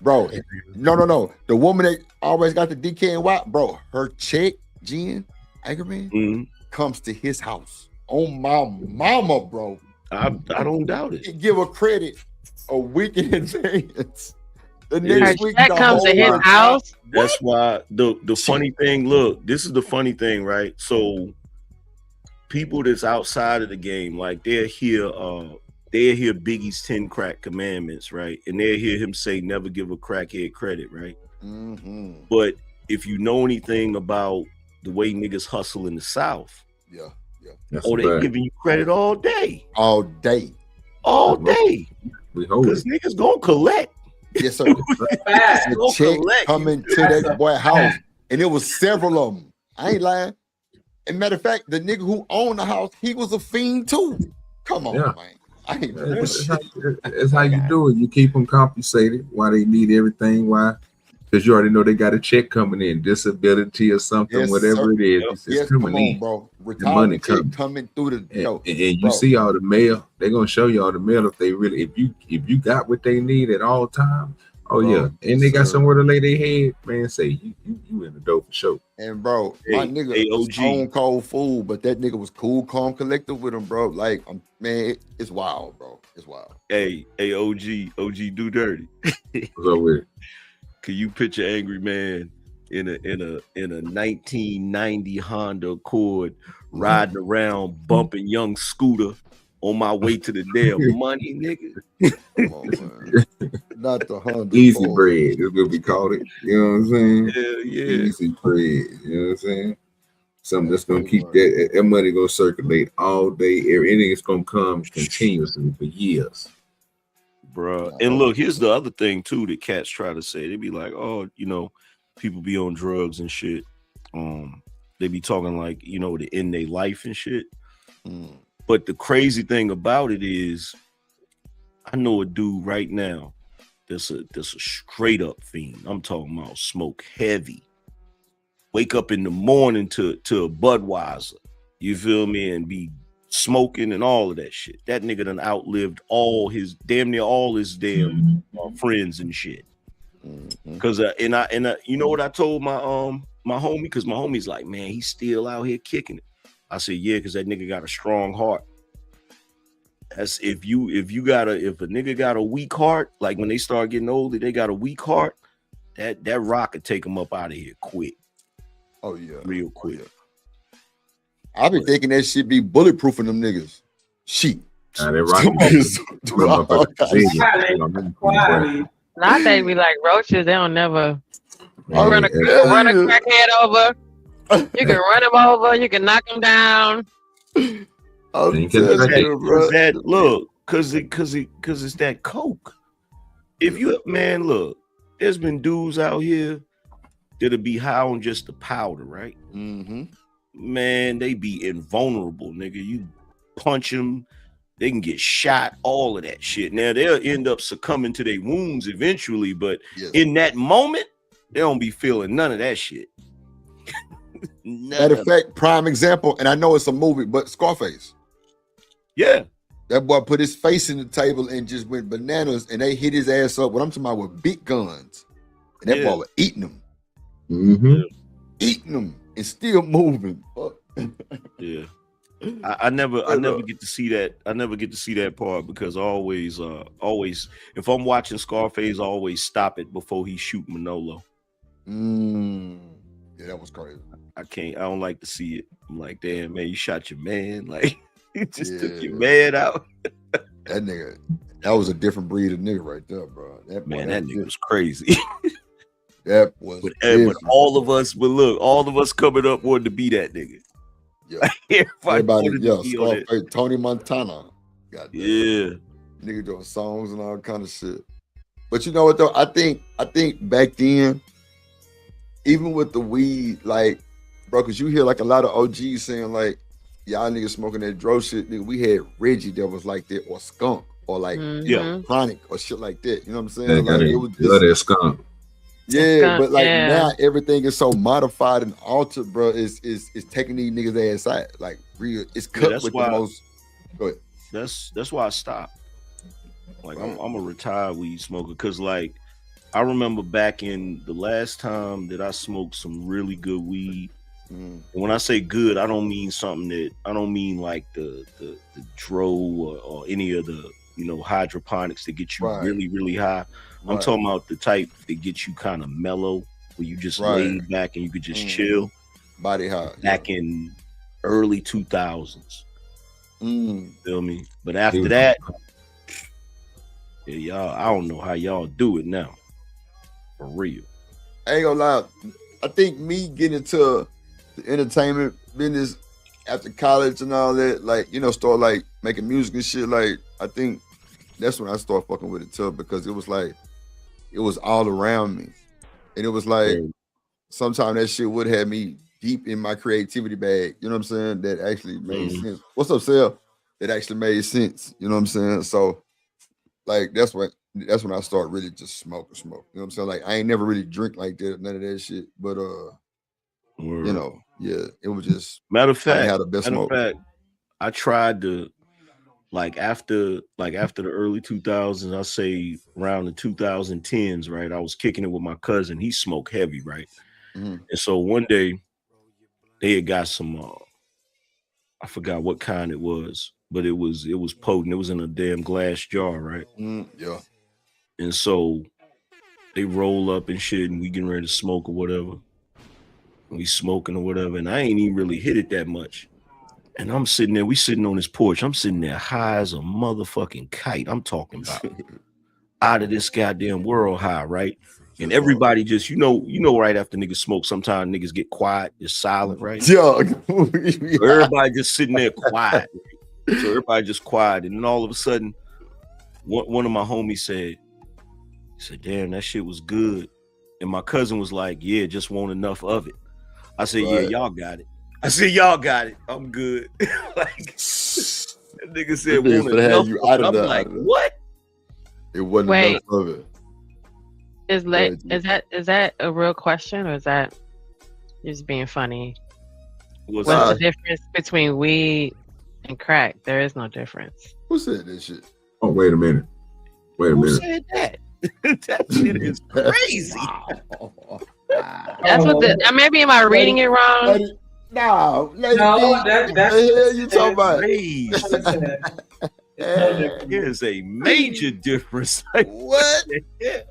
Bro, no. The woman that always got the DKNY, bro, her check, Jen Angerman, comes to his house. On my mama, bro. I don't doubt it. He give her credit a week in advance. The next week that comes to his house. That's why the funny thing. Look, this is the funny thing, right? So people that's outside of the game, like they'll hear Biggie's 10 crack commandments, right? And they'll hear him say, "Never give a crackhead credit," right? But if you know anything about the way niggas hustle in the South, they giving you credit all day, because niggas gonna collect. Yes, sir. The check coming to that boy house, and it was several of them. I ain't lying. And matter of fact, the nigga who owned the house, he was a fiend too. Come on, man. I ain't it's how you do it. You keep them compensated while they need everything. Why Because you already know they got a check coming in, disability or something, Yes, whatever sir. it is. It's Yes, coming come on, in. bro. The money Retirement check coming through the and you see all the mail. They're gonna show you all the mail if they really if you got what they need at all times. Oh bro, yeah, and they got somewhere to lay their head. Man, say you in the dope for sure. And bro, my nigga was stone cold fool, but that nigga was cool, calm, collective with him, bro. Like, man, it's wild, bro. It's wild. Hey, OG, do dirty. What's up with it? Can you picture Angry Man in a 1990 Honda Accord riding around bumping Young Scooter on my way to the damn money, nigga? Come on, man. Not the Honda. Easy bread is what we call it. You know what I'm saying? Hell yeah. Easy bread. You know what I'm saying? Something that's gonna keep that money gonna circulate all day. Everything is gonna come continuously for years. Bruh. And look, here's the other thing too that cats try to say. They be like, oh, you know, people be on drugs and shit. They be talking like, you know, to end their life and shit. But the crazy thing about it is, I know a dude right now that's a straight up fiend. I'm talking about smoke heavy. Wake up in the morning to a Budweiser. You feel me? And be smoking and all of that shit. That nigga done outlived damn near all his damn friends and shit. Cause and you know what I told my homie? Because my homie's like, man, he's still out here kicking it. I said, yeah, because that nigga got a strong heart. That's if a nigga got a weak heart, like when they start getting older, they got a weak heart, that rock could take them up out of here quick. Oh yeah, real quick. I be thinking that shit be bulletproofing them niggas. Shit. Nah, they right. Not they be like roaches. They don't never run a crackhead over. You can run him over. You can knock him down. Because it's that coke. If you look, there's been dudes out here that'll be high on just the powder, right? Man, they be invulnerable, nigga. You punch them, they can get shot, all of that shit. Now they'll end up succumbing to their wounds eventually, but in that moment, they don't be feeling none of that shit. Matter of fact, prime example, and I know it's a movie, but Scarface. Yeah. That boy put his face in the table and just went bananas, and they hit his ass up. What I'm talking about with big guns. And that boy was eating them. Eating them and still moving. Yeah. I never get to see that. I never get to see that part because always if I'm watching Scarface, I always stop it before he shoot Manolo. Yeah, that was crazy. I don't like to see it. I'm like, damn, man, you shot your man. Like, you just took your man out. That nigga, that was a different breed of nigga right there, bro. That nigga was crazy. That was but all of us coming up wanted to be that nigga. Yeah. Everybody, Scarface, Tony Montana. Nigga doing songs and all kind of shit. But you know what though? I think back then, even with the weed, like, bro, because you hear like a lot of OGs saying like, y'all niggas smoking that dro shit. Nigga, we had Reggie that was like that, or skunk, or like chronic or shit like that. You know what I'm saying? Like it was just that skunk. Yeah, but like now everything is so modified and altered, bro. Is taking these niggas ass out. Like real, it's cut with the most. Go ahead. That's why I stopped. Like I'm a retired weed smoker because like I remember back in the last time that I smoked some really good weed. And when I say good, I don't mean like the dro or any of the hydroponics that get you really, really high. I'm talking about the type that gets you kind of mellow, where you just lay back and you could just chill. Body high. Back in early 2000s. Feel me? But after that, y'all, I don't know how y'all do it now. For real. I ain't gonna lie. I think me getting into the entertainment business after college and all that, like, start like making music and shit, like, I think that's when I started fucking with it too, because it was like, it was all around me. And it was like, sometimes that shit would have me deep in my creativity bag, you know what I'm saying? That actually made sense. What's up, Sal? That actually made sense, you know what I'm saying? So, like, that's that's when I started really just smoke. You know what I'm saying? Like I ain't never really drink like that, none of that shit. But you know, yeah, it was just matter of fact. I had the best smoke. I tried to like after the early 2000s, I say around the 2010s, right? I was kicking it with my cousin. He smoked heavy, right? And so one day they had got some I forgot what kind it was, but it was potent. It was in a damn glass jar, right? Yeah. And so they roll up and shit, and we getting ready to smoke or whatever. We smoking or whatever, and I ain't even really hit it that much. And I'm sitting there, we sitting on this porch. I'm sitting there high as a motherfucking kite. I'm talking about out of this goddamn world high, right? And everybody just, you know, right after niggas smoke, sometimes niggas get quiet, just silent, right? Yeah. So everybody just sitting there quiet. Right? So everybody just quiet. And then all of a sudden, one of my homies said, damn, that shit was good. And my cousin was like, yeah, just want enough of it. I said, yeah, y'all got it. I said, y'all got it. I'm good. Like, that nigga said, want enough you out of I'm like, what? It wasn't enough of it. Is that a real question, or is that just being funny? What's the difference between weed and crack? There is no difference. Who said this shit? Oh, wait a minute. Who said that? That shit is crazy. That's what maybe am I reading it wrong? No, that's you talking about. There's a major difference. Like, what?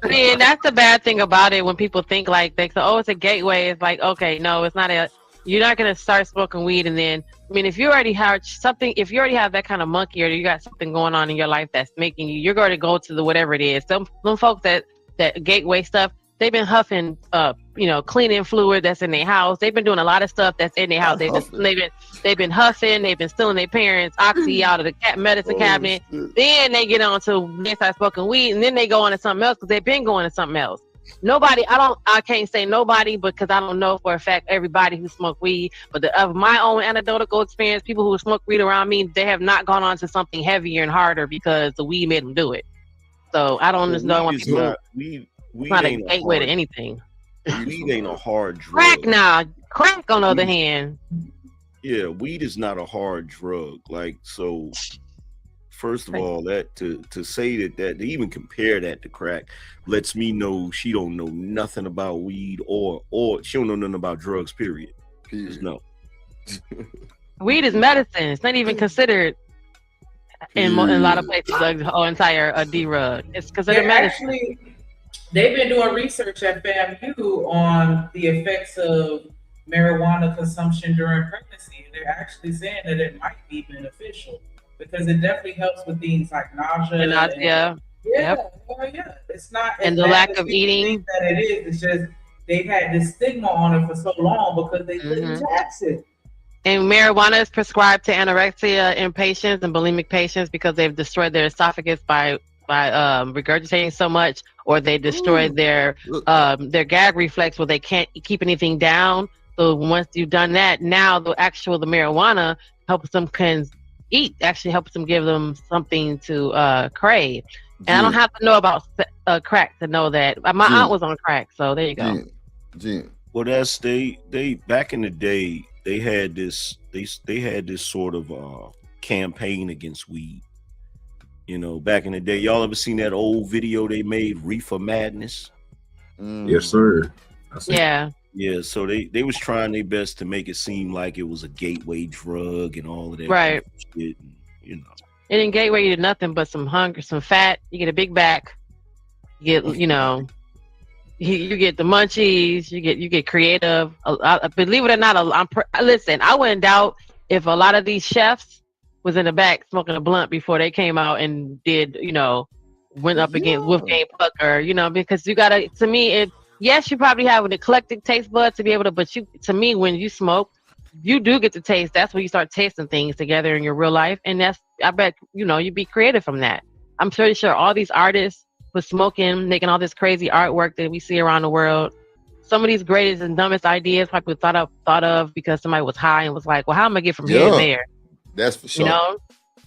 Man, that's the bad thing about it when people think like they say, oh, it's a gateway. It's like, okay, no, it's not you're not gonna start smoking weed and then if you already have something, if you already have that kind of monkey or you got something going on in your life that's making you're going to go to the whatever it is. Some folks that gateway stuff, they've been huffing cleaning fluid that's in their house. They've been doing a lot of stuff that's in their house. They've been huffing, they've been stealing their parents' oxy out of the medicine cabinet. Shit. Then they get on to they start smoking weed and then they go on to something else because they've been going to something else. I can't say nobody because I don't know for a fact everybody who smoked weed, but of my own anecdotal experience, people who smoke weed around me, they have not gone on to something heavier and harder because the weed made them do it. So I don't know when people weed not a gateway to anything. Weed ain't a hard drug. Crack on the other hand. Yeah, weed is not a hard drug. Like, so first of all, that to say that to even compare that to crack lets me know she don't know nothing about weed or she don't know nothing about drugs, period. No. Weed is medicine. It's not even considered in a lot of places like the whole entire D-rug. It's considered medicine. Actually, they've been doing research at FAMU on the effects of marijuana consumption during pregnancy. They're actually saying that it might be beneficial because it definitely helps with things like nausea. Yeah. It's not. And the lack of eating. That it is. It's just they've had this stigma on it for so long because they couldn't tax it. And marijuana is prescribed to anorexia in patients and bulimic patients because they've destroyed their esophagus by regurgitating so much, or they destroyed their gag reflex where they can't keep anything down. So once you've done that, now the marijuana helps them helps them give them something to crave. And I don't have to know about crack to know that. My aunt was on crack, so there you go. Well, that's they back in the day they had this sort of campaign against weed. You know, back in the day, y'all ever seen that old video they made, Reefer Madness? Yes, sir. Yeah. Yeah, so they was trying their best to make it seem like it was a gateway drug and all of that right. kind of shit, and, you know. It didn't gateway you to nothing but some hunger, some fat. You get a big back. You get, you get the munchies. You get creative. Believe it or not, listen. I wouldn't doubt if a lot of these chefs was in the back smoking a blunt before they came out and did, went up against Wolfgang Pucker, because you gotta. To me, yes, you probably have an eclectic taste bud to be able to, but to me, when you smoke, you do get to taste. That's when you start tasting things together in your real life, and I bet you'd be creative from that. I'm pretty sure all these artists with smoking, making all this crazy artwork that we see around the world. Some of these greatest and dumbest ideas probably thought of because somebody was high and was like, "Well, how am I get from here to there?" That's for sure.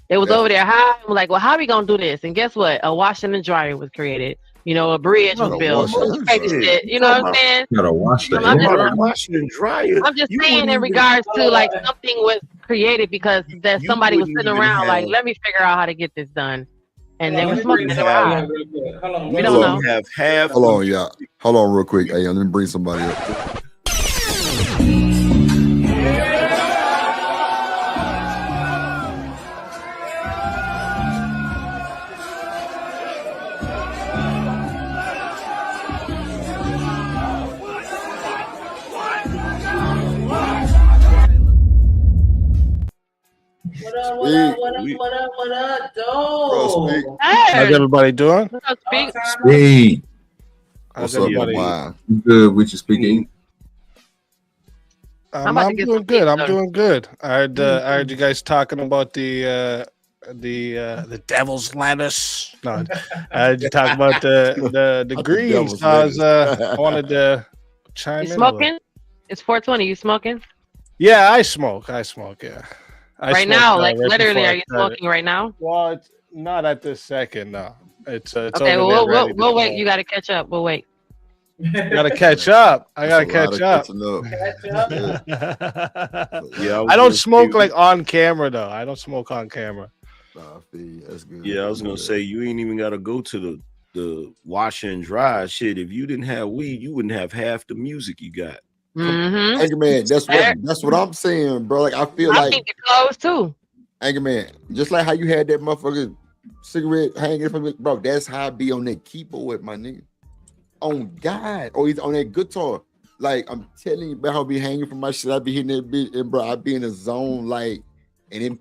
They was over there high. I'm like, well, how we gonna do this? And guess what? A washer and dryer was created. You know, a bridge was built. Crazy shit. You know what I'm saying? You gotta wash the Washing and dryer. I'm just saying in regards to like something was created because that somebody was sitting around like, let me figure out how to get this done. And they were smoking. We don't know. Have half. Hold on, y'all. Hold on, real quick. Hey, let me bring somebody up. What up, dog? How's everybody doing? Hey. What's up, man? Good with you speaking. I'm doing good. I'm doing good. I heard you guys talking about the devil's lettuce. No, I heard you talk about the greens. I wanted to chime in. You smoking? It's 420. You smoking? Yeah, I smoke. Yeah. Right now, like literally, are you smoking right now? Well, it's not at this second. No, it's okay. Well, we'll wait. You got to catch up. We'll wait. Gotta catch up. I gotta catch up. Yeah, I don't smoke like on camera though. I don't smoke on camera. That's good. Yeah, I was gonna say you ain't even gotta go to the wash and dry shit. If you didn't have weed, you wouldn't have half the music you got. Mm-hmm. Anchor Man, that's what I'm saying, bro. Like I feel like think it close too. Anchor Man, just like how you had that motherfucker cigarette hanging from it, bro. That's how I be on that keyboard, my nigga. On God, or he's on that guitar. Like I'm telling you, bro, I'll be hanging from my shit. I be hitting that bitch, and bro, I be in a zone, like, and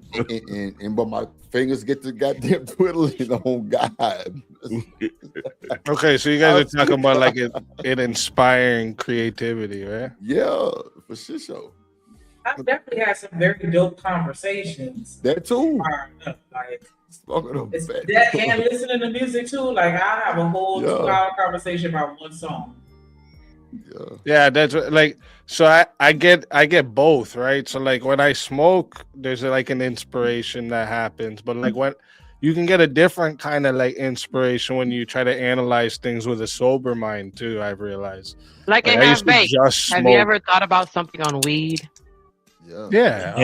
but my fingers get to goddamn twiddling. On God. Okay, so you guys are talking about like it inspiring creativity, right? Yeah, for sure. I've definitely had some very dope conversations. That too. Like, that and listening to music too. Like I have a whole 2-hour conversation about one song. Yeah, that's like so. I get both, right? So like when I smoke, there's like an inspiration that happens, but like when you can get a different kind of like inspiration when you try to analyze things with a sober mind too. I've realized. Like I have vape. Have you ever thought about something on weed? Yeah.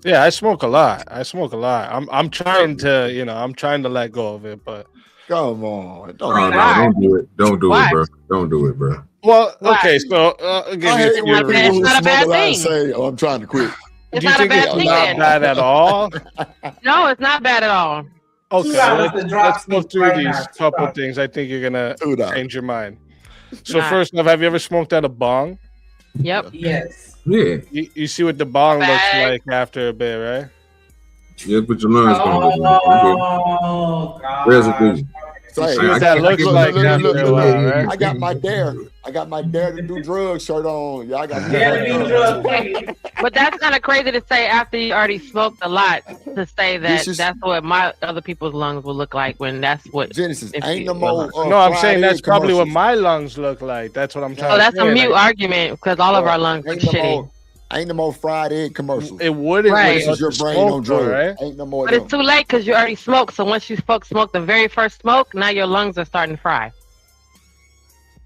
I smoke a lot. I'm trying to, I'm trying to let go of it, but come on, don't do it. Don't do it, bro. Don't do it, bro. Well, okay, so again, it's not a bad thing. Say, I'm trying to quit. It's not a bad thing. Not bad at all. No, it's not bad at all. Okay, let's go through these couple things. I think you're gonna change your mind. So first off, have you ever smoked out a bong? Yep. Yes. Yeah. You see what the bong looks like after a bit, right? Yeah, but your lungs gonna look like residue. See what that looks like after a while, right? I got my dare to do drugs shirt on. Yeah, I got But that's kind of crazy to say after you already smoked a lot to say that that's what my other people's lungs will look like when that's what Genesis ain't no more. No, I'm saying that's probably what my lungs look like. That's what I'm trying to say. So that's a mute argument because all of our lungs look shitty. Ain't no more fried egg commercials. It wouldn't. Right. Your brain on drugs. Right? Ain't no more. But it's too late because you already smoked. So once you smoke the very first smoke, now your lungs are starting to fry.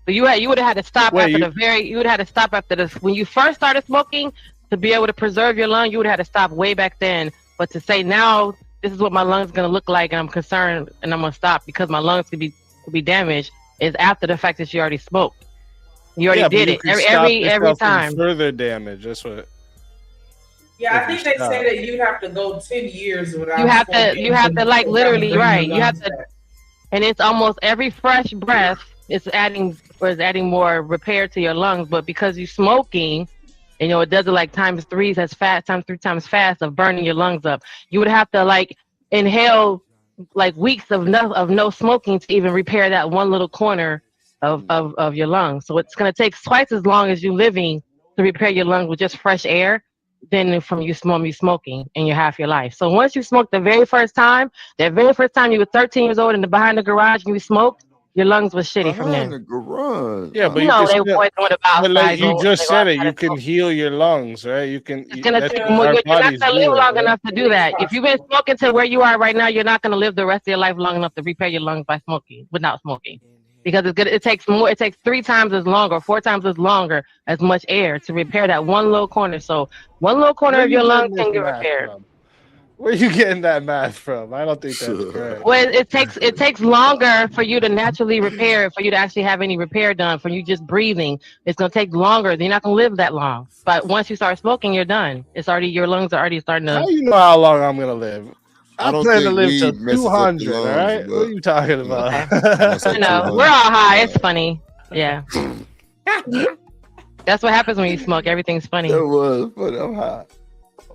So you would have had to stop you would have had to stop after this. When you first started smoking to be able to preserve your lung, you would have had to stop way back then. But to say now this is what my lungs gonna look like, and I'm concerned, and I'm gonna stop because my lungs could be damaged, is after the fact that you already smoked. You already did it every time. Further damage. That's what. Yeah, I think they say that you'd have to go 10 years without. You have to like literally right. You have to, and it's almost every fresh breath is adding more repair to your lungs. But because you're smoking, it does it like times 3 as fast, times 3 times fast of burning your lungs up. You would have to like inhale like weeks of no smoking to even repair that one little corner of your lungs. So it's going to take twice as long as you living to repair your lungs with just fresh air than from you smoking in your half your life. So once you smoked the very first time, that very first time you were 13 years old and behind the garage and you smoked, Your lungs was shitty from Behind there. the garage. Yeah, but You know, they boys going to but like outside. you just said it, you outside can heal your lungs, right? You can. It's gonna That's take what more. our You're not bodies gonna do live it, long right? enough to do that. If you've been smoking to where you are right now, you're not gonna live the rest of your life long enough to repair your lungs by smoking without smoking. Because it's good. It takes more. It takes 3 times as longer, 4 times as longer as much air to repair that one little corner. So one little corner Where of you your lungs getting this can get math repaired. from? Where are you getting that math from? I don't think that's correct. Well, it takes longer for you to naturally repair, for you to actually have any repair done. For you just breathing, it's gonna take longer. You're not gonna live that long. But once you start smoking, you're done. It's already your lungs are already starting to. How you know how long I'm gonna live? I I don't plan to think live till weed messes up your 200. All lungs, right, what but are you talking about? I know we're all high. It's funny. Yeah. That's what happens when you smoke. Everything's funny. That was funny. I'm high.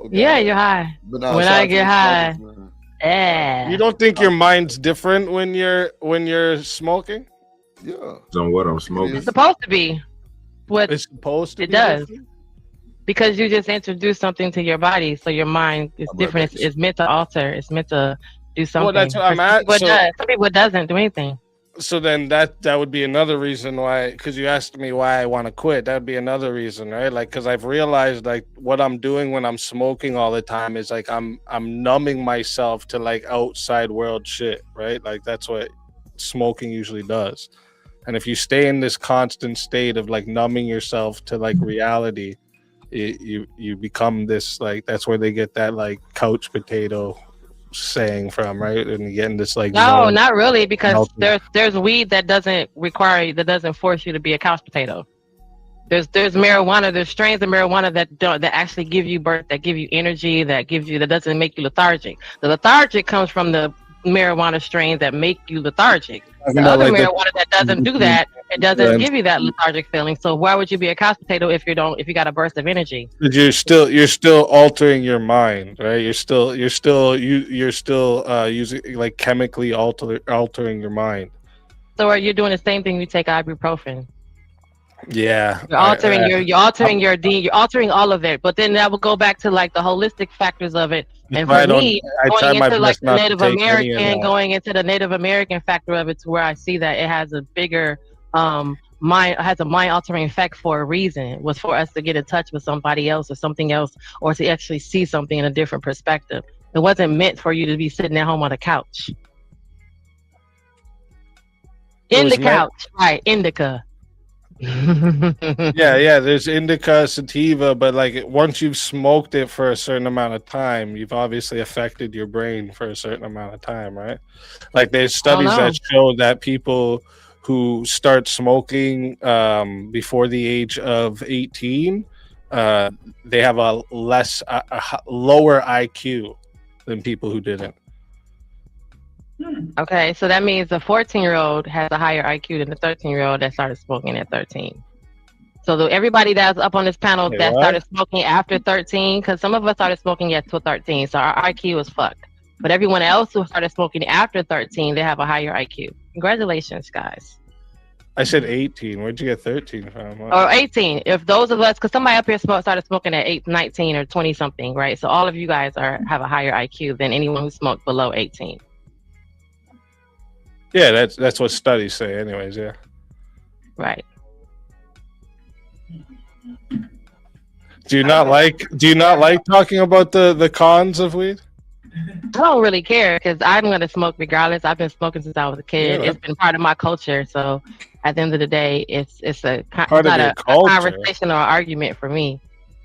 Okay. Yeah, you're high. But now When shout I out to get the high, smokers, man. yeah. You don't think your mind's different when you're smoking? Yeah. On what I'm smoking. It's supposed to be. What It's supposed to. It does. Because you just introduced something to your body, so your mind is different. It's meant to alter. It's meant to do something. Well, that's what I'm For at. some people it So- does. Some people it doesn't do anything. So then that would be another reason why, because you asked me why I want to quit. That'd be another reason, right? Like, because I've realized like what I'm doing when I'm smoking all the time is like I'm numbing myself to like outside world shit, right? Like that's what smoking usually does. And if you stay in this constant state of like numbing yourself to like reality, you become this like, that's where they get that like couch potato saying from, right? And you get in this like No, zone. not really, because Healthy. there's weed that doesn't force you to be a couch potato. There's marijuana, there's strains of marijuana that actually give you birth, that give you energy, that doesn't make you lethargic. The lethargic comes from the marijuana strains that make you lethargic. The about, other like, marijuana that doesn't do that, it doesn't give you that lethargic feeling. So why would you be a couch potato if you got a burst of energy? But you're still altering your mind, right? You're still using like chemically altering your mind. So are you doing the same thing? You take ibuprofen. Yeah, You're altering all of it, but then that will go back to like the holistic factors of it. And for me, going into like the Native American, going into the Native American factor of it, to where I see that it has a bigger mind altering effect for a reason. It was for us to get in touch with somebody else or something else, or to actually see something in a different perspective. It wasn't meant for you to be sitting at home on a couch. Right? Indica. yeah, there's indica, sativa, but like once you've smoked it for a certain amount of time, you've obviously affected your brain for a certain amount of time, right? Like there's studies that show that people who start smoking before the age of 18, they have a lower IQ than people who didn't. Okay, so that means the 14-year-old has a higher IQ than the 13-year-old that started smoking at 13. So everybody that's up on this panel that started smoking after 13, because some of us started smoking at 13, so our IQ is fucked. But everyone else who started smoking after 13, they have a higher IQ. Congratulations, guys. I said 18. Where'd you get 13 from? Or 18. If those of us, because somebody up here started smoking at 19 or 20 something, right? So all of you guys have a higher IQ than anyone who smoked below 18. Yeah, that's what studies say, anyways. Yeah. Right. Do you not like talking about the cons of weed? I don't really care because I'm gonna smoke regardless. I've been smoking since I was a kid. It's been part of my culture. So at the end of the day, it's not a conversation or argument for me.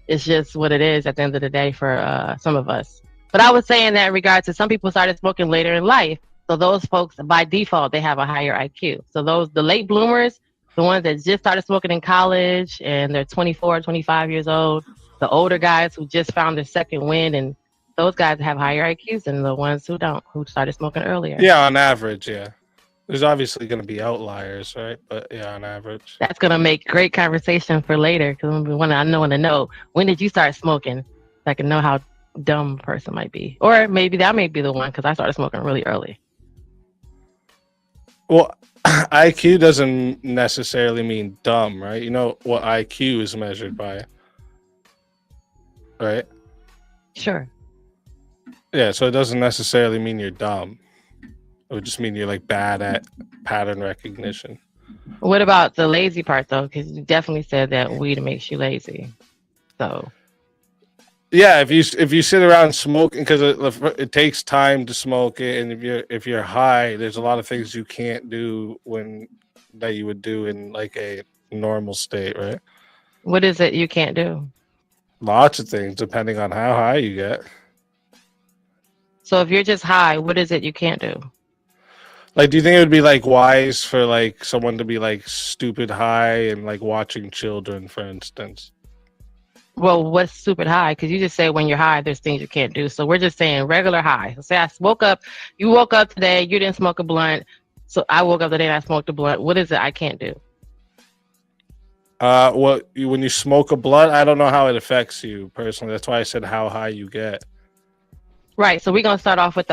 It's just what it is at the end of the day for some of us. But I was saying that in regard to some people started smoking later in life. So those folks, by default, they have a higher IQ. So the late bloomers, the ones that just started smoking in college and they're 24, 25 years old, the older guys who just found their second wind, and those guys have higher IQs than the ones who don't, who started smoking earlier. Yeah, on average, yeah. There's obviously going to be outliers, right? But yeah, on average. That's going to make great conversation for later because I want to know, when did you start smoking? So I can know how dumb a person might be. Or maybe that may be the one because I started smoking really early. Well, IQ doesn't necessarily mean dumb, right? You know what IQ is measured by, right? Sure. Yeah, so it doesn't necessarily mean you're dumb. It would just mean you're like bad at pattern recognition. What about the lazy part though? Because you definitely said that weed makes you lazy. So yeah, if you sit around smoking, because it takes time to smoke it, and if you're high, there's a lot of things you can't do that you would do in like a normal state, right? what is it you can't do? Lots of things, depending on how high you get. So if you're just high, what is it you can't do? Like, do you think it would be like wise for like someone to be like stupid high and like watching children, for instance? Well, what's stupid high? Because you just said when you're high, there's things you can't do. So we're just saying regular high. So say you woke up today, you didn't smoke a blunt. So I woke up today and I smoked a blunt. What is it I can't do? When you smoke a blunt, I don't know how it affects you personally. That's why I said how high you get. Right. So we're going to start off with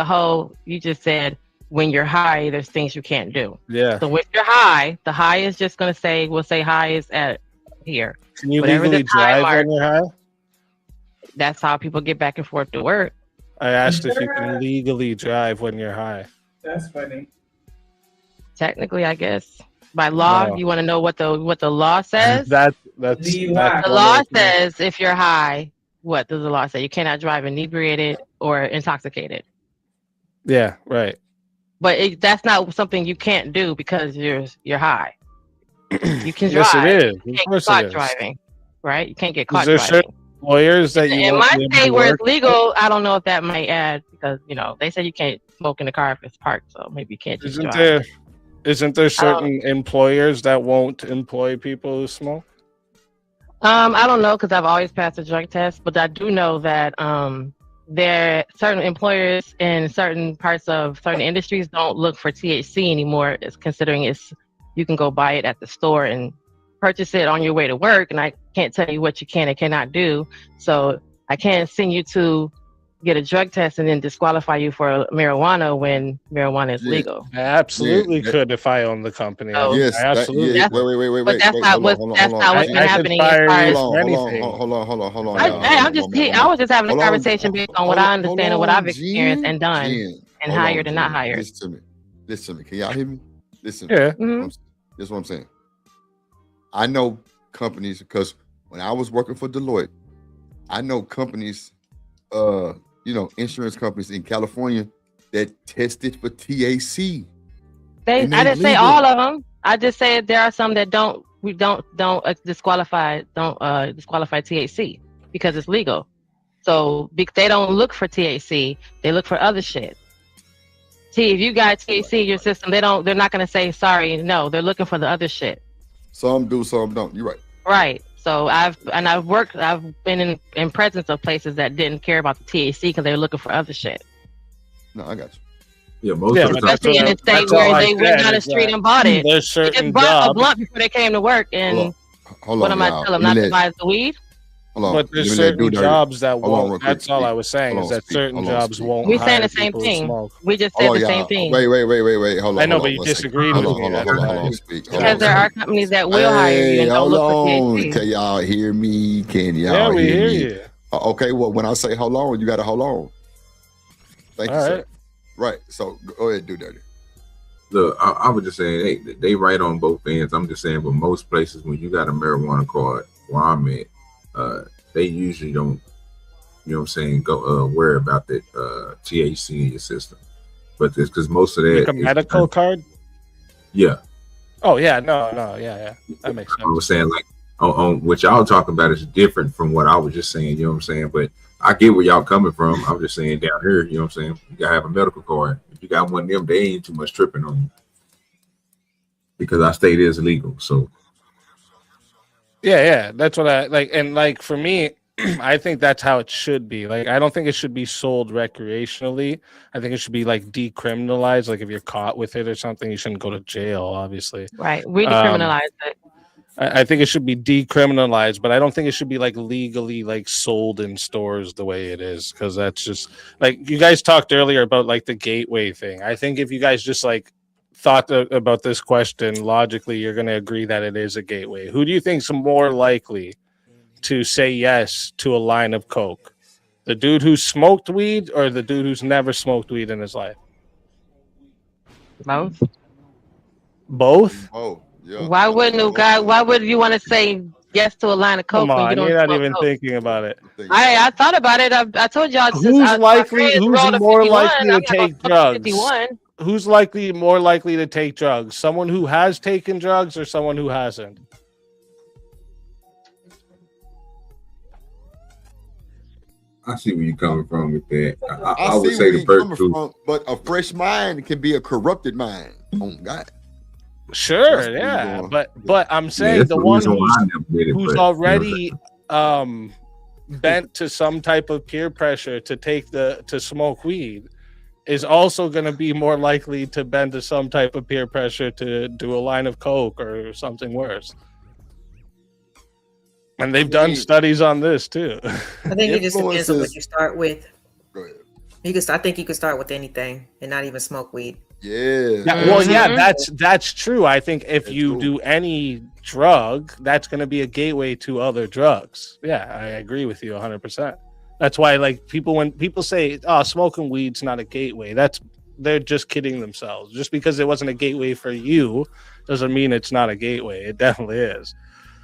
you just said when you're high, there's things you can't do. Yeah. So when you're high, the high is just going to we'll say high is at here. Can you legally drive when you're high? That's how people get back and forth to work. I asked if you can legally drive when you're high. That's funny. Technically, I guess. By law, You want to know what the law says? That's the law says if you're high, what does the law say? You cannot drive inebriated or intoxicated. Yeah, right. But that's not something you can't do because you're high. You can drive. Yes, it is. You can't get caught driving, right? You can't get caught driving. Certain lawyers that you in my state where it's legal, I don't know if that might add because they said you can't smoke in the car if it's parked, so maybe you can't just drive. Isn't there certain employers that won't employ people who smoke? I don't know because I've always passed a drug test, but I do know that there are certain employers in certain parts of certain industries don't look for THC anymore. It's considering you can go buy it at the store and purchase it on your way to work, and I can't tell you what you can and cannot do. So I can't send you to get a drug test and then disqualify you for marijuana when marijuana is legal. I absolutely could if I own the company. Yes, I absolutely. Wait. But that's not what's been happening as far as Hold on. I was just having a conversation based on what I understand and what I've experienced and done and hired and not hired. Listen to me. Can y'all hear me? Listen. Yeah. This is what I'm saying. I know companies because when I was working for Deloitte, I know companies, insurance companies in California that tested for THC. I didn't say all of them. I just said there are some that don't disqualify THC because it's legal. So they don't look for THC, they look for other shit. See, if you got THC in your system, they're not gonna say sorry. No, they're looking for the other shit. Some do, some don't. You're right. Right. So I've been in presence of places that didn't care about the THC because they were looking for other shit. No, I got you. Yeah, most of the time. Especially in a state where they went down the street and bought it. There's certain they just bought a blunt before they came to work, and hold on, am I telling them not to buy the weed? Hold on. But there's certain jobs that won't. That's all I was saying is that certain jobs won't. We're saying the same thing. We just said the same thing. Wait. Hold on. I know, but you disagreed with me. Hold on. Because there are companies that will hire you and don't look for THC. Can y'all hear me? Can y'all Yeah, we hear me? you. Okay, well, when I say hold on, you got to hold on. Thank you, sir. Right. So go ahead, do that. Look, I was just saying, they right on both ends. I'm just saying, but most places when you got a marijuana card, where I'm at, they usually don't, go worry about that THC in your system. But it's because most of that like a medical card. Yeah. Oh yeah, no, yeah. That makes sense. I was saying like on what y'all talking about is different from what I was just saying. You know what I'm saying? But I get where y'all coming from. I'm just saying down here, you know what I'm saying? You gotta have a medical card. If you got one of them, they ain't too much tripping on you. Because our state is illegal. So yeah. That's what I like. And like for me, I think that's how it should be. Like I don't think it should be sold recreationally. I think it should be like decriminalized. Like if you're caught with it or something, you shouldn't go to jail, obviously. Right. We decriminalize it. I think it should be decriminalized, but I don't think it should be like legally like sold in stores the way it is, because that's just like you guys talked earlier about like the gateway thing. I think if you guys just like thought about this question logically, you're going to agree that it is a gateway. Who do you think's more likely to say yes to a line of coke? The dude who smoked weed or the dude who's never smoked weed in his life? Both. Both? Oh, yeah. Why wouldn't a guy? Why would you want to say yes to a line of coke Come when you on, don't you're not smoke even coke? thinking about it. I thought about it. I told y'all. Who's my likely? friends Who's rolled a more 51. likely I'm to not gonna take smoke a drugs? 51. Who's more likely to take drugs? Someone who has taken drugs or someone who hasn't? I see where you're coming from with that. I would see say where the you're first coming two. from, but a fresh mind can be a corrupted mind. Oh God. Sure, yeah, but I'm saying that's the the one reason why I never did it, who's but, already bent to some type of peer pressure to smoke weed is also going to be more likely to bend to some type of peer pressure to do a line of coke or something worse. And they've done studies on this too. I think it just depends on what you start with. I think you could start with anything and not even smoke weed. Yeah. Well, yeah, that's true. I think if you do any drug, that's going to be a gateway to other drugs. Yeah, I agree with you 100%. That's why, like, when people say, "Oh, smoking weed's not a gateway," they're just kidding themselves. Just because it wasn't a gateway for you doesn't mean it's not a gateway. It definitely is.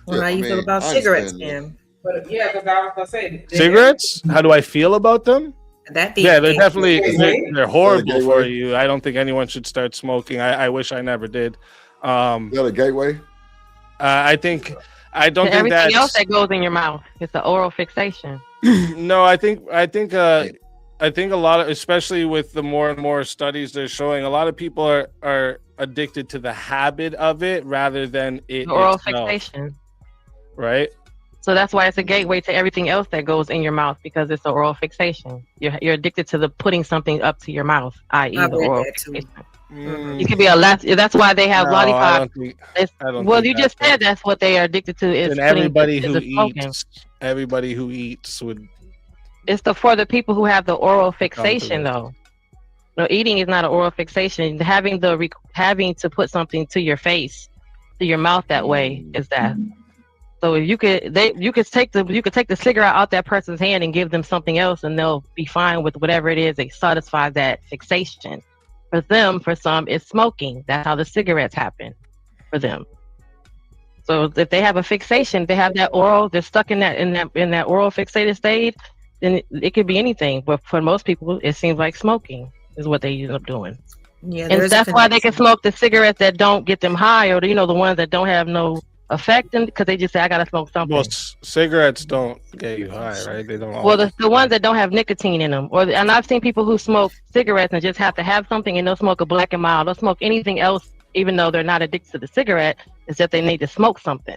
Well, how you feel about cigarettes, Kim? But yeah, because I was gonna say cigarettes. How do I feel about them? They're definitely they're horrible for you. I don't think anyone should start smoking. I wish I never did. Is that a gateway? I don't think everything else that goes in your mouth. It's an oral fixation. No, I think a lot of, especially with the more and more studies they're showing, a lot of people are addicted to the habit of it rather than it oral itself. Fixation. Right. So that's why it's a gateway to everything else that goes in your mouth, because it's an oral fixation. You're addicted to the putting something up to your mouth, i.e. the oral fixation. You could be that's why they have lollipops. You just said that's what they are addicted to. Is and everybody who eats would. It's for the people who have the oral fixation though. No, eating is not an oral fixation. Having to put something to your face, to your mouth that way is that. So if you could take the cigarette out that person's hand and give them something else, and they'll be fine with whatever it is. They satisfy that fixation. For some, it's smoking. That's how the cigarettes happen for them. So if they have a fixation, they have that oral. They're stuck in that oral fixated state. Then it could be anything. But for most people, it seems like smoking is what they end up doing. Yeah, and that's why they can smoke the cigarettes that don't get them high, or the ones that don't have no effect, because they just say, I gotta smoke something. Well, cigarettes don't get you high, right? They don't. Well, the ones that don't have nicotine in them, and I've seen people who smoke cigarettes and just have to have something, and they'll smoke a Black and Mild. They'll smoke anything else, even though they're not addicted to the cigarette. It's that they need to smoke something.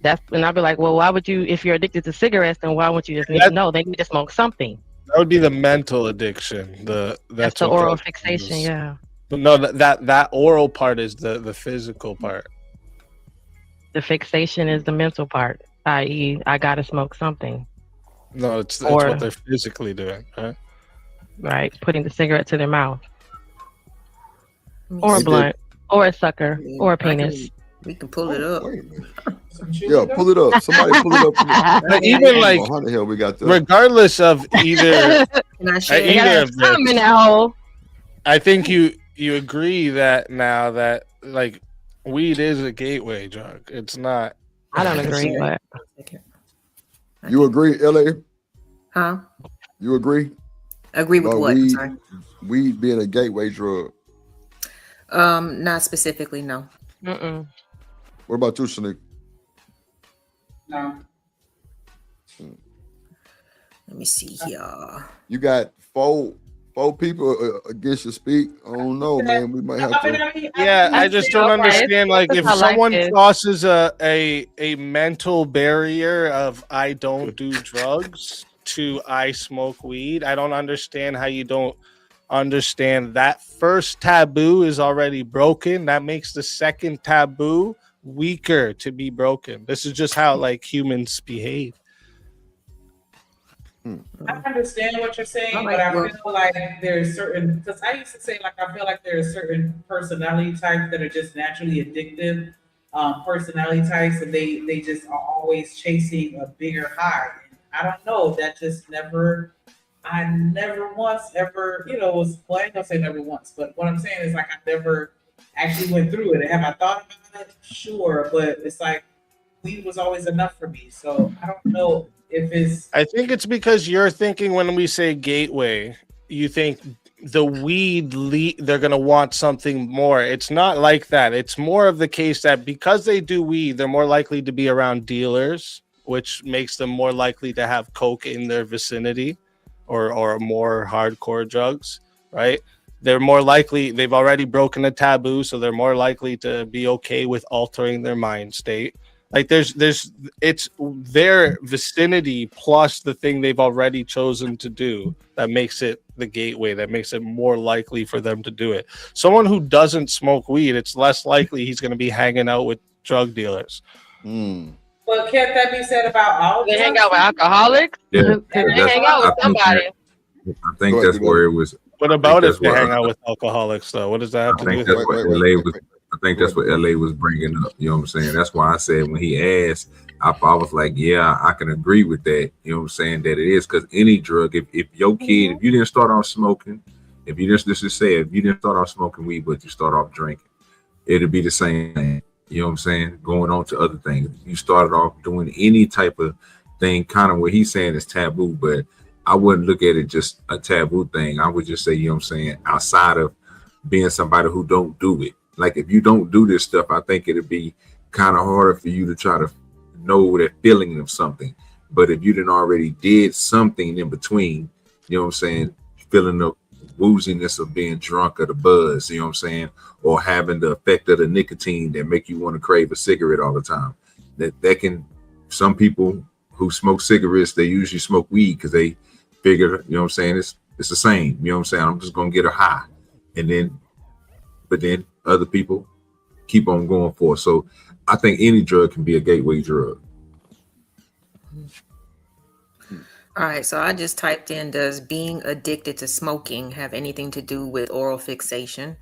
And I'll be like, well, why would you, if you're addicted to cigarettes, then why wouldn't you just need to know they need to smoke something? That would be the mental addiction. That's the oral fixation, yeah. But no, that oral part is the physical part. The fixation is the mental part, i.e., I gotta smoke something. No, it's what they're physically doing, right? Right, putting the cigarette to their mouth, or a blunt, or a sucker, or a penis. We can pull it up. Yeah, pull it up. Somebody pull it up. But even like, hell we got regardless of either of I'm in that hole. I think you agree that now that like weed is a gateway drug. It's not. I don't agree, but you agree, LA? Huh? You agree? Agree with what? Weed being a gateway drug. Not specifically, no. Mm-mm. What about you, Shanique? No. Let me see here. You got four people against your speak. I don't know, man. We might have to. Yeah, I just don't understand. Like, if someone crosses a mental barrier of I don't do drugs to I smoke weed, I don't understand how you don't understand that first taboo is already broken. That makes the second taboo weaker to be broken. This is just how like humans behave. I understand what you're saying, but I feel like there's certain, because I used to say, like, I feel like there are certain personality types that are just naturally addictive personality types, and they just are always chasing a bigger high. I don't know, that just never I never once ever, was, well, I ain't gonna say never once, but what I'm saying is like I never actually went through it. Have I thought about it? Sure, but it's like weed was always enough for me. So I don't know if it's. I think it's because you're thinking when we say gateway, you think the weed they're gonna want something more. It's not like that. It's more of the case that because they do weed, they're more likely to be around dealers, which makes them more likely to have coke in their vicinity, or more hardcore drugs, right? They're more likely, they've already broken a taboo, so they're more likely to be okay with altering their mind state. Like there's it's their vicinity plus the thing they've already chosen to do that makes it the gateway, that makes it more likely for them to do it. Someone who doesn't smoke weed, it's less likely he's going to be hanging out with drug dealers. But can't that be said about all? They hang out with alcoholics. Yeah, They hang out with somebody. I think that's where it was. What about if they hang out with alcoholics, though? What does that have to do with it? I think that's what LA was bringing up. You know what I'm saying? That's why I said when he asked, I was like, yeah, I can agree with that. You know what I'm saying? That it is, because any drug, if your kid, if you didn't start off smoking, if you just say, if you didn't start off smoking weed, but you start off drinking, it'll be the same thing. You know what I'm saying? Going on to other things. You started off doing any type of thing, kind of what he's saying is taboo, but I wouldn't look at it just a taboo thing. I would just say, you know what I'm saying, outside of being somebody who don't do it. Like if you don't do this stuff, I think it'd be kind of harder for you to try to know that feeling of something. But if you didn't already did something in between, you know what I'm saying, feeling the wooziness of being drunk or the buzz, you know what I'm saying, or having the effect of the nicotine that make you want to crave a cigarette all the time. That can, some people who smoke cigarettes, they usually smoke weed because they figure, you know what I'm saying, it's the same. You know what I'm saying? I'm just gonna get a high. But then other people keep on going for it. So I think any drug can be a gateway drug. All right, so I just typed in, does being addicted to smoking have anything to do with oral fixation?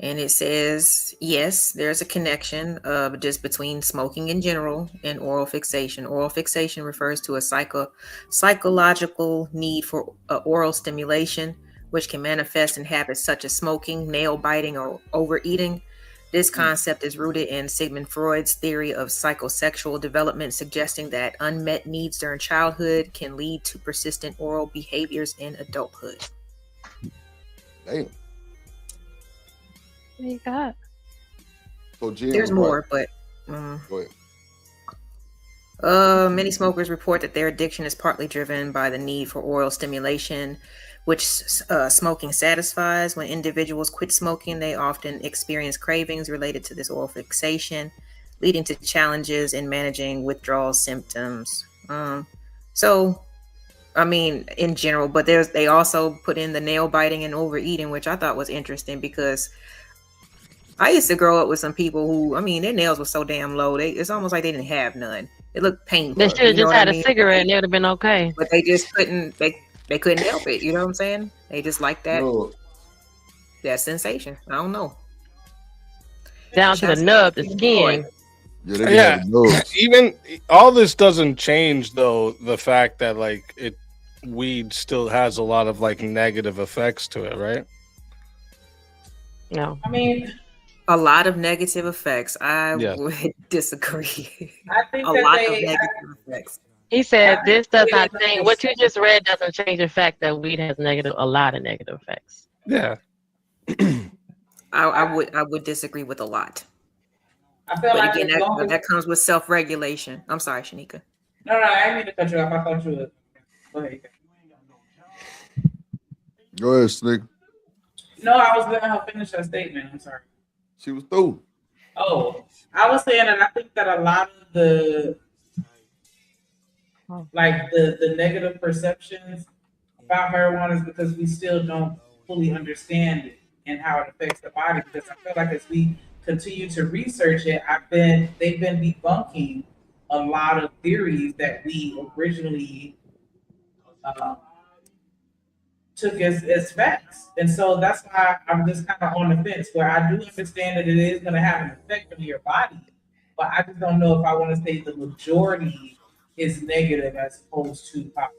And it says, yes, there's a connection just between smoking in general and oral fixation. Oral fixation refers to a psychological need for oral stimulation, which can manifest in habits such as smoking, nail biting, or overeating. This concept is rooted in Sigmund Freud's theory of psychosexual development, suggesting that unmet needs during childhood can lead to persistent oral behaviors in adulthood. Damn. What you got? So Jim, there's more, but go ahead. Many smokers report that their addiction is partly driven by the need for oral stimulation, which smoking satisfies. When individuals quit smoking, they often experience cravings related to this oral fixation, leading to challenges in managing withdrawal symptoms. So, I mean, in general, but they also put in the nail biting and overeating, which I thought was interesting because I used to grow up with some people who, I mean, their nails were so damn low. It's almost like they didn't have none. It looked painful. They should have just had a cigarette and it would have been okay. But they just couldn't, they couldn't help it. You know what I'm saying? They just like that, that sensation. I don't know. Down to the nub, the skin. Yeah, even all this doesn't change though the fact that like weed still has a lot of like negative effects to it, right? No, I mean, a lot of negative effects. I would disagree. I think a lot of negative effects. He said this does not change. What you just read doesn't change the fact that weed has a lot of negative effects. Yeah. I would disagree with a lot. I feel like again, that comes with self-regulation. I'm sorry, Shanika. No, I didn't mean to cut you off. I thought you would. Go ahead. Go ahead, Slick. No, I was letting her finish her statement. I'm sorry. She was through. Oh, I was saying that I think that a lot of the negative perceptions about marijuana is because we still don't fully understand it and how it affects the body. Because I feel like as we continue to research it, they've been debunking a lot of theories that we originally took as facts. And so that's why I'm just kind of on the fence, where I do understand that it is going to have an effect on your body, but I just don't know if I want to say the majority is negative as opposed to positive.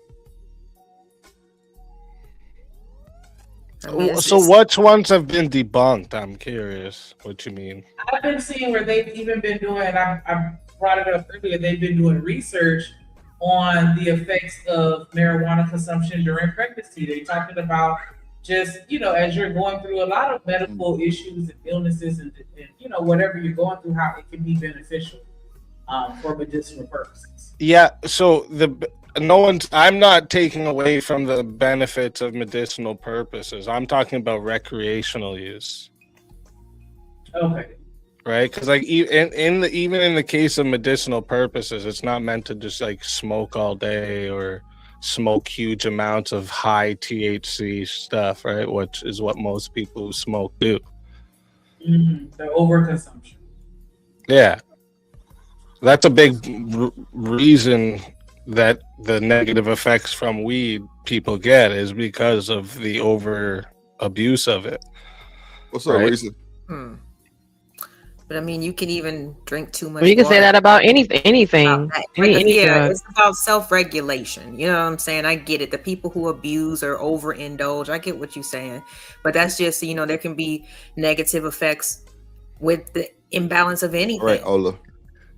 I mean, so which ones have been debunked? I'm curious what you mean. I've been seeing where they've even been doing, I brought it up earlier, they've been doing research on the effects of marijuana consumption during pregnancy. They're talking about just, as you're going through a lot of medical issues and illnesses and whatever you're going through, how it can be beneficial for medicinal purposes. Yeah, so I'm not taking away from the benefits of medicinal purposes. I'm talking about recreational use. Okay. Right, because like even in the case of medicinal purposes, it's not meant to just like smoke all day or smoke huge amounts of high THC stuff, right? Which is what most people who smoke do. The overconsumption. Yeah, that's a big reason that the negative effects from weed people get is because of the over abuse of it. What's up, Reason? But I mean, you can even drink too much. Well, you can say that about anything. It's about self-regulation. You know what I'm saying? I get it. The people who abuse or overindulge, I get what you're saying. But that's just, there can be negative effects with the imbalance of anything. Right, Ola.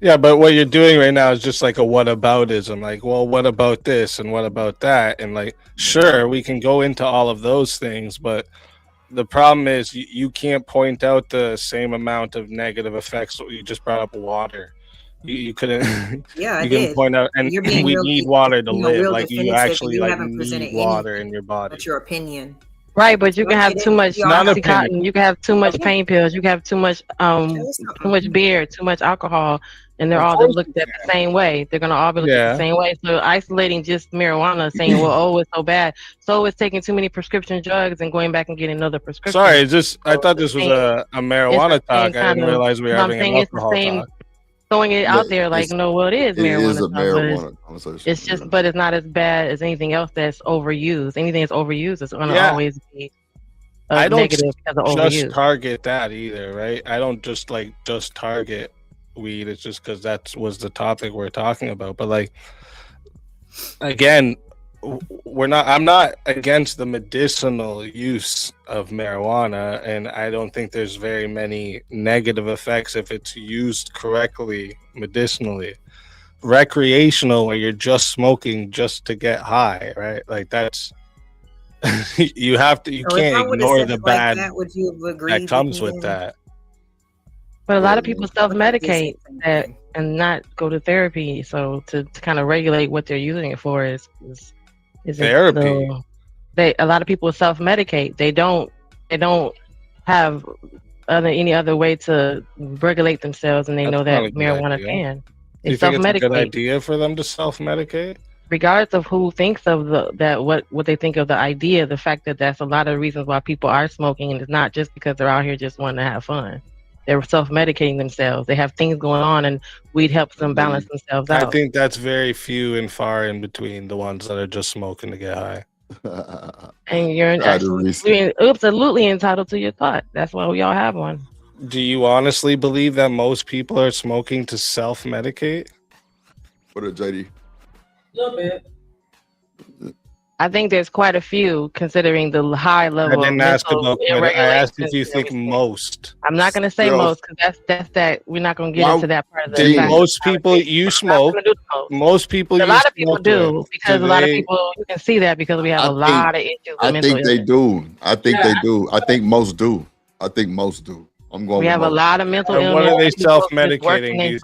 Yeah, but what you're doing right now is just like a whataboutism. Like, well, what about this and what about that? And like, sure, we can go into all of those things, but the problem is you can't point out the same amount of negative effects. You just brought up water. You couldn't. Yeah, you can point out, and we need water to live. Like you actually need water in your body. That's your opinion. Right, but you can have too much Oxycontin, you can have too much pain pills, you can have too much beer, too much alcohol, and they're all looked at the same way. They're gonna all be looked at the same way. So isolating just marijuana, saying, well, it's so bad. So it's taking too many prescription drugs and going back and getting another prescription. Sorry, I thought this was a marijuana talk. I didn't realize we were having an alcohol talk. Throwing it out there like, it is marijuana. It is a marijuana conversation. It's just, but it's not as bad as anything else that's overused. Anything that's overused is going to always be negative because of overuse. Just target that either, right? I don't just target weed. It's just because that was the topic we're talking about. But like, again, I'm not against the medicinal use of marijuana, and I don't think there's very many negative effects if it's used correctly medicinally. Recreational, where you're just smoking just to get high, right? Like that's you can't ignore the bad that comes with that. But a lot of people self-medicate that and not go to therapy, so to kind of regulate what they're using it for is therapy. A lot of people self-medicate. They don't have any other way to regulate themselves, and they know that marijuana can. Do you think it's a good idea for them to self-medicate? Regardless of who thinks of what they think of the idea, the fact that that's a lot of reasons why people are smoking, and it's not just because they're out here just wanting to have fun. They're self-medicating themselves. They have things going on, and weed helps them balance themselves out. I think that's very few and far in between the ones that are just smoking to get high. And you're absolutely entitled to your thought. That's why we all have one. Do you honestly believe that most people are smoking to self-medicate? What a JD. A little bit. I think there's quite a few, considering the high level. I didn't ask about. I asked if you think most. I'm not going to say most because that's that. We're not going to get into that part of the. Most people you smoke. Most people. A lot of people do because a lot of people. You can see that because we have a lot of issues. I think they do. I think they do. I think most do. I'm going. We have a lot of mental illness. What are they self-medicating?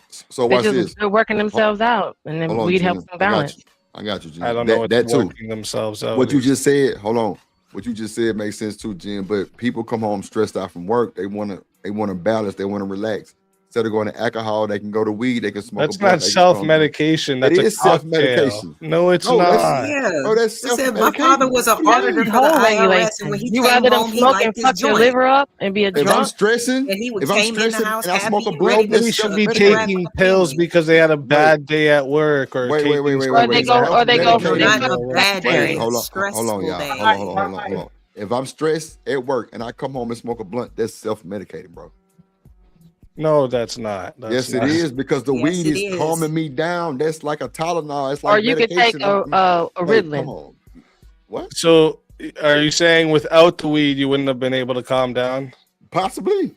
So watch this. They're working themselves out, and then weed helps them balance. I got you, Jim. I don't know that too. Working themselves out. What you just said, hold on. What you just said makes sense too, Jim. But people come home stressed out from work. They want to balance. They want to relax. Instead of going to alcohol, they can go to weed. They can smoke. That's not self-medication. That's a self-medication. No, it's not. That's self-medication. My father was an auditor for the IRS, and when he came rather than home, he smoke and liked his fuck your joint. liver up and be a drunk. If I'm stressing, And he if I'm came in the stressing house and I smoke a happy, blunt, ready Nobody should be taking pills because they had a bad day at work or wait. Or they go for Not a bad day. Hold on, Stressful y'all. day. Hold on. If I'm stressed at work and I come home and smoke a blunt, that's self-medicated, bro. No, that's not. Yes, it is because the weed is calming me down. That's like a Tylenol. It's like or you could take a Ritalin. Come on. What? So Are you saying without the weed you wouldn't have been able to calm down? Possibly.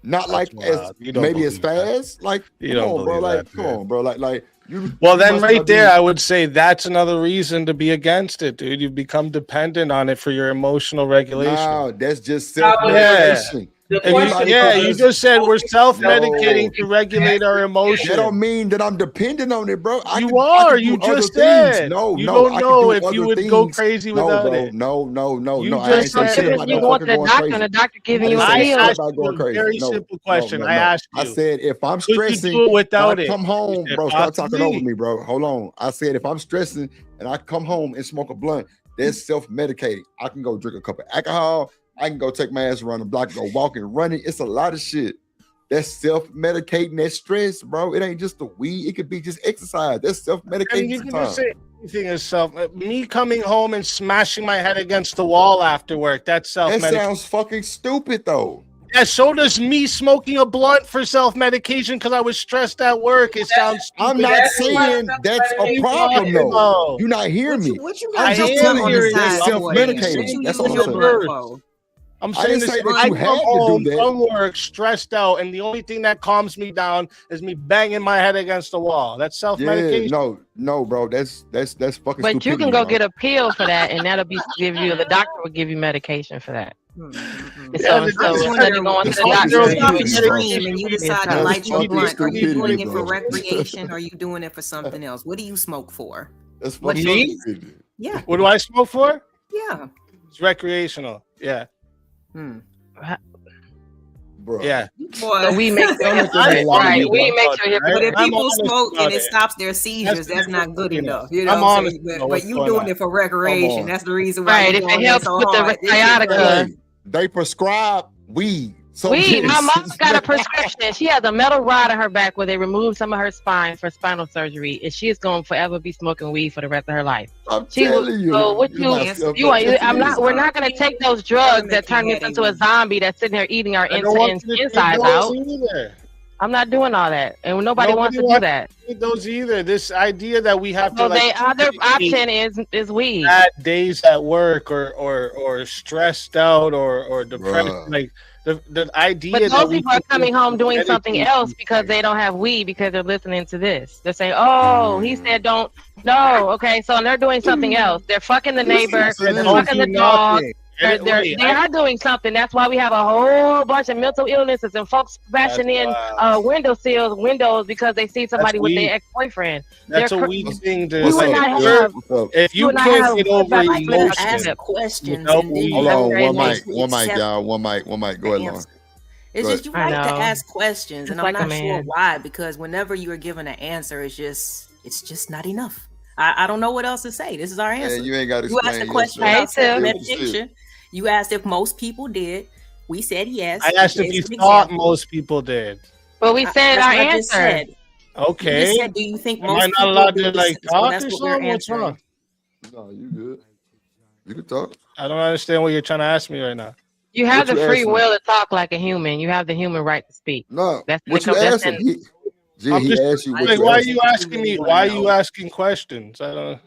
Not like as maybe as fast. Like come on, bro. Like come on, bro. Like you. Well, then right there, I would say that's another reason to be against it, dude. You become dependent on it for your emotional regulation. No, that's just self-medication. You just said we're self-medicating to regulate our emotions. That don't mean that I'm dependent on it, bro. You just said. No, you no. don't know if you would go crazy without it. No. You just said you want the doctor, and the doctor giving you a pill. A very simple question. I asked you. I said if I'm Could you stressing, do it without I it? come home, You said bro. Stop talking possibly. over me, bro. Hold on. I said if I'm stressing and I come home and smoke a blunt, that's self-medicating. I can go drink a cup of alcohol. I can go take my ass around the block, go walking, running. It's a lot of shit. That's self-medicating that stress, bro. It ain't just the weed. It could be just exercise. That's self-medicating. And you can just say anything is self. Me coming home and smashing my head against the wall after work. That's self-medication. That sounds fucking stupid, though. Yeah, so does me smoking a blunt for self-medication because I was stressed at work. It sounds stupid. I'm not saying that's a problem, though. You're not hearing me. I'm just telling you that's self-medicating. That's all I'm saying. I'm saying this. I come home from work stressed out, and the only thing that calms me down is me banging my head against the wall. That's self-medication. Yeah, no, bro. That's fucking. But you can go get a pill for that, and that'll be the doctor will give you medication for that. So instead of going to the doctor, and you decide to light your blunt, are you doing it for recreation? Or are you doing it for something else? What do you smoke for? That's Yeah. What do I smoke for? Yeah. It's recreational. Yeah. Bro. Yeah. Boy. We make right. We make sure. But if people smoke and it stops their seizures, that's not good enough. You know, I'm honest. But you doing it for recreation. That's the reason why. Right. If it helps with the sciatica, they prescribe weed. So weed. My mom's got a prescription. She has a metal rod in her back where they removed some of her spine for spinal surgery, and she's going to forever be smoking weed for the rest of her life. I'm telling you. So what I'm not. We're not going to take those drugs that turn us into a zombie that's sitting here eating our insides out. I'm not doing all that, and nobody wants to do that. Those either. This idea that we have to. So the other option is weed. Bad days at work, or stressed out, or depressed, like. The idea but those people are coming home doing something else because they don't have weed because they're listening to this. They're saying, "Oh, he said don't." No, okay, so they're doing something else. They're fucking the neighbor. They're fucking the dog. They are doing something. That's why we have a whole bunch of mental illnesses and folks smashing in windows because they see somebody with their ex-boyfriend. That's a weak thing to say. If you can't get over emotions, ask questions. Hold on, one mic, y'all. One mic. Go ahead, Lauren. It's just you like to ask questions, and I'm not sure why. Because whenever you are given an answer, it's just not enough. I don't know what else to say. This is our answer. You ain't got to. You asked a question about self-medication. You asked if most people did. We said yes. I asked if you thought most people did. But we said our answer. Okay. You said, do you think most people did? Am I not allowed to like talk that's or what we're something? What's answering. wrong? No, you good. You can talk. I don't understand what you're trying to ask me right now. You have the free will to talk like a human. You have the human right to speak. No, that's what you asking? He asked you. Like, why are you asking me? Why are you asking questions? I don't.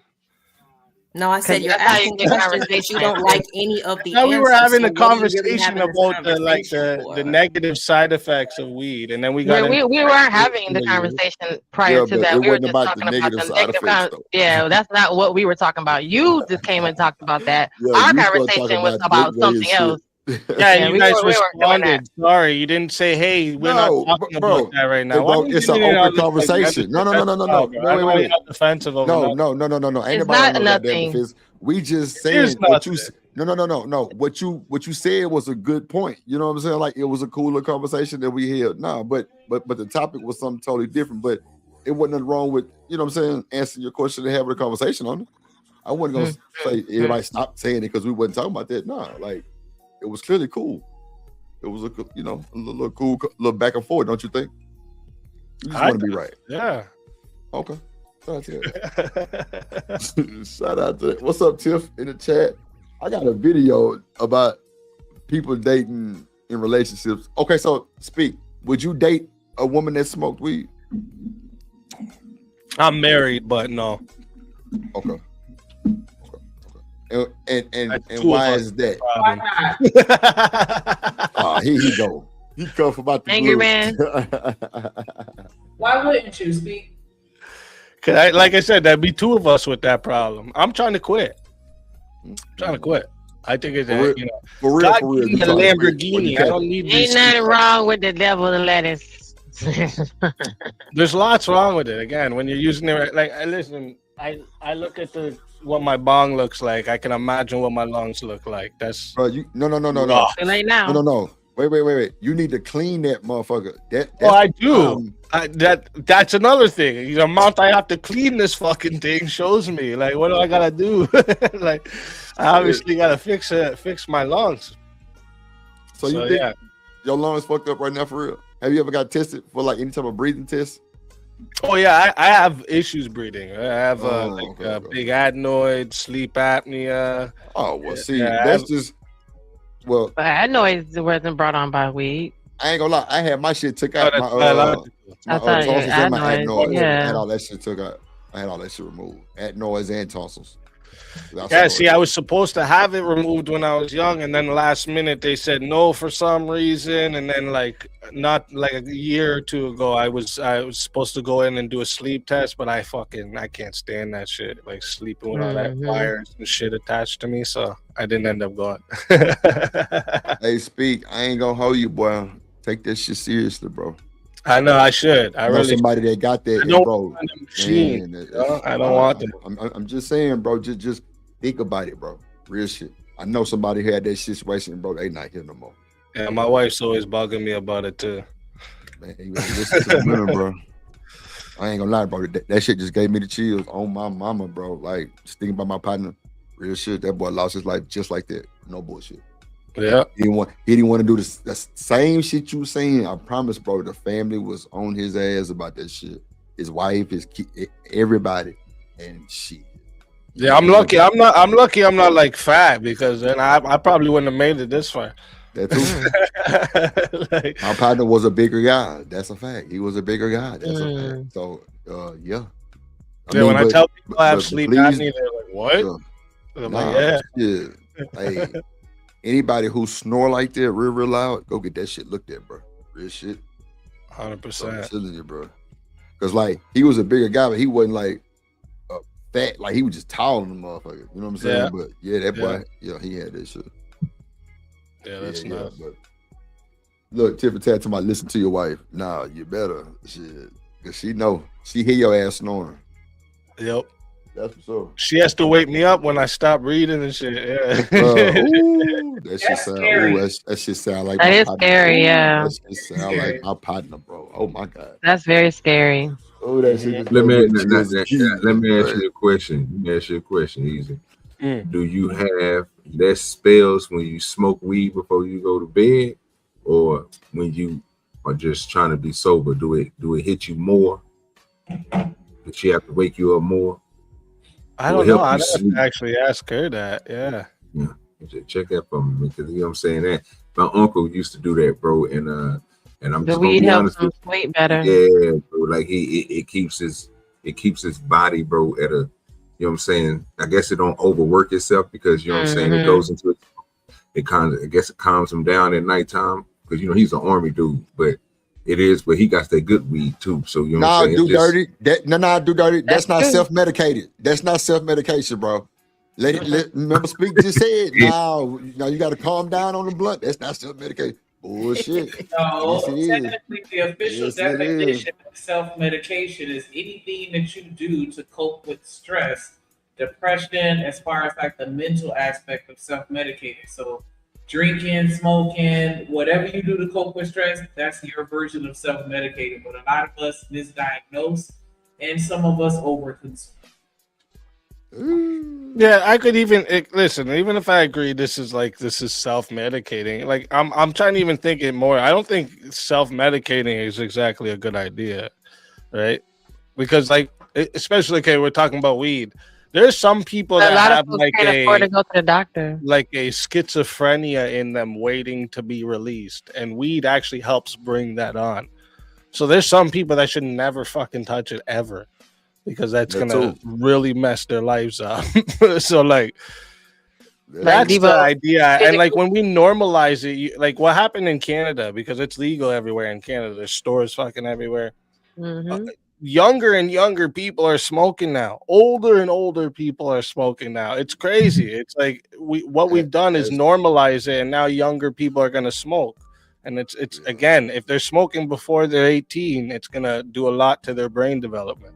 No, I said you're asking questions that you don't like any of the. Now we were having a really conversation about the negative side effects of weed, and then we got. We weren't having the conversation prior to that. We were just talking about the negative. Yeah, that's not what we were talking about. You just came and talked about that. Our conversation was about something else. Yeah, you guys responded. Sorry, you didn't say, "Hey, we're not talking about that right now." It's an open conversation. No. Wait. Defensive over no. Ain't nobody about that. We just saying what you. No. What you said was a good point. You know what I'm saying? Like it was a cooler conversation that we had. No, but the topic was something totally different. But it wasn't nothing wrong with what I'm saying, answering your question and having a conversation on it. I wasn't gonna say everybody stop saying it because we wasn't talking about that. No, like. It was clearly cool. It was a little cool, little back and forth, don't you think? You just want to be right. Yeah. Okay. Shout out to that. Shout out to that. What's up, Tiff, in the chat? I got a video about people dating in relationships. Okay, so speak. Would you date a woman that smoked weed? I'm married, but no. Okay. And why is that? Here he go. He come from about the Angry blue. man. Why wouldn't you speak? Cause like I said, that'd be two of us with that problem. I'm trying to quit. I think it's for real. Give me a Lamborghini. I don't need Ain't nothing wrong with the devil of lettuce. There's lots wrong with it. Again, when you're using it, like listen, I look at what my bong looks like. I can imagine what my lungs look like. That's no. Right now. No. Wait. You need to clean that motherfucker. I do. That's another thing. The amount I have to clean this fucking thing shows me. Like, what do I gotta do? Like, I obviously gotta fix my lungs. So you think your lungs fucked up right now for real? Have you ever got tested for like any type of breathing test? Oh yeah, I have issues breathing. I have big adenoids, sleep apnea. Oh well, see, that's just But adenoids wasn't brought on by weed. I ain't gonna lie, I had my shit took out. My tonsils and my adenoids. I had all that shit took out. I had all that shit removed. Adenoids and tonsils. I was supposed to have it removed when I was young, and then last minute they said no for some reason, and then not like a year or two ago, I was supposed to go in and do a sleep test, but I can't stand that shit, like sleeping with all that wires and shit attached to me, so I didn't end up going. Hey, Speak, I ain't gonna hold you, boy. Take this shit seriously, bro. I know I should. I really somebody that got that, I don't bro. want a machine. I don't want that. I'm just saying, bro. Just think about it, bro. Real shit. I know somebody who had that situation, bro. They not here no more. Yeah, my wife's always bugging me about it too. Man, you listen to the women, bro. I ain't gonna lie, bro. That shit just gave me the chills on my mama, bro. Like, just thinking about my partner. Real shit. That boy lost his life just like that. No bullshit. Yeah. He didn't want to do the same shit you were saying. I promise, bro. The family was on his ass about that shit. His wife, his kid, everybody, and shit. Yeah, I'm lucky. I'm lucky. I'm not like fat, because then I probably wouldn't have made it this far. That too. My partner was a bigger guy. That's a fact. He was a bigger guy. That's a fact. So yeah. When I tell people I have sleep apnea, they're like, "What?" I'm like, yeah. Hey, anybody who snore like that real loud, go get that shit looked at, bro. Real shit. 100%. I'm telling you, bro. Because like he was a bigger guy, but he wasn't like fat. Like he was just tall than the motherfucker. You know what I'm saying? Yeah. But yeah, that boy, he had that shit. Yeah, that's nuts. But look, Tiffany Tat to my listen to your wife. Nah, you better shit. Cause she know. She hear your ass snoring. Yep. That's what's up. She has to wake me up when I stop reading and shit. Yeah. That shit sound. That shit sound like. That is scary. Yeah. That shit sound like my partner, bro. Oh my god. That's very scary. Oh, that shit. Let me ask you a question. Let me ask you a question. Easy. Do you have less spells when you smoke weed before you go to bed, or when you are just trying to be sober? Do it hit you more? Did she have to wake you up more? I don't know. I didn't actually ask her that. Yeah. Check that for me, because you know what I'm saying. That my uncle used to do that, bro, and I'm the just weed gonna be helps honest. him sleep better. Yeah, bro. Like it keeps his body, bro, at a, you know what I'm saying. I guess it don't overwork itself, because you know what I'm saying. It goes into it kind of, I guess it calms him down at nighttime, because you know he's an army dude, but. It is, but he got that good weed too. So you know what I'm saying? Do dirty. Do dirty. That's not self-medicated. That's not self-medication, bro. Remember Speak just said, no, you got to calm down on the blunt. That's not self-medication. Bullshit. No, technically the official definition of self-medication is anything that you do to cope with stress, depression, as far as like the mental aspect of self-medicating. So drinking, smoking, whatever you do to cope with stress, that's your version of self-medicating. But a lot of us misdiagnose, and some of us overconsume. Yeah, I could even listen. Even if I agree, this is self-medicating. Like I'm trying to even think it more. I don't think self-medicating is exactly a good idea, right? Because especially we're talking about weed. There's some people that have can't afford to go to the doctor, like a schizophrenia in them waiting to be released, and weed actually helps bring that on. So there's some people that should never fucking touch it ever, because that's gonna really mess their lives up. So That's the idea. And like when we normalize it, like what happened in Canada, because it's legal everywhere in Canada. There's stores fucking everywhere. Younger and younger people are smoking now. Older and older people are smoking now. It's crazy. It's like we've done is normalize it, and now younger people are gonna smoke. And it's again, if they're smoking before they're 18, it's gonna do a lot to their brain development.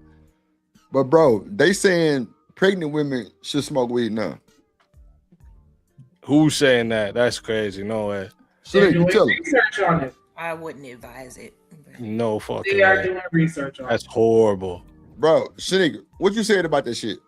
But bro, they saying pregnant women should smoke weed now. Who's saying that? That's crazy. No way. They're doing research on it. I wouldn't advise it. No fucking They are way. doing research on it. That's horrible. Bro, Shanika, what you said about that shit?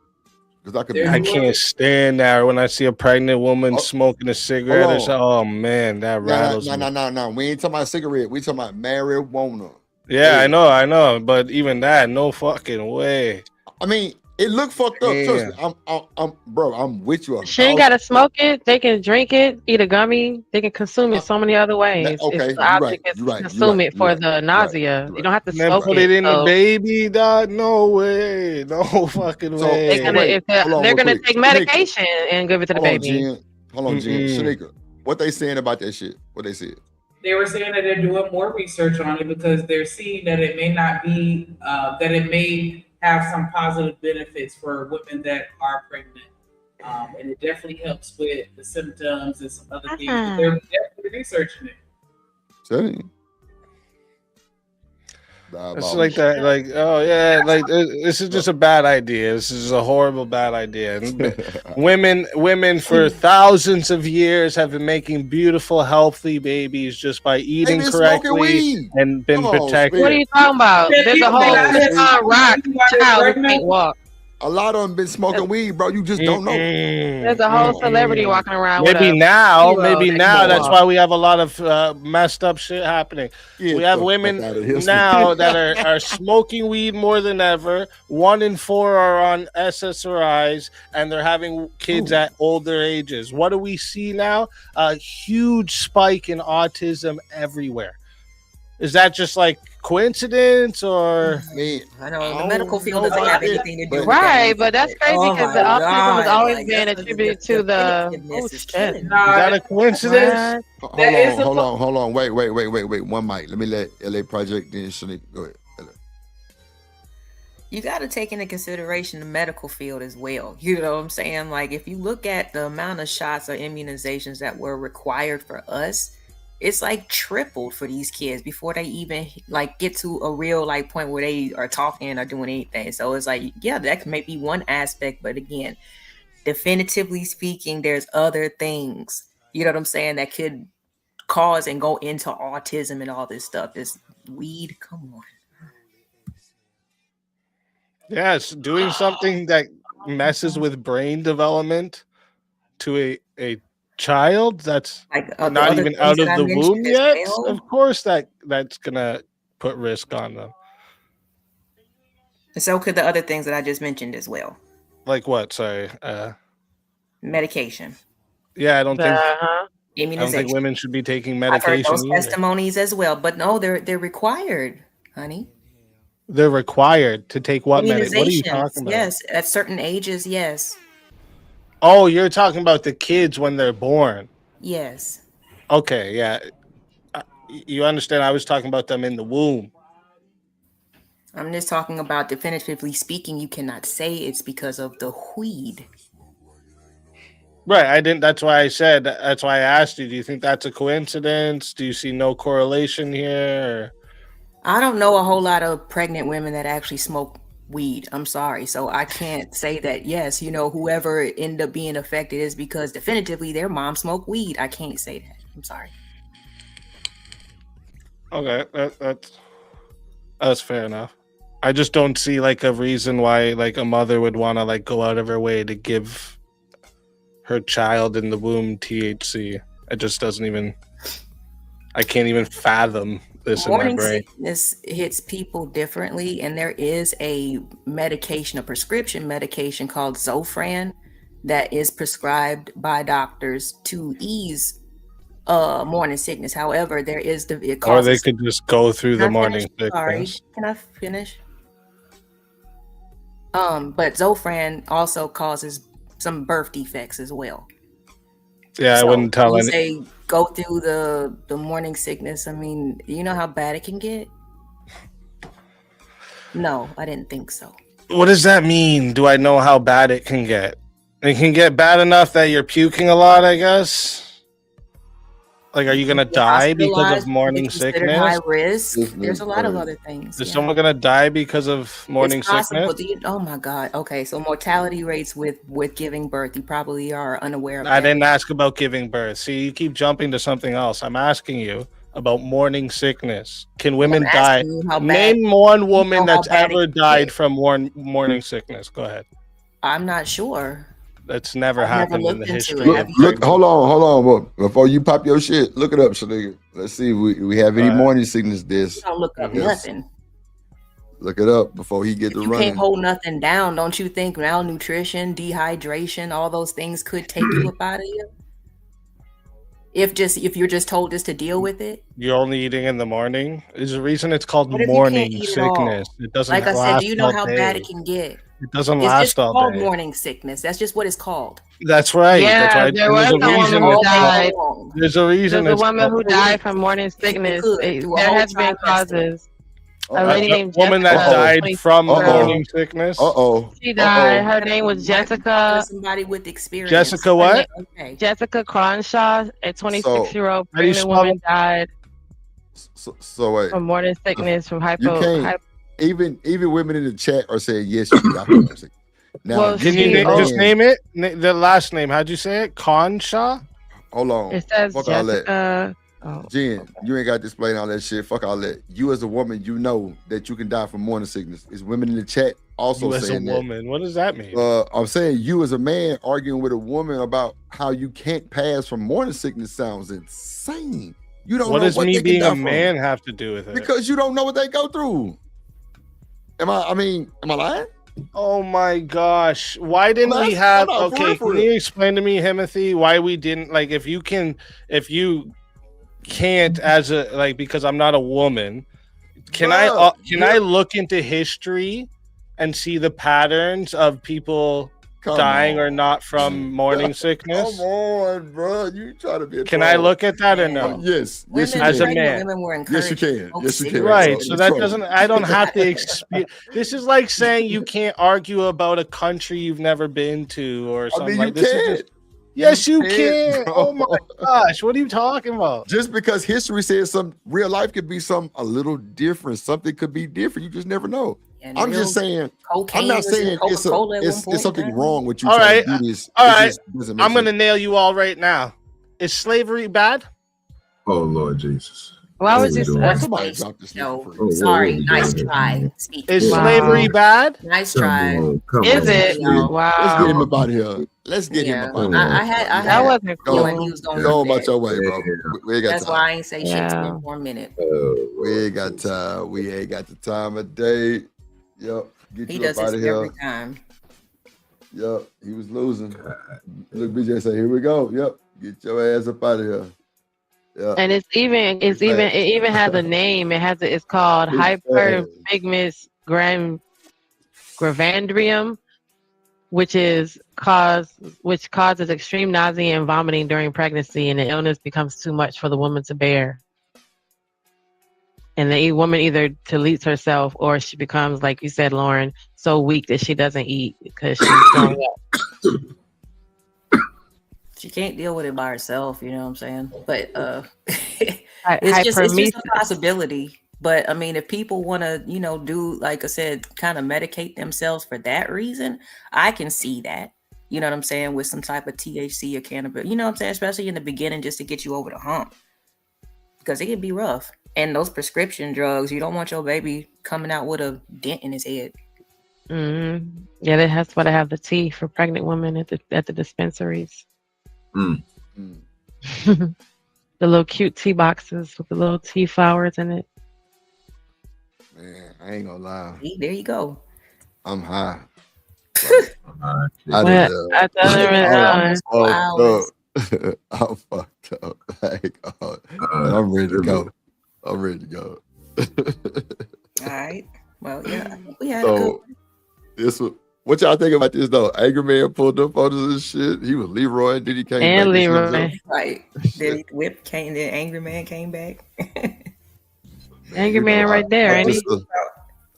Because I can't stand that when I see a pregnant woman smoking a cigarette. It's, oh man, that rattles me. No. We ain't talking about cigarette. We talking about marijuana. Yeah, I know, but even that, no fucking way. I mean, it look fucked up. Trust me. I'm with you. She ain't gotta smoke it. They can drink it, eat a gummy. They can consume it so many other ways. Okay, the object is to consume it for the nausea. You don't have to smoke put it in the baby, dog. No way, no fucking way. They're gonna take medication and give it to the baby. Hold on, Jen. Shanika, what they saying about that shit? What they said? They were saying that they're doing more research on it because they're seeing that it may not be that it may have some positive benefits for women that are pregnant. And it definitely helps with the symptoms and some other things. But they're definitely researching it. Saying. It's like that, like, oh yeah, like this is just a bad idea. This is a horrible bad idea. women for thousands of years have been making beautiful, healthy babies just by eating correctly and been protected. What are you talking about? There's a whole rock child who can't walk. A lot of them been smoking weed, bro. You just don't know. There's a whole celebrity walking around. Maybe now. That's why we have a lot of messed up shit happening. We have women now that are smoking weed more than ever. 1 in 4 are on SSRIs, and they're having kids at older ages. What do we see now? A huge spike in autism everywhere. Is that just like coincidence or? I know the medical field doesn't have anything to do with right, but that's crazy because the autism has always been attributed to the. Oh shit! Is that a coincidence? Hold on. Wait. One mic. Let me let LA Project then Shanika go ahead. You got to take into consideration the medical field as well. You know what I'm saying? Like if you look at the amount of shots or immunizations that were required for us, it's like tripled for these kids before they even like get to a real like point where they are talking or doing anything. So it's like, yeah, that may be one aspect, but again, definitively speaking, there's other things, you know what I'm saying, that could cause and go into autism and all this stuff. This weed, come on. Yes, doing something that messes with brain development to a child that's like not even out of the womb yet, of course that's gonna put risk on them. And so could the other things that I just mentioned as well. Like what? Sorry. Medication. Yeah, I don't think immunization. I don't think women should be taking medication. I've heard those testimonies as well, but no, they're required, honey. They're required to take what medication? What are you talking about? Yes, at certain ages, yes. Oh, you're talking about the kids when they're born. Yes. Okay, yeah. You understand? I was talking about them in the womb. I'm just talking about definitively speaking. You cannot say it's because of the weed. Right. I didn't. That's why I said. That's why I asked you. Do you think that's a coincidence? Do you see no correlation here? I don't know a whole lot of pregnant women that actually smoke weed. I'm sorry. So I can't say that, yes, you know, whoever ended up being affected is because definitively their mom smoked weed. I can't say that. I'm sorry. Okay. That's fair enough. I just don't see like a reason why like a mother would want to like go out of her way to give her child in the womb THC. It just doesn't even, I can't even fathom this in my brain. Morning sickness hits people differently, and there is a medication, a prescription medication called Zofran that is prescribed by doctors to ease morning sickness. However, there is it causes, or they could just go through the morning sickness. Sorry, can I finish? But Zofran also causes some birth defects as well. Yeah, I wouldn't tell you any. say go through the morning sickness. I mean, you know how bad it can get? No, I didn't think so. What does that mean? Do I know how bad it can get? It can get bad enough that you're puking a lot, I guess. Like, are you gonna die because of morning sickness? High risk. There's a lot of other things. Is someone gonna die because of morning sickness? Oh my God. Okay, so mortality rates with giving birth, you probably are unaware of. I didn't ask about giving birth. See, you keep jumping to something else. I'm asking you about morning sickness. Can women die? Name one woman that's ever died from morning sickness. Go ahead. I'm not sure. That's never happened in the history. Look, hold on. Before you pop your shit, look it up, Shaniga. Let's see if we have any morning sickness. This. Don't look up nothing. Look it up before he get the running. You can't hold nothing down. Don't you think malnutrition, dehydration, all those things could take you up out of here? If you're just told just to deal with it. You're only eating in the morning. There's a reason it's called morning sickness. It doesn't. Like I said, do you know how bad it can get? It doesn't last all day. It's called morning sickness. That's just what it's called. That's right. Yeah, that's right. there was a woman who died. There's a reason. There's a woman who died from morning sickness. There has been causes. A lady named woman that died from morning sickness. She died. Her name was Jessica. Somebody with experience. Jessica what? Jessica Cronshaw, a 26-year-old pregnant woman died. So wait. From morning sickness, from Even women in the chat are saying yes, you got morning sickness. Now, well, can you just name it? The last name. How'd you say it? Cronshaw. Hold on. It says fuck Jessica. Jen, you ain't got to explain all that shit. Fuck all that. You as a woman, you know that you can die from morning sickness. Is women in the chat also you saying as a woman? What does that mean? I'm saying you as a man arguing with a woman about how you can't pass from morning sickness sounds insane. You don't know what does what me being a from. man have to do with it? Because you don't know what they go through. Am I lying? Oh my gosh. Why didn't we have can you explain to me, Timothy, why we didn't if you can't as a because I'm not a woman, can I look into history and see the patterns of people dying or not from morning sickness? Come on, bro. You try to be Can I look at that or no? Yes. As a man. Yes, you can. Yes, you can. Right. So that doesn't I don't have to experience. This is like saying you can't argue about a country you've never been to or something like this. Yes, you can. Oh my gosh, what are you talking about? Just because history says some real life could be a little different. Something could be different. You just never know. I'm just saying. I'm not saying it's something wrong with you. All right. To do this. All right. I'm gonna nail you all right now. Is slavery bad? Oh Lord Jesus. Why was you somebody dropped this? No, sorry. Nice try. Is slavery bad? Nice try. Is it? Wow. Let's get him up out of here. Let's get him up out of here. I had that wasn't cool. He was going go about your way, bro. We ain't got That's time. why I ain't say shit to him for a minute. We ain't got time. We ain't got the time of day. Yep. Get he you does up out this of here. every time. Yep. He was losing. Look, BJ say, here we go. Yep. Get your ass up out of here. Yeah. And it even has a name. It's called hyperpigmus gravandrium, which causes extreme nausea and vomiting during pregnancy, and the illness becomes too much for the woman to bear. And the woman either deletes herself or she becomes, like you said, Lauren, so weak that she doesn't eat because she's throwing up. She can't deal with it by herself, you know what I'm saying? But it's just a possibility. But I mean, if people want to, do, like I said, kind of medicate themselves for that reason, I can see that. You know what I'm saying? With some type of THC or cannabis, you know what I'm saying? Especially in the beginning, just to get you over the hump. Because it can be rough. And those prescription drugs, you don't want your baby coming out with a dent in his head. Mm-hmm. Yeah, that's why they have the tea for pregnant women at the dispensaries. The little cute tea boxes with the little tea flowers in it. Man, I ain't gonna lie. See, there you go. I'm high. I'm fucked up. I'm ready to go. All right. Well, yeah, we had a good. This What y'all think about this though? Angry Man pulled up photos and shit. He was Leroy, then he came and back. Leroy. Right. Then he whipped came. Then Angry Man came back. Man, Angry Man right there, ain't he?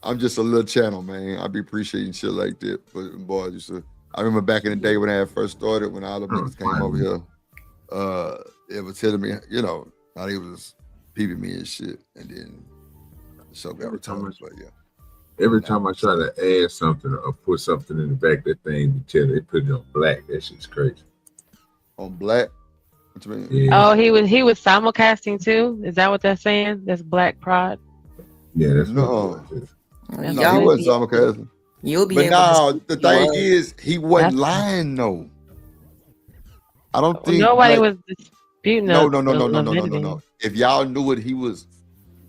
I'm just a little channel, man. I be appreciating shit like that. But boys, I remember back in the day when I first started, when all the niggas came over here, it was telling me, you know, how they was peeping me and shit, and then the show got retarded. But yeah. Every time I try to add something or put something in the back of that thing, they put it on black. That shit's crazy. On black? What you mean? Yeah. Oh, he was simulcasting too. Is that what they're saying? That's Black Prod. Yeah, that's no. No, he wasn't simulcasting. You'll be but able now to the thing is, he wasn't lying though. I don't think nobody was disputing. No. If y'all knew what he was,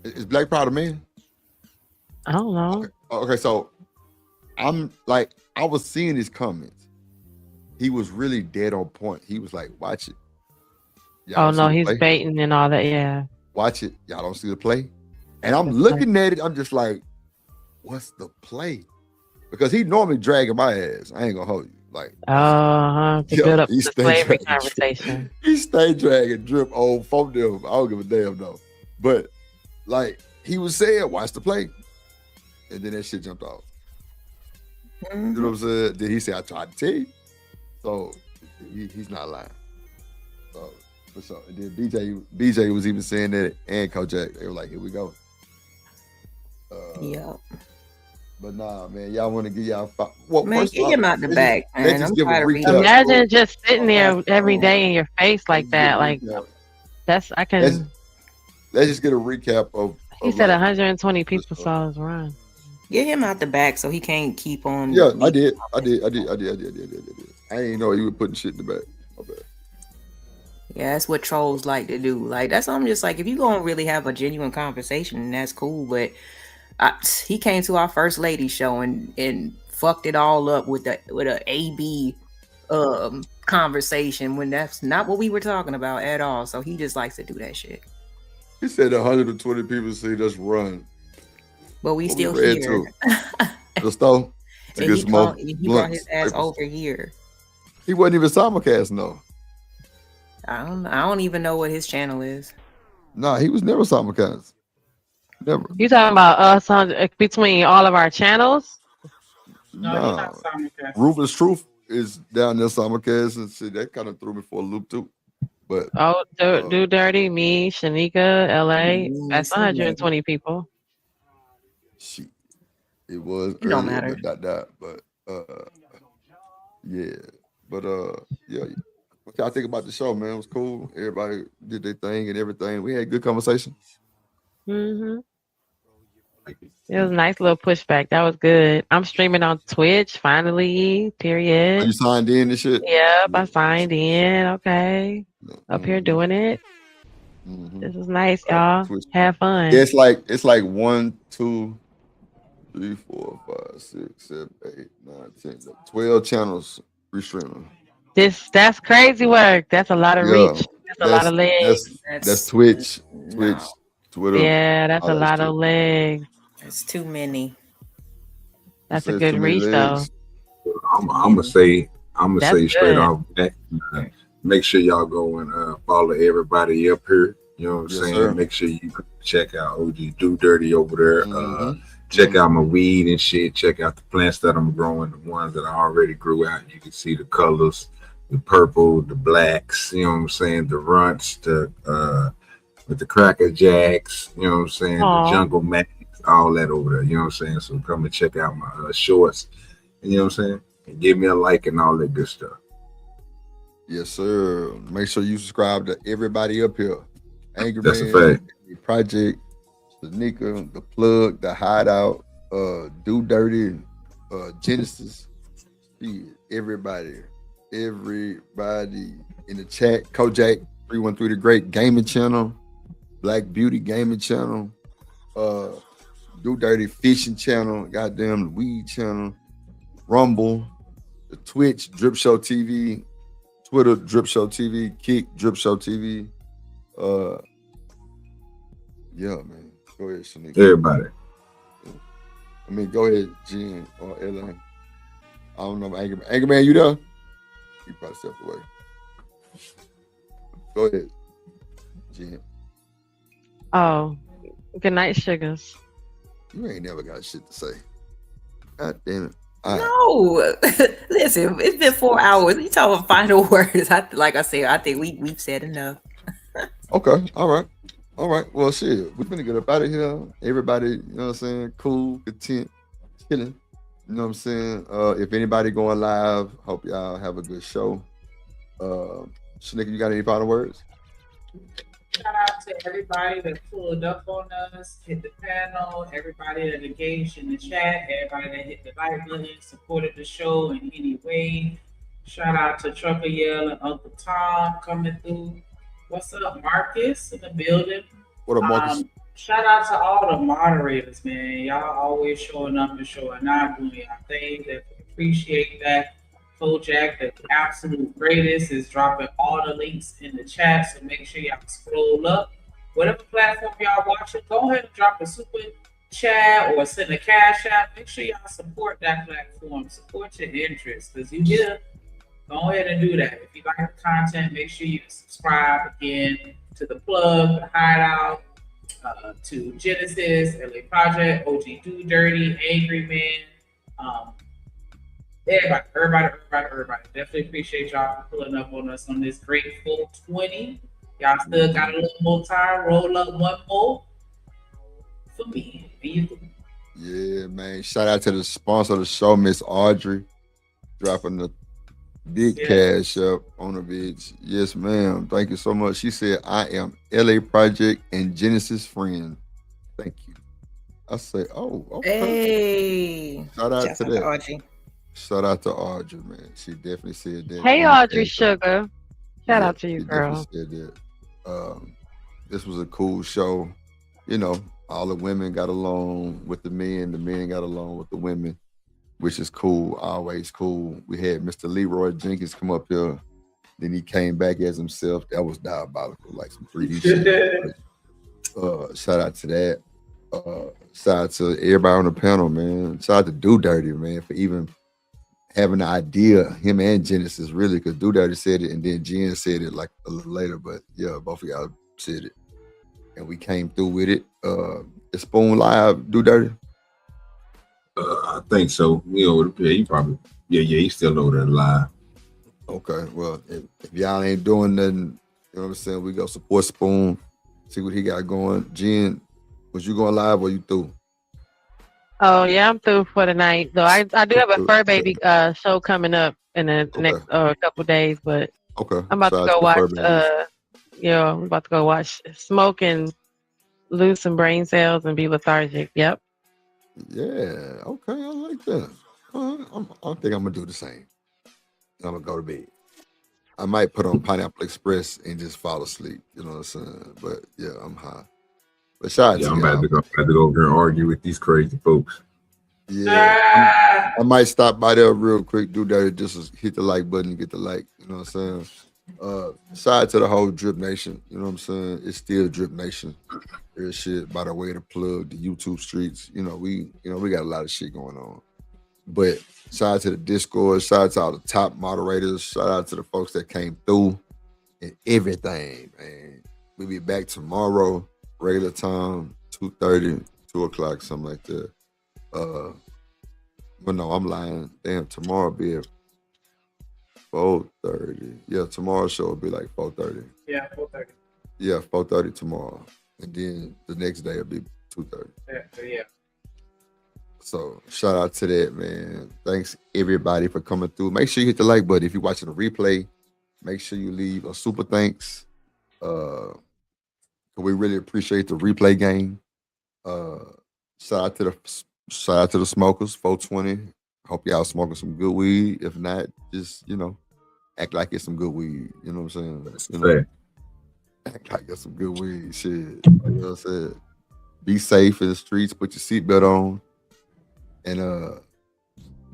is Black Prod a man? I don't know. Okay, so I'm like, I was seeing his comments. He was really dead on point. He was like, watch it. Oh no, he's baiting and all that. Yeah. Watch it. Y'all don't see the play. And I'm looking at it. I'm just like, what's the play? Because he normally dragging my ass. I ain't gonna hold you. Like, to build up the slavery conversation. He stayed dragging drip on phone them. I don't give a damn though. But like he was saying, watch the play. And then that shit jumped off. You know what I'm saying? Then he said, I tried to tell you. So he's not lying. So for sure. And then BJ was even saying that, and Kojak. They were like, here we go. Yeah. But nah, man, y'all want to give y'all well, man, get him out the back, man. I'm tired of reading. Imagine just sitting there every day in your face like that. Like that's I can. Let's just get a recap of. He said 120 people saw his run. Get him out the back so he can't keep on. Yeah, I did. I ain't know he was putting shit in the back. Okay. Yeah, that's what trolls like to do. Like that's I'm just like, if you gonna really have a genuine conversation, that's cool. But he came to our first lady show and fucked it all up with a AB conversation when that's not what we were talking about at all. So he just likes to do that shit. He said 120 people see us run. But we still here. Just though. He brought his ass over here. He wasn't even simulcasting though. I don't even know what his channel is. Nah, he was never simulcast. Never. You talking about us between all of our channels? No. Ruthless Truth is down there simulcast and shit. That kind of threw me for a loop too. But Do Dirty, me, Shanika, LA. That's 120 people. Shit. It was it don't matter. But yeah. But yeah. What y'all think about the show, man? It was cool. Everybody did their thing and everything. We had good conversation. It was a nice little pushback. That was good. I'm streaming on Twitch finally. Period. Are you signed in and shit? Yep, I signed in. Okay. Up here doing it. This is nice, y'all. Have fun. Yeah, it's like 1, 2, 3, 4, 5, 6, 7, 8, 9, 10, 12 channels restreaming. That's crazy work. That's a lot of reach. That's a lot of legs. That's Twitch, Twitter. Yeah, that's a lot of legs. It's too many. That's a good reach though. I'm gonna say straight off that. Make sure y'all go and follow everybody up here. You know what I'm saying? Sir. Make sure you check out OG Do Dirty over there. Check out my weed and shit. Check out the plants that I'm growing, the ones that I already grew out. You can see the colors, the purple, the blacks, you know what I'm saying? The runts, with the Cracker Jacks, you know what I'm saying? Aww. The Jungle Max, all that over there, you know what I'm saying? So come and check out my shorts, you know what I'm saying? And give me a like and all that good stuff. Yes, sir. Make sure you subscribe to everybody up here. Angry That's Man, a fact. Project, Shanika, The Plug, The Hideout, Do Dirty, Genesis. Everybody in the chat. Kojak 313 The Great Gaming Channel, Black Beauty Gaming Channel, Do Dirty Fishing Channel, goddamn the Weed Channel, Rumble, the Twitch Drip Show TV, Twitter Drip Show TV, Kick Drip Show TV. Yeah, man. Go ahead, Shanika. Everybody. I mean, go ahead, Jen or Ella. I don't know, Anchor Man, you there? You probably stepped away. Go ahead, Jen. Oh, good night, sugars. You ain't never got shit to say. God damn it. No, listen, it's been 4 hours. You talking final words? Like I said, I think we've said enough. Okay, all right. Well, shit, we're gonna get up out of here. Everybody, you know what I'm saying? Cool, content, chilling. You know what I'm saying? If anybody going live, hope y'all have a good show. Shanika, you got any final words? Shout out to everybody that pulled up on us, hit the panel, everybody that engaged in the chat, everybody that hit the like button, supported the show in any way. Shout out to Trucker Yell and Uncle Tom coming through. What's up, Marcus in the building? What up, Marcus? Shout out to all the moderators, man. Y'all always showing up and showing out, doing y'all thing. Definitely appreciate that. Kojak, the absolute greatest, is dropping all the links in the chat, so make sure y'all scroll up. Whatever platform y'all watching, go ahead and drop a super chat or send a cash app. Make sure y'all support that platform. Support your interests, because you here. Go ahead and do that. If you like the content, make sure you subscribe again to the plug, the hideout, to Genesis, LA Project, OG Do Dirty, Angry Man, everybody. Definitely appreciate y'all for pulling up on us on this great full 20. Y'all still got a little more time. Roll up one more for me. Yeah, man. Shout out to the sponsor of the show, Miss Audrey, dropping the big cash up on the bitch. Yes, ma'am. Thank you so much. She said, I am LA Project and Genesis friend. Thank you. I say, oh, okay. Hey. Shout out to that. Audrey. Shout out to Audrey, man. She definitely said that. Hey, Audrey Sugar. Shout out to you, she girl. definitely said that. This was a cool show. You know, all the women got along with the men got along with the women, which is cool, always cool. We had Mr. Leroy Jenkins come up here. Then he came back as himself. That was diabolical, like some 3D shit. Shout out to that. Shout out to everybody on the panel, man. Shout out to Do Dirty, man, for even having the idea, him and Genesis, really, because Do Dirty said it, and then Jen said it like a little later, but yeah, both of y'all said it. And we came through with it. Is Spoon live, Do Dirty? I think so. You know, he probably, he's still over there live. Okay, well, if y'all ain't doing nothing, you know what I'm saying, we go support Spoon, see what he got going. Jen, was you going live or you through? Oh yeah, I'm through for the night. Though I do have a fur baby show coming up in the next couple days, but I'm about to go watch. I'm about to go watch Smoke and lose some brain cells and be lethargic. Yep. Yeah. Okay, I like that. I think I'm gonna do the same. I'm gonna go to bed. I might put on Pineapple Express and just fall asleep. You know what I'm saying? But yeah, I'm high. But shout out to I'm y'all. about to go over here and argue with these crazy folks. Yeah, I might stop by there real quick, do that, just hit the like button and get the like. You know what I'm saying? Shout out to the whole Drip Nation. You know what I'm saying? It's still Drip Nation. There's shit by the way to plug the YouTube streets. We got a lot of shit going on. But shout out to the Discord. Shout out to all the top moderators. Shout out to the folks that came through and everything, man. We'll be back tomorrow, regular time, 2:30, 2 o'clock, something like that. Well, no, I'm lying. Damn, tomorrow be at 4:30. Yeah, tomorrow's show will be like 4:30. Yeah, 4:30. Yeah, 4:30 tomorrow. And then the next day will be 2:30. Yeah. So shout out to that, man. Thanks everybody for coming through. Make sure you hit the like button. If you're watching the replay, make sure you leave a super thanks. We really appreciate the replay game. Shout out to the smokers, 420. Hope y'all smoking some good weed. If not, just act like it's some good weed. You know what I'm saying? Act like it's some good weed. Shit. You know what I'm saying? Be safe in the streets. Put your seatbelt on. And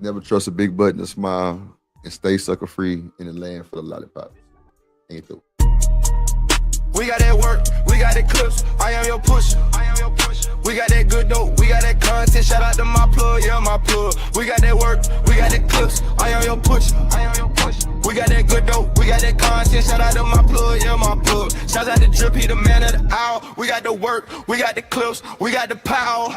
never trust a big button to smile. And stay sucker free in the land for the lollipop. Ain't through. we got that work, we got that clips, I am your push. We got that good dope, we got that content, shout out to my plug, yeah, my plug. We got that work, we got that clips, I am your push. We got that good dope, we got that content, shout out to my plug, yeah, my plug. Shout out to Drip, he the man of the hour. We got the work, we got the clips, we got the power.